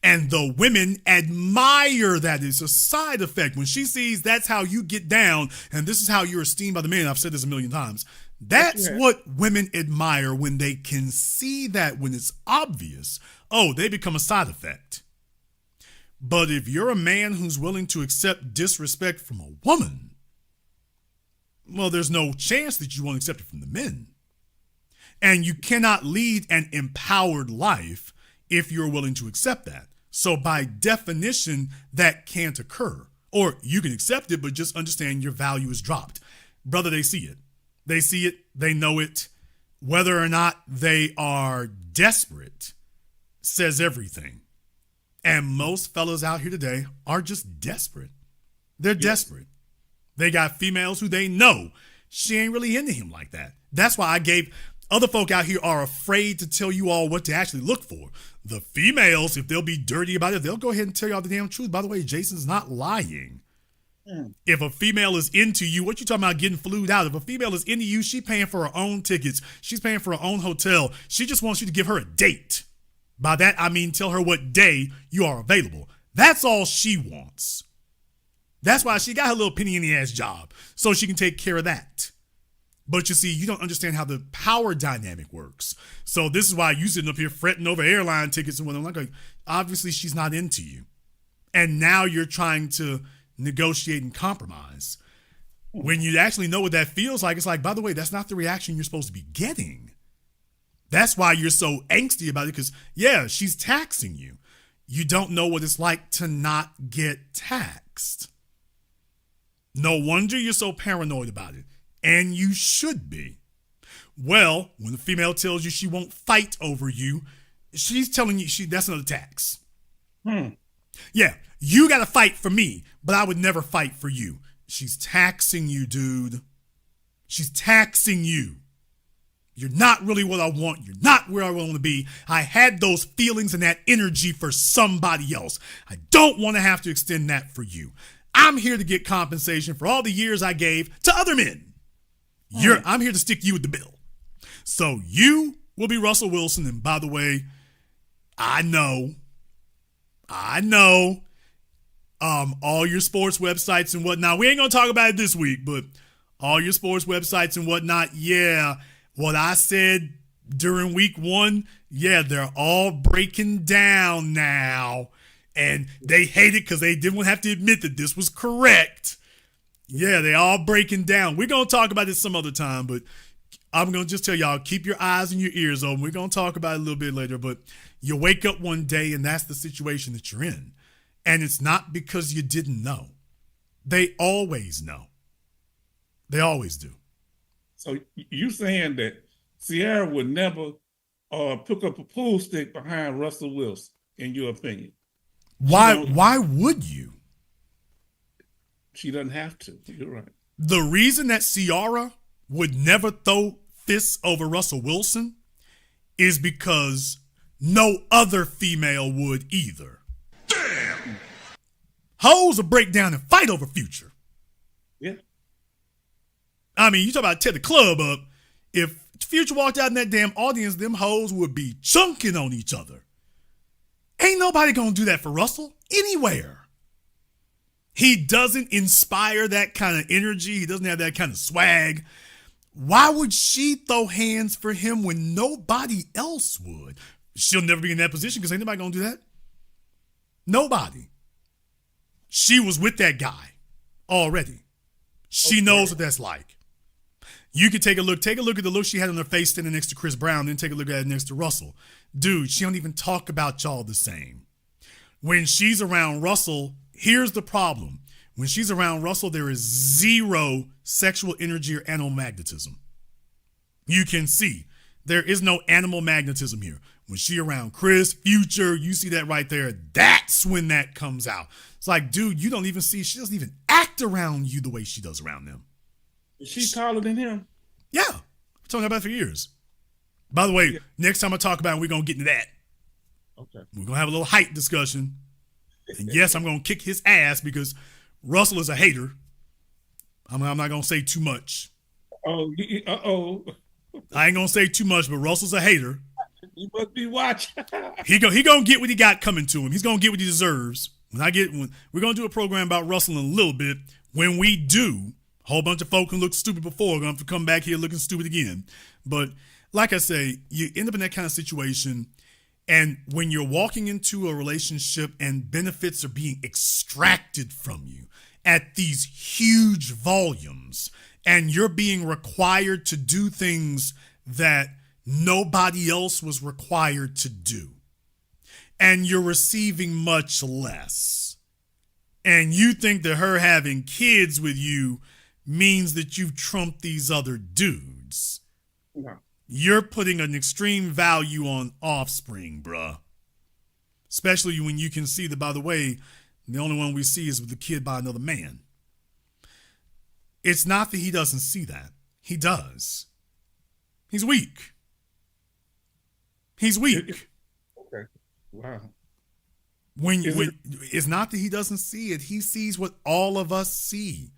And the women admire that. It's a side effect. When she sees that's how you get down and this is how you're esteemed by the men, I've said this a million times. That's what women admire when they can see that when it's obvious. Oh, they become a side effect. But if you're a man who's willing to accept disrespect from a woman, well, there's no chance that you won't accept it from the men. And you cannot lead an empowered life if you're willing to accept that. So by definition, that can't occur. Or you can accept it, but just understand your value is dropped. Brother, they see it. They see it, they know it. Whether or not they are desperate says everything. And most fellas out here today are just desperate. They're desperate. They got females who they know she ain't really into him like that. That's why I gave other folk out here are afraid to tell you all what to actually look for. The females, if they'll be dirty about it, they'll go ahead and tell y'all the damn truth. By the way, Jason's not lying. If a female is into you, what you talking about getting flued out? If a female is into you, she's paying for her own tickets. She's paying for her own hotel. She just wants you to give her a date. By that, I mean tell her what day you are available. That's all she wants. That's why she got her little penny in the ass job, so she can take care of that. But you see, you don't understand how the power dynamic works. So this is why you sitting up here fretting over airline tickets and whatnot. Like, obviously she's not into you. And now you're trying to negotiate and compromise. When you actually know what that feels like, it's like, by the way, that's not the reaction you're supposed to be getting. That's why you're so angsty about it, because, yeah, she's taxing you. You don't know what it's like to not get taxed. No wonder you're so paranoid about it. And you should be. Well, when the female tells you she won't fight over you, she's telling you that's another tax. Yeah, you got to fight for me, but I would never fight for you. She's taxing you, dude. She's taxing you. You're not really what I want. You're not where I want to be. I had those feelings and that energy for somebody else. I don't want to have to extend that for you. I'm here to get compensation for all the years I gave to other men. I'm here to stick you with the bill. So you will be Russell Wilson. And by the way, I know, all your sports websites and whatnot, we ain't going to talk about it this week, but all your sports websites and whatnot, yeah, what I said during week 1, yeah, they're all breaking down now. And they hate it because they didn't have to admit that this was correct. Yeah, they all breaking down. We're going to talk about this some other time, but I'm going to just tell y'all, keep your eyes and your ears open. We're going to talk about it a little bit later, but you wake up one day and that's the situation that you're in. And it's not because you didn't know. They always know. They always do. So you saying that Sierra would never pick up a pool stick behind Russell Wilson, in your opinion? Why would you? She doesn't have to. You're right. The reason that Ciara would never throw fists over Russell Wilson is because no other female would either. Damn! Hoes will break down and fight over Future. Yeah. I mean, you talk about tear the club up. If Future walked out in that damn audience, them hoes would be chunking on each other. Ain't nobody gonna do that for Russell anywhere. He doesn't inspire that kind of energy. He doesn't have that kind of swag. Why would she throw hands for him when nobody else would? She'll never be in that position because ain't nobody gonna do that. Nobody. She was with that guy already. She knows what that's like. You could take a look at the look she had on her face standing next to Chris Brown, then take a look at it next to Russell. Dude, she don't even talk about y'all the same. When she's around Russell, here's the problem. When she's around Russell, there is zero sexual energy or animal magnetism. You can see there is no animal magnetism here. When she around Chris, Future, you see that right there. That's when that comes out. It's like, dude, you don't even see, she doesn't even act around you the way she does around them. Is she taller than him? Yeah. talking about it for years. By the way, Yeah. next time I talk about it, we're going to get into that. Okay. We're going to have a little height discussion. And yes, I'm going to kick his ass because Russell is a hater. I'm not going to say too much. Oh, I ain't going to say too much, but Russell's a hater. You must be watching. He going to get what he got coming to him. He's going to get what he deserves. When we're going to do a program about Russell in a little bit. When we do, a whole bunch of folk can look stupid before are going to have to come back here looking stupid again. But like I say, you end up in that kind of situation. And when you're walking into a relationship and benefits are being extracted from you at these huge volumes, and you're being required to do things that nobody else was required to do, and you're receiving much less, and you think that her having kids with you means that you've trumped these other dudes. No. You're putting an extreme value on offspring, bruh. Especially when you can see that, by the way, the only one we see is with the kid by another man. It's not that he doesn't see that. He does. He's weak. He's weak. Okay. Wow. It's not that he doesn't see it. He sees what all of us see.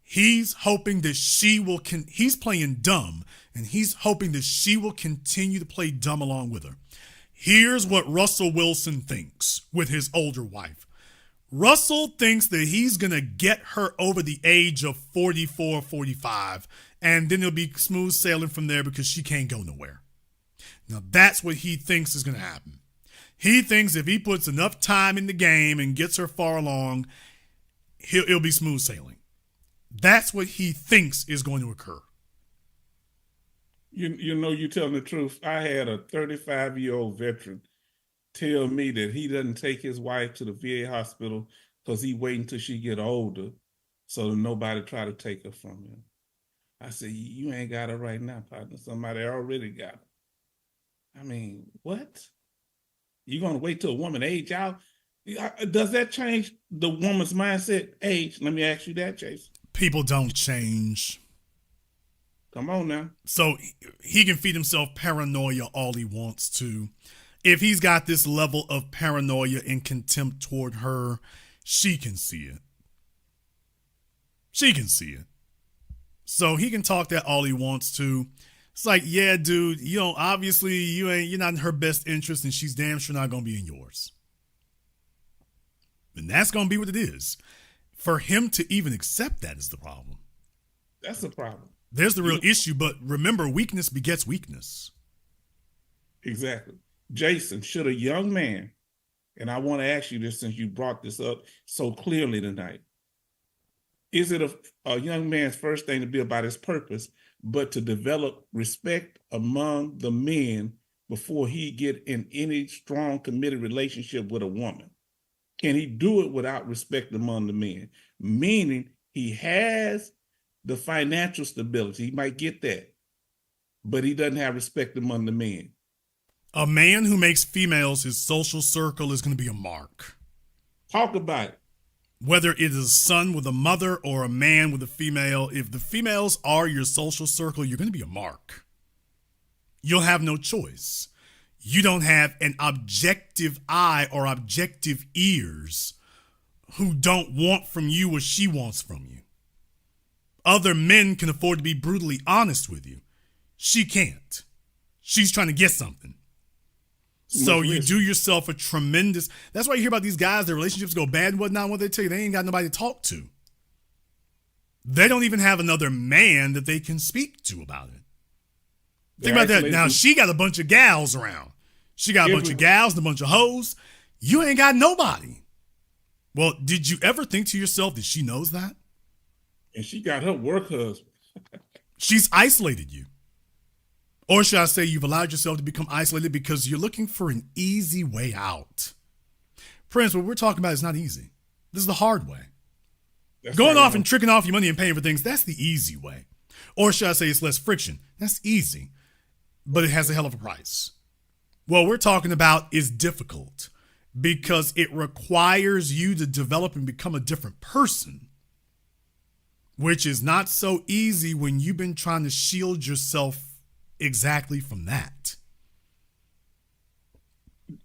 He's hoping that he's playing dumb, and he's hoping that she will continue to play dumb along with her. Here's what Russell Wilson thinks with his older wife. Russell thinks that he's going to get her over the age of 44, 45, and then it'll be smooth sailing from there because she can't go nowhere. Now, that's what he thinks is going to happen. He thinks if he puts enough time in the game and gets her far along, it'll be smooth sailing. That's what he thinks is going to occur. You know, you're telling the truth. I had a 35-year-old veteran tell me that he doesn't take his wife to the VA hospital because he waiting until she get older so that nobody try to take her from him. I said, you ain't got her right now, partner. Somebody already got her. I mean, what? You gonna wait till a woman age out? Does that change the woman's mindset? Age? Let me ask you that, Jason. People don't change. Come on now. So he can feed himself paranoia all he wants to. If he's got this level of paranoia and contempt toward her, she can see it. She can see it. So he can talk that all he wants to. It's like, yeah, dude, obviously you're not in her best interest, and she's damn sure not going to be in yours. And that's going to be what it is. For him to even accept that is the problem. That's the problem. There's the real issue, but remember, weakness begets weakness. Exactly. Jason, should a young man, and I want to ask you this since you brought this up so clearly tonight, is it a young man's first thing to be about his purpose, but to develop respect among the men before he get in any strong, committed relationship with a woman? Can he do it without respect among the men? Meaning he has the financial stability. He might get that, but he doesn't have respect among the men. A man who makes females his social circle is going to be a mark. Talk about it. Whether it is a son with a mother or a man with a female, if the females are your social circle, you're going to be a mark. You'll have no choice. You don't have an objective eye or objective ears who don't want from you what she wants from you. Other men can afford to be brutally honest with you. She can't. She's trying to get something. So you do yourself a tremendous... That's why you hear about these guys, their relationships go bad and whatnot. What they tell you, they ain't got nobody to talk to. They don't even have another man that they can speak to about it. Think about that. Now, she got a bunch of gals around. She got a bunch of gals and a bunch of hoes. You ain't got nobody. Well, did you ever think to yourself that she knows that? And she got her work husband. She's isolated you. Or should I say you've allowed yourself to become isolated because you're looking for an easy way out. Prince, what we're talking about is not easy. This is the hard way. That's Going right, off and tricking off your money and paying for things, that's the easy way. Or should I say it's less friction? That's easy, but it has a hell of a price. What we're talking about is difficult because it requires you to develop and become a different person, which is not so easy when you've been trying to shield yourself exactly from that.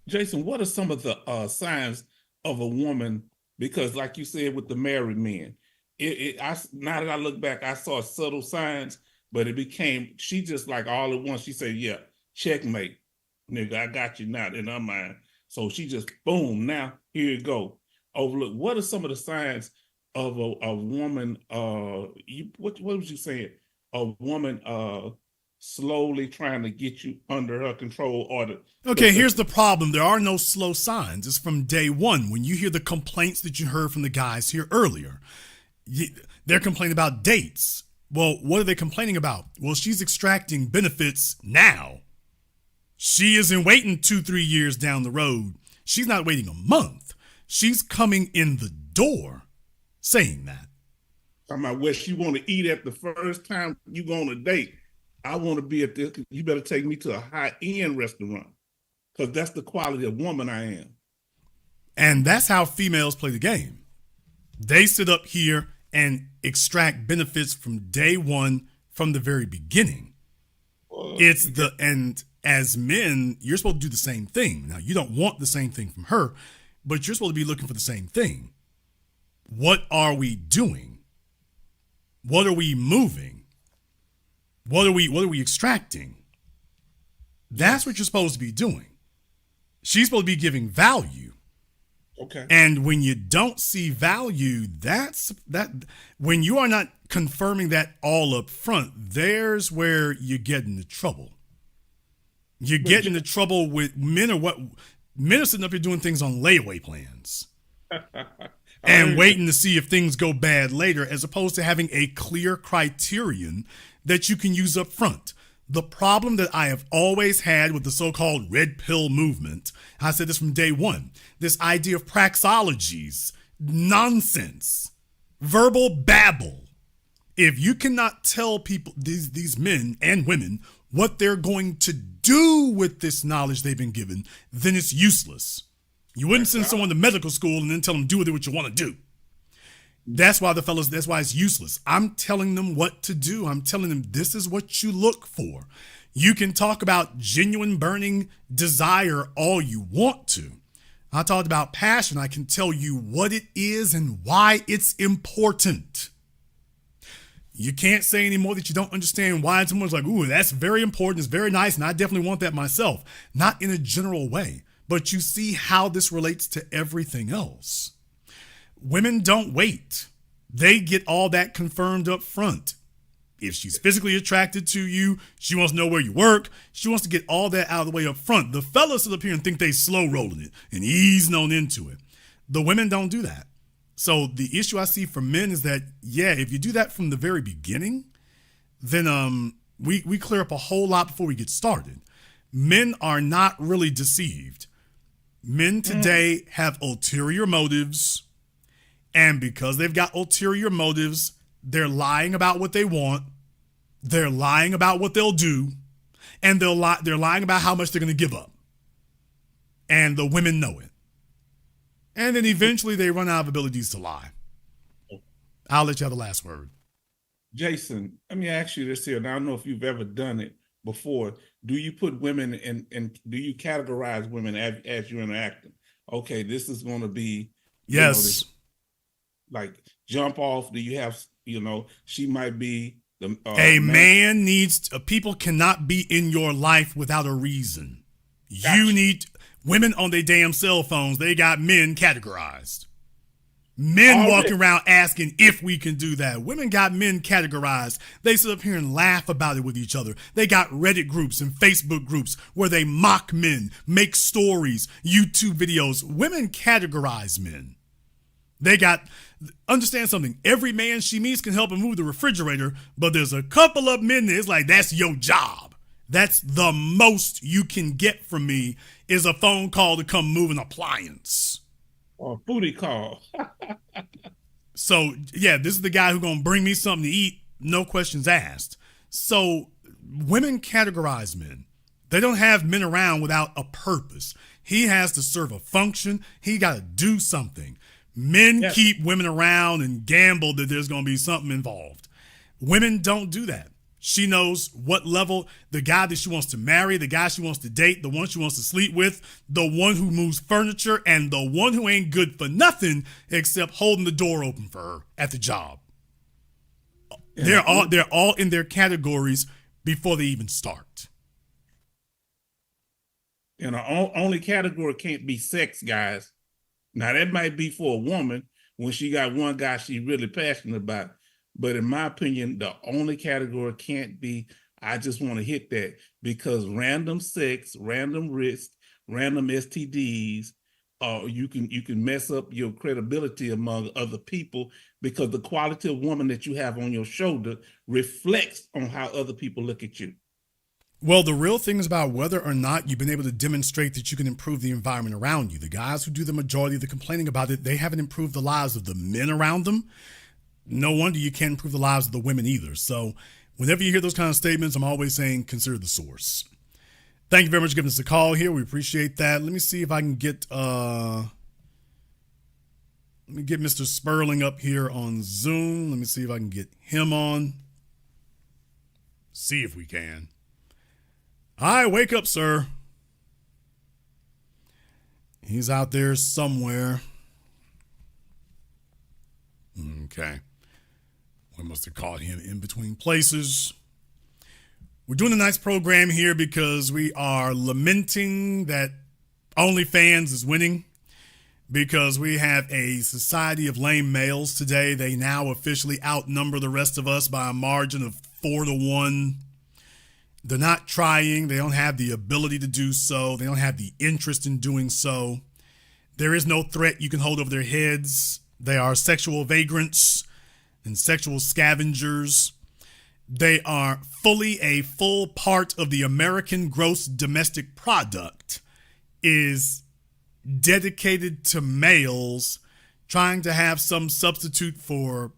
Jason, what are some of the signs of a woman? Because, like you said, with the married men, now that I look back, I saw subtle signs, but it became she just like all at once. She said, "Yeah, checkmate, nigga, I got you now." In her mind, so she just boom. Now here you go. Overlook. What are some of the signs of a woman? What was you saying? A woman slowly trying to get you under her control, or Okay, here's the problem. There are no slow signs. It's from day one. When you hear the complaints that you heard from the guys here earlier, they're complaining about dates. Well, what are they complaining about? Well, she's extracting benefits now. She isn't waiting 2-3 years down the road. She's not waiting a month. She's coming in the door saying that. Talking about what she want to eat at the first time you go on a date. I want to be at this. You better take me to a high-end restaurant because that's the quality of woman I am. And that's how females play the game. They sit up here and extract benefits from day one, from the very beginning. And as men, you're supposed to do the same thing. Now, you don't want the same thing from her, but you're supposed to be looking for the same thing. What are we doing? What are we moving? What are we extracting? That's what you're supposed to be doing. She's supposed to be giving value. Okay. And when you don't see value, that's when you are not confirming that all up front, there's where you get into trouble. You get into trouble with men are sitting up here doing things on layaway plans. And waiting to see if things go bad later, as opposed to having a clear criterion that you can use up front. The problem that I have always had with the so-called red pill movement, I said this from day one, this idea of praxeologies, nonsense, verbal babble. If you cannot tell people, these men and women, what they're going to do with this knowledge they've been given, then it's useless. You wouldn't send someone to medical school and then tell them do with it what you want to do. That's why it's useless. I'm telling them what to do. I'm telling them this is what you look for. You can talk about genuine burning desire all you want to. I talked about passion. I can tell you what it is and why it's important. You can't say anymore that you don't understand why someone's like, ooh, that's very important. It's very nice. And I definitely want that myself. Not in a general way, but you see how this relates to everything else. Women don't wait. They get all that confirmed up front. If she's physically attracted to you, she wants to know where you work. She wants to get all that out of the way up front. The fellas sit up here and think they slow rolling it and easing on into it. The women don't do that. So the issue I see for men is that, yeah, if you do that from the very beginning, then we clear up a whole lot before we get started. Men are not really deceived. Men today have ulterior motives. And because they've got ulterior motives, they're lying about what they want. They're lying about what they'll do. And they're lying about how much they're going to give up. And the women know it. And then eventually they run out of abilities to lie. I'll let you have the last word. Jason, let me ask you this here. And I don't know if you've ever done it before. Do you put women in do you categorize women as you're interacting? Okay, this is going to be... Yes. Like jump off. Do you have, she might be the man needs people cannot be in your life without a reason. Gotcha. You need women on their damn cell phones. They got men categorized. Men walking around asking if we can do that. Women got men categorized. They sit up here and laugh about it with each other. They got Reddit groups and Facebook groups where they mock men, make stories, YouTube videos. Women categorize men. Understand something. Every man she meets can help her move the refrigerator, but there's a couple of men that's like, that's your job. That's the most you can get from me is a phone call to come move an appliance. Or a booty call. So, yeah, this is the guy who's going to bring me something to eat, no questions asked. So, women categorize men. They don't have men around without a purpose. He has to serve a function. He got to do something. Men keep women around and gamble that there's going to be something involved. Women don't do that. She knows what level, the guy that she wants to marry, the guy she wants to date, the one she wants to sleep with, the one who moves furniture, and the one who ain't good for nothing except holding the door open for her at the job. They're all in their categories before they even start. And the only category can't be sex, guys. Now, that might be for a woman when she got one guy she's really passionate about. But in my opinion, the only category can't be, I just want to hit that, because random sex, random risk, random STDs, you can mess up your credibility among other people, because the quality of woman that you have on your shoulder reflects on how other people look at you. Well, the real thing is about whether or not you've been able to demonstrate that you can improve the environment around you. The guys who do the majority of the complaining about it, they haven't improved the lives of the men around them. No wonder you can't improve the lives of the women either. So whenever you hear those kind of statements, I'm always saying consider the source. Thank you very much for giving us a call here. We appreciate that. Let me see if I can get Mr. Sperling up here on Zoom. Let me see if I can get him on. See if we can. Hi, wake up, sir. He's out there somewhere. Okay. We must have caught him in between places. We're doing a nice program here because we are lamenting that OnlyFans is winning, because we have a society of lame males today. They now officially outnumber the rest of us by a margin of 4-1. They're not trying. They don't have the ability to do so. They don't have the interest in doing so. There is no threat you can hold over their heads. They are sexual vagrants and sexual scavengers. They are fully a full part of the American gross domestic product, is dedicated to males trying to have some substitute for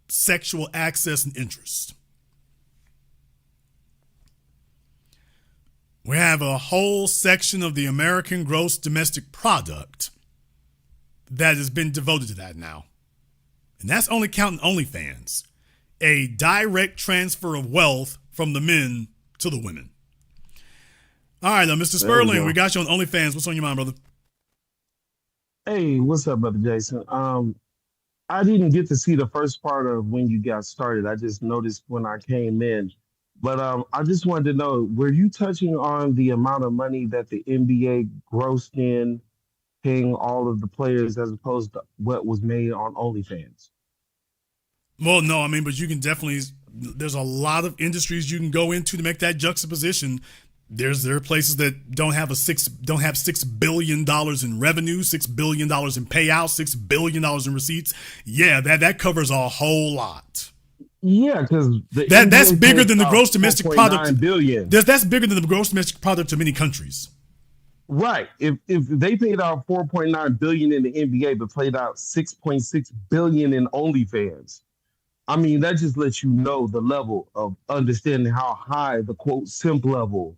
sexual access and interest. We have a whole section of the American gross domestic product that has been devoted to that now. And that's only counting OnlyFans, a direct transfer of wealth from the men to the women. All right, now, Mr. Sperling, we got you on OnlyFans. What's on your mind, brother? Hey, what's up, Brother Jason? I didn't get to see the first part of when you got started. I just noticed when I came in. But I just wanted to know, were you touching on the amount of money that the NBA grossed in paying all of the players as opposed to what was made on OnlyFans? Well, no, I mean, but you can definitely, there's a lot of industries you can go into to make that juxtaposition. There are places that don't have $6 billion in revenue, $6 billion in payouts, $6 billion in receipts. Yeah, that covers a whole lot. Yeah, because that's bigger than the gross domestic product. Billion. That's bigger than the gross domestic product of many countries. Right. If they paid out $4.9 billion in the NBA, but played out $6.6 billion in OnlyFans, I mean, that just lets you know the level of understanding how high the quote simp level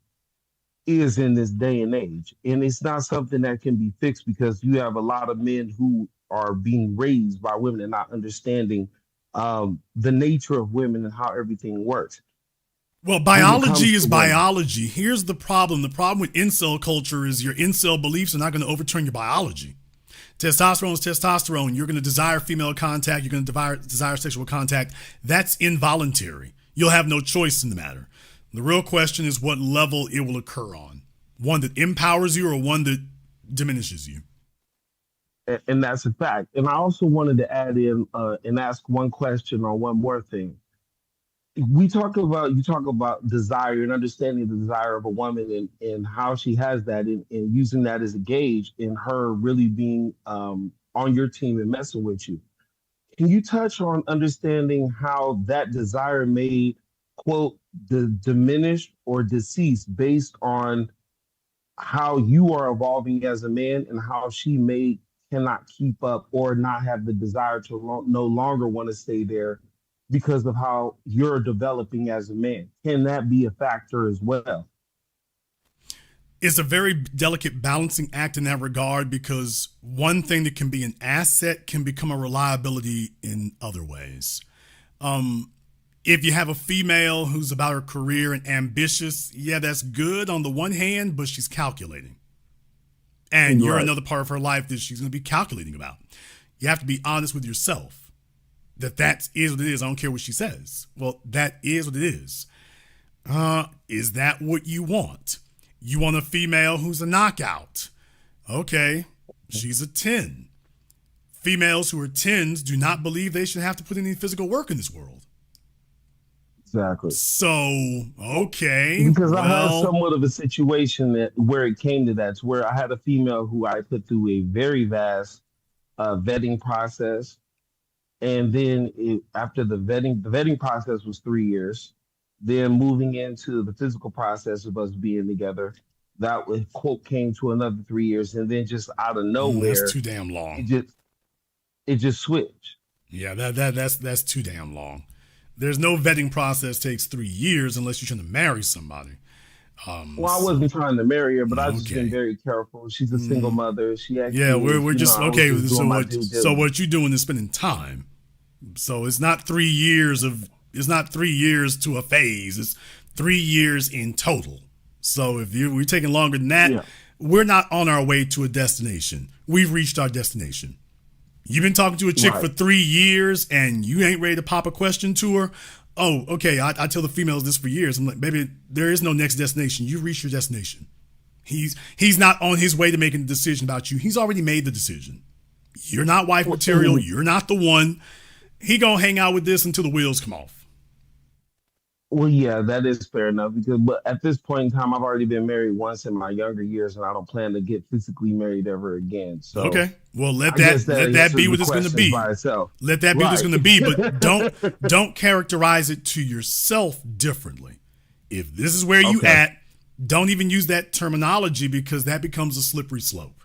is in this day and age. And it's not something that can be fixed, because you have a lot of men who are being raised by women and not understanding the nature of women and how everything works. Well, biology is biology. Here's the problem. The problem with incel culture is your incel beliefs are not going to overturn your biology. Testosterone is testosterone. You're going to desire female contact. You're going to desire sexual contact. That's involuntary. You'll have no choice in the matter. The real question is what level it will occur on. One that empowers you or one that diminishes you. And that's a fact. And I also wanted to add in and ask one question on one more thing. You talk about desire and understanding the desire of a woman and how she has that and using that as a gauge in her really being on your team and messing with you. Can you touch on understanding how that desire may, quote, diminish or decease based on how you are evolving as a man and how she cannot keep up or not have the desire to no longer want to stay there because of how you're developing as a man? Can that be a factor as well? It's a very delicate balancing act in that regard, because one thing that can be an asset can become a reliability in other ways. If you have a female who's about her career and ambitious, yeah, that's good on the one hand, but she's calculating. And you're another part of her life that she's going to be calculating about. You have to be honest with yourself that is what it is. I don't care what she says. Well, that is what it is. Is that what you want? You want a female who's a knockout. Okay, she's a 10. Females who are 10s do not believe they should have to put any physical work in this world. Exactly. So, okay. Because I had somewhat of a situation where it came to that, where I had a female who I put through a very vast vetting process. And then after the vetting process was 3 years. Then moving into the physical process of us being together, that quote came to another 3 years. And then just out of nowhere, that's too damn long. It just switched. Yeah, that's too damn long. There's no vetting process takes 3 years unless you're trying to marry somebody. I wasn't trying to marry her, but I've just been very careful. She's a single mother. She actually, we're just okay. So what you're doing is spending time. So it's not 3 years it's not 3 years to a phase. It's 3 years in total. So if we're taking longer than that, we're not on our way to a destination. We've reached our destination. You've been talking to a chick for 3 years and you ain't ready to pop a question to her. Oh, okay. I tell the females this for years. I'm like, baby, there is no next destination. You reached your destination. He's not on his way to making a decision about you. He's already made the decision. You're not wife material. You're not the one. He gonna hang out with this until the wheels come off. Well, yeah, that is fair enough. But at this point in time, I've already been married once in my younger years, and I don't plan to get physically married ever again. So okay, well let that be what it's going to be. Let that be what it's going to be. But don't characterize it to yourself differently. If this is where you at, don't even use that terminology because that becomes a slippery slope.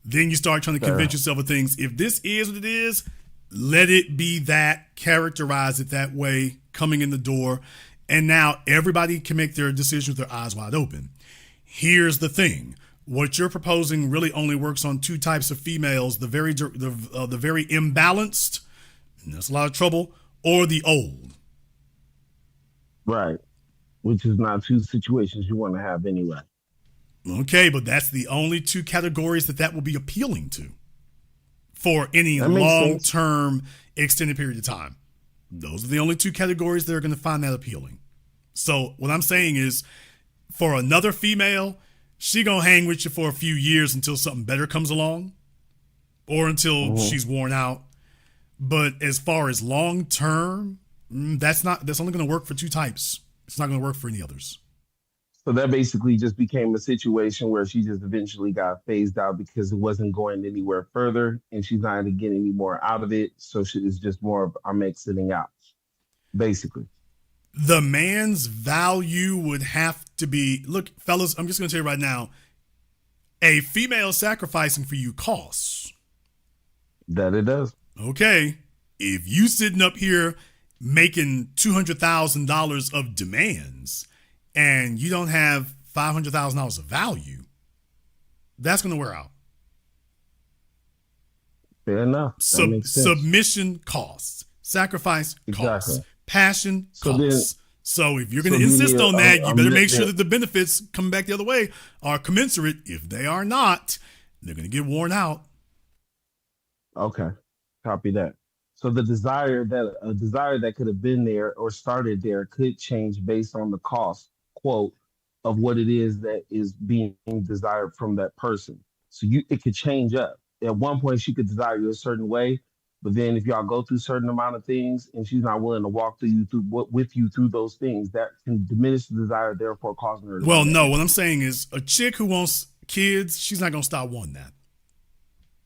Then you start trying to convince yourself of things. If this is what it is, let it be that. Characterize it that way. Coming in the door. And now everybody can make their decision with their eyes wide open. Here's the thing. What you're proposing really only works on two types of females, the very imbalanced, and that's a lot of trouble, or the old. Right. Which is not two situations you want to have anyway. Okay, but that's the only two categories that will be appealing to for any long-term extended period of time. Those are the only two categories that are going to find that appealing. So what I'm saying is, for another female, she going to hang with you for a few years until something better comes along or until she's worn out. But as far as long-term, that's only going to work for two types. It's not going to work for any others. So that basically just became a situation where she just eventually got phased out because it wasn't going anywhere further and she's not going to get any more out of it. So it's just more of I'm exiting out, basically. The man's value would have to be, look, fellas, I'm just going to tell you right now, a female sacrificing for you costs. That it does. Okay. If you sitting up here making $200,000 of demands, and you don't have $500,000 of value, that's going to wear out. Fair enough. Submission costs, sacrifice costs, passion costs. So if you're going to insist on that, you better make sure that the benefits coming back the other way are commensurate. If they are not, they're going to get worn out. Okay, copy that. So the desire that could have been there or started there could change based on the cost, quote, of what it is that is being desired from that person. So it could change up. At one point, she could desire you a certain way, but then if y'all go through a certain amount of things and she's not willing to walk with you through those things, that can diminish the desire, therefore causing her to. Well, no, what I'm saying is a chick who wants kids, she's not going to stop wanting that.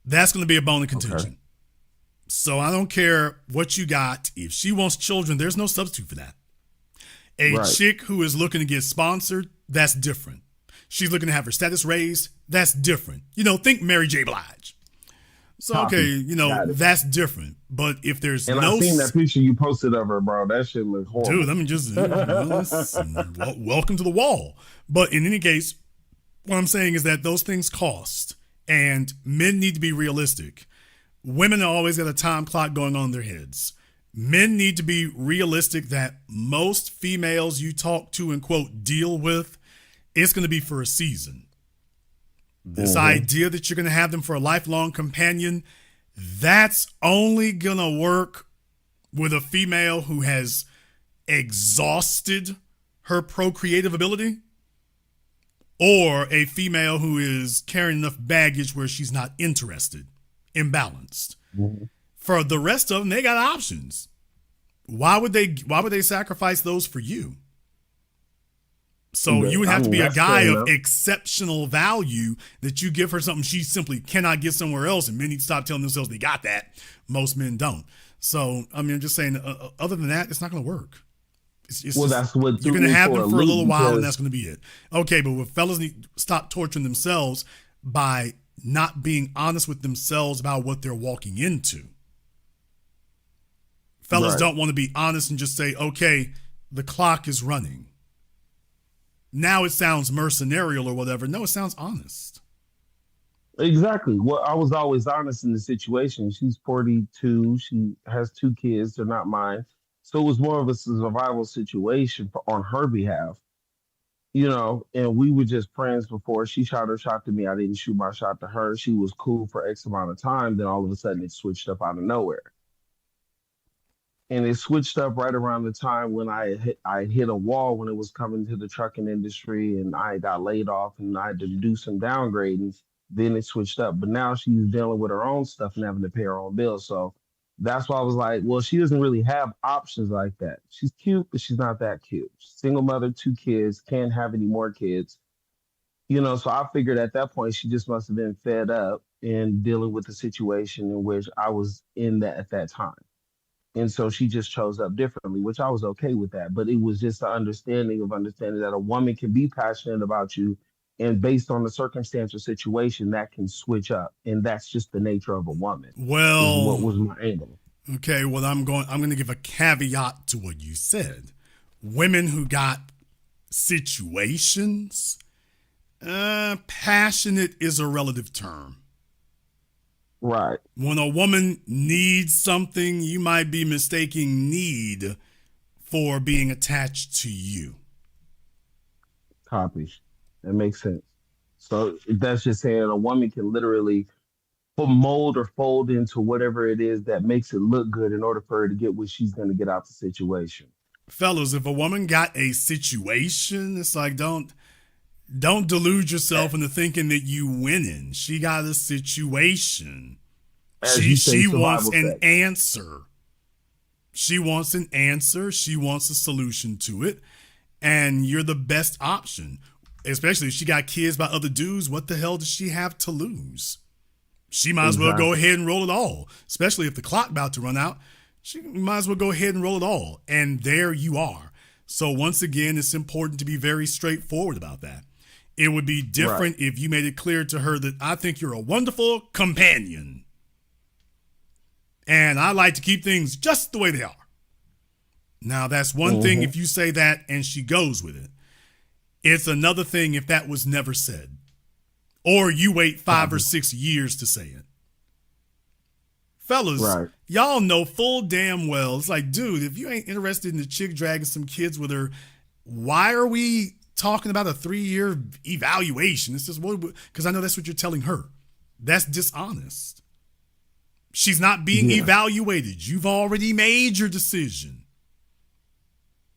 That's going to be a bone of contention. Okay. So I don't care what you got. If she wants children, there's no substitute for that. A chick who is looking to get sponsored, that's different. She's looking to have her status raised, that's different. Think Mary J. Blige. So, okay, that's different. But if there's I've seen that picture you posted of her, bro. That shit looks horrible. Dude, I mean, just welcome to the wall. But in any case, what I'm saying is that those things cost, and men need to be realistic. Women have always got a time clock going on in their heads. Men need to be realistic that most females you talk to and quote deal with, it's going to be for a season. This idea that you're going to have them for a lifelong companion, that's only going to work with a female who has exhausted her procreative ability, or a female who is carrying enough baggage where she's not interested, imbalanced. For the rest of them, they got options. Why would they sacrifice those for you? So you would have to be a guy of exceptional value that you give her something she simply cannot get somewhere else, and men need to stop telling themselves they got that. Most men don't. So, I mean, I'm just saying, other than that, it's not going to work. That's what you're going to have them for a little while, and that's going to be it. Okay, but what fellas need to stop torturing themselves by not being honest with themselves about what they're walking into. Fellas don't want to be honest and just say, okay, the clock is running. Now it sounds mercenarial or whatever. No, it sounds honest. Exactly. Well, I was always honest in the situation. She's 42. She has 2 kids. They're not mine. So it was more of a survival situation on her behalf, and we were just friends before. She shot her shot to me. I didn't shoot my shot to her. She was cool for X amount of time. Then all of a sudden it switched up out of nowhere. And it switched up right around the time when I hit a wall when it was coming to the trucking industry, and I got laid off and I had to do some downgrading. Then it switched up. But now she's dealing with her own stuff and having to pay her own bills. So that's why I was like, well, she doesn't really have options like that. She's cute, but she's not that cute. Single mother, 2 kids, can't have any more kids. So I figured at that point she just must have been fed up and dealing with the situation in which I was in that at that time. And so she just chose up differently, which I was okay with that. But it was just an understanding that a woman can be passionate about you, and based on the circumstance or situation, that can switch up. And that's just the nature of a woman. Well, what was my angle? Okay, well, I'm going to give a caveat to what you said. Women who got situations, passionate is a relative term. Right. When a woman needs something, you might be mistaking need for being attached to you. Copy. That makes sense. So that's just saying a woman can literally mold or fold into whatever it is that makes it look good in order for her to get what she's going to get out the situation. Fellas, if a woman got a situation, it's like, don't delude yourself into thinking that you winning. She got a situation. She wants an answer. She wants an answer. She wants a solution to it. And you're the best option. Especially if she got kids by other dudes, what the hell does she have to lose? She might as well go ahead and roll it all. Especially if the clock about to run out. She might as well go ahead and roll it all. And there you are. So once again, it's important to be very straightforward about that. It would be different if you made it clear to her that I think you're a wonderful companion. And I like to keep things just the way they are. Now, that's one thing if you say that and she goes with it. It's another thing if that was never said. Or you wait 5 or 6 years to say it. Fellas, y'all know full damn well. It's like, dude, if you ain't interested in the chick dragging some kids with her, why are we talking about a 3-year evaluation? It's just because I know that's what you're telling her. That's dishonest. She's not being evaluated. You've already made your decision.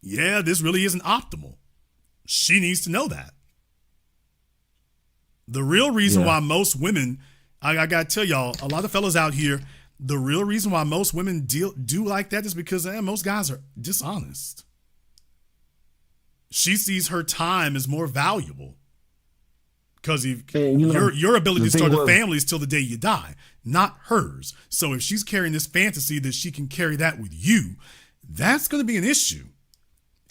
Yeah, this really isn't optimal. She needs to know that. The real reason why most women, I got to tell y'all, a lot of fellas out here, the real reason why most women do like that is because most guys are dishonest. She sees her time as more valuable because your ability to start a family is till the day you die, not hers. So if she's carrying this fantasy that she can carry that with you, that's going to be an issue.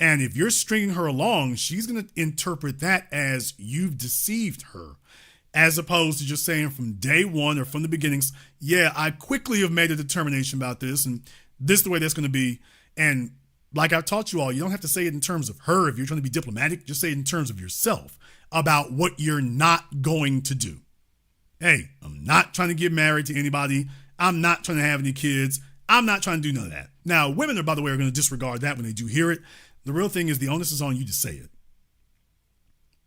And if you're stringing her along, she's going to interpret that as you've deceived her, as opposed to just saying from day one or from the beginnings, yeah, I quickly have made a determination about this, and this is the way that's going to be. And like I taught you all, you don't have to say it in terms of her. If you're trying to be diplomatic, just say it in terms of yourself about what you're not going to do. Hey, I'm not trying to get married to anybody. I'm not trying to have any kids. I'm not trying to do none of that. Now, women are, by the way, are going to disregard that when they do hear it. The real thing is the onus is on you to say it.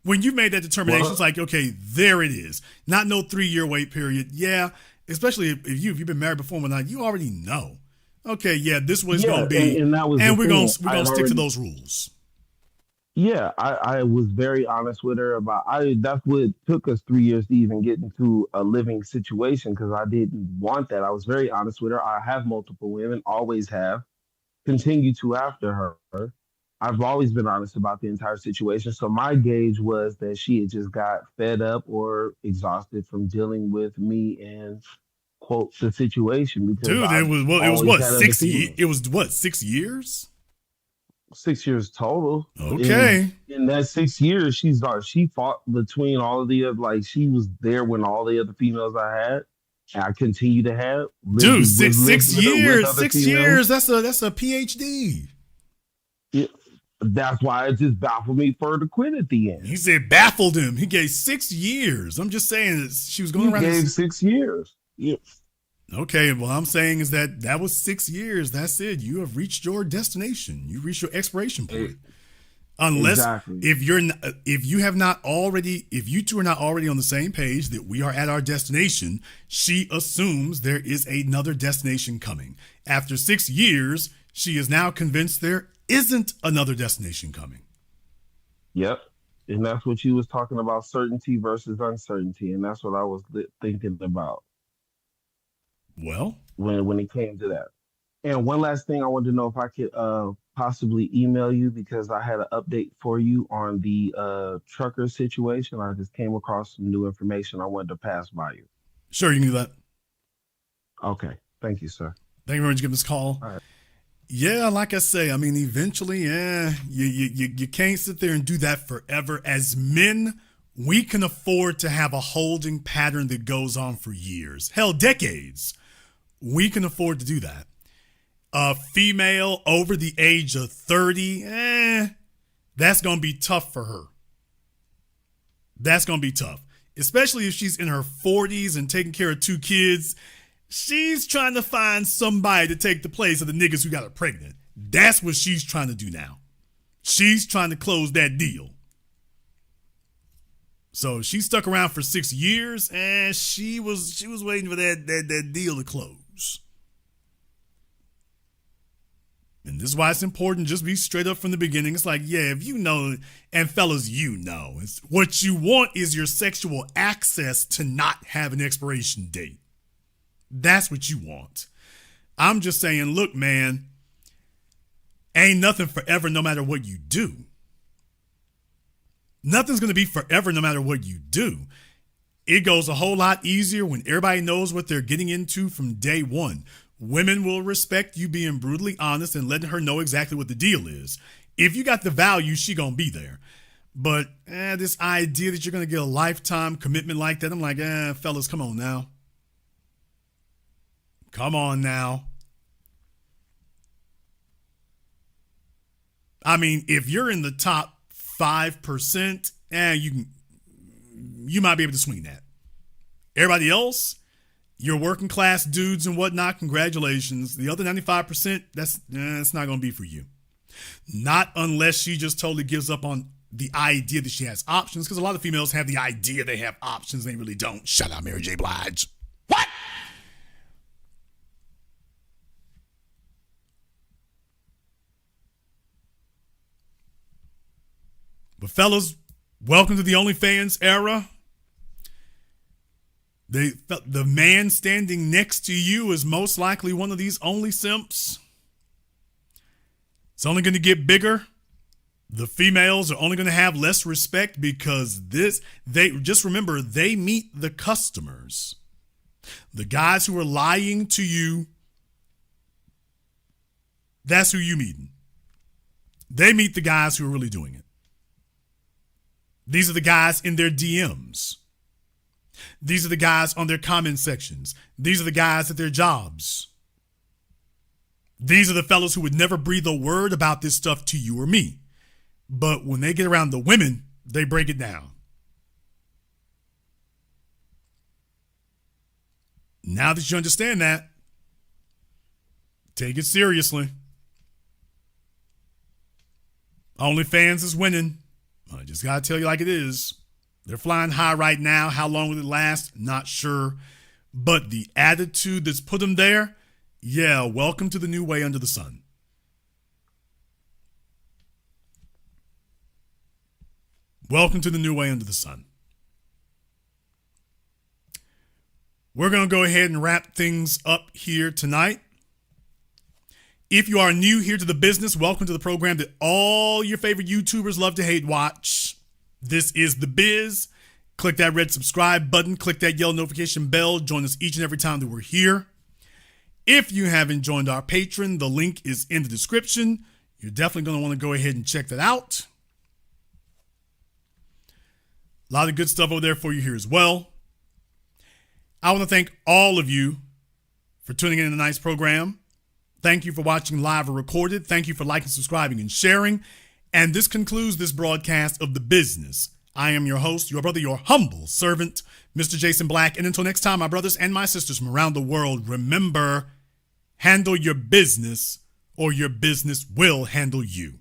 When you've made that determination, it's like, okay, there it is. Not no 3-year wait period. Yeah, especially if you've been married before and not, you already know. Okay, yeah, this was going to be, and that was and we're going to I stick already, to those rules. Yeah, I was very honest with her about that's what took us 3 years to even get into a living situation because I didn't want that. I was very honest with her. I have multiple women, always have, continue to after her. I've always been honest about the entire situation. So my gauge was that she had just got fed up or exhausted from dealing with me and quote the situation because Dude, I've it was always what, had other 6 years? females. It was what, 6 years? 6 years total. Okay. In that 6 years, she fought between all of the other, like she was there when all the other females I had, and I continue to have. Dude, lived six with her, with years, other 6 females. years. That's a PhD. Yeah, that's why it just baffled me for her to quit at the end. He said baffled him. He gave 6 years. I'm just saying that she was going around. He gave 6 years. Yeah. Okay, what I'm saying is that was 6 years. That's it. You have reached your destination. You reached your expiration point. Unless Exactly. if you two are not already on the same page that we are at our destination, she assumes there is another destination coming. After 6 years, she is now convinced there isn't another destination coming. Yep. And that's what she was talking about, certainty versus uncertainty. And that's what I was thinking about. Well, when it came to that. And one last thing, I wanted to know if I could possibly email you because I had an update for you on the trucker situation. I just came across some new information I wanted to pass by you. sure, you can do that. Okay. Thank you, sir. Thank you very much for giving this call. All right. Yeah, like I say, I mean, eventually, you can't sit there and do that forever. As men, we can afford to have a holding pattern that goes on for years, hell, decades. We can afford to do that. A female over the age of 30, that's going to be tough for her. That's going to be tough, especially if she's in her 40s and taking care of 2 kids. She's trying to find somebody to take the place of the niggas who got her pregnant. That's what she's trying to do now. She's trying to close that deal. So she stuck around for 6 years and she was waiting for that deal to close. And this is why it's important to just be straight up from the beginning. It's like, yeah, if you know, and fellas, you know, it's, what you want is your sexual access to not have an expiration date. That's what you want. I'm just saying, look, man, ain't nothing forever no matter what you do. Nothing's going to be forever no matter what you do. It goes a whole lot easier when everybody knows what they're getting into from day one. Women will respect you being brutally honest and letting her know exactly what the deal is. If you got the value, she going to be there. But this idea that you're going to get a lifetime commitment like that, I'm like, fellas, come on now. Come on now. I mean, if you're in the top 5%, you might be able to swing that. Everybody else, your working class dudes and whatnot, congratulations. The other 95%, that's not going to be for you. Not unless she just totally gives up on the idea that she has options, because a lot of females have the idea they have options. They really don't. Shut up, Mary J. Blige. What? But fellas, welcome to the OnlyFans era. The man standing next to you is most likely one of these Only simps. It's only going to get bigger. The females are only going to have less respect because just remember, they meet the customers. The guys who are lying to you, that's who you meeting. They meet the guys who are really doing it. These are the guys in their DMs. These are the guys on their comment sections. These are the guys at their jobs. These are the fellas who would never breathe a word about this stuff to you or me. But when they get around the women, they break it down. Now that you understand that, Take it seriously. OnlyFans is winning. I just got to tell you like it is. They're flying high right now. How long will it last? Not sure. But the attitude that's put them there, yeah, welcome to the new way under the sun. Welcome to the new way under the sun. We're going to go ahead and wrap things up here tonight. If you are new here to the business, welcome to the program that all your favorite YouTubers love to hate watch. This is The Biz. Click that red subscribe button. Click that yellow notification bell. Join us each and every time that we're here. If you haven't joined our Patreon, the link is in the description. You're definitely going to want to go ahead and check that out. A lot of good stuff over there for you here as well. I want to thank all of you for tuning in to tonight's program. Thank you for watching live or recorded. Thank you for liking, subscribing, and sharing. And this concludes this broadcast of The Business. I am your host, your brother, your humble servant, Mr. Jason Black. And until next time, my brothers and my sisters from around the world, remember, handle your business or your business will handle you.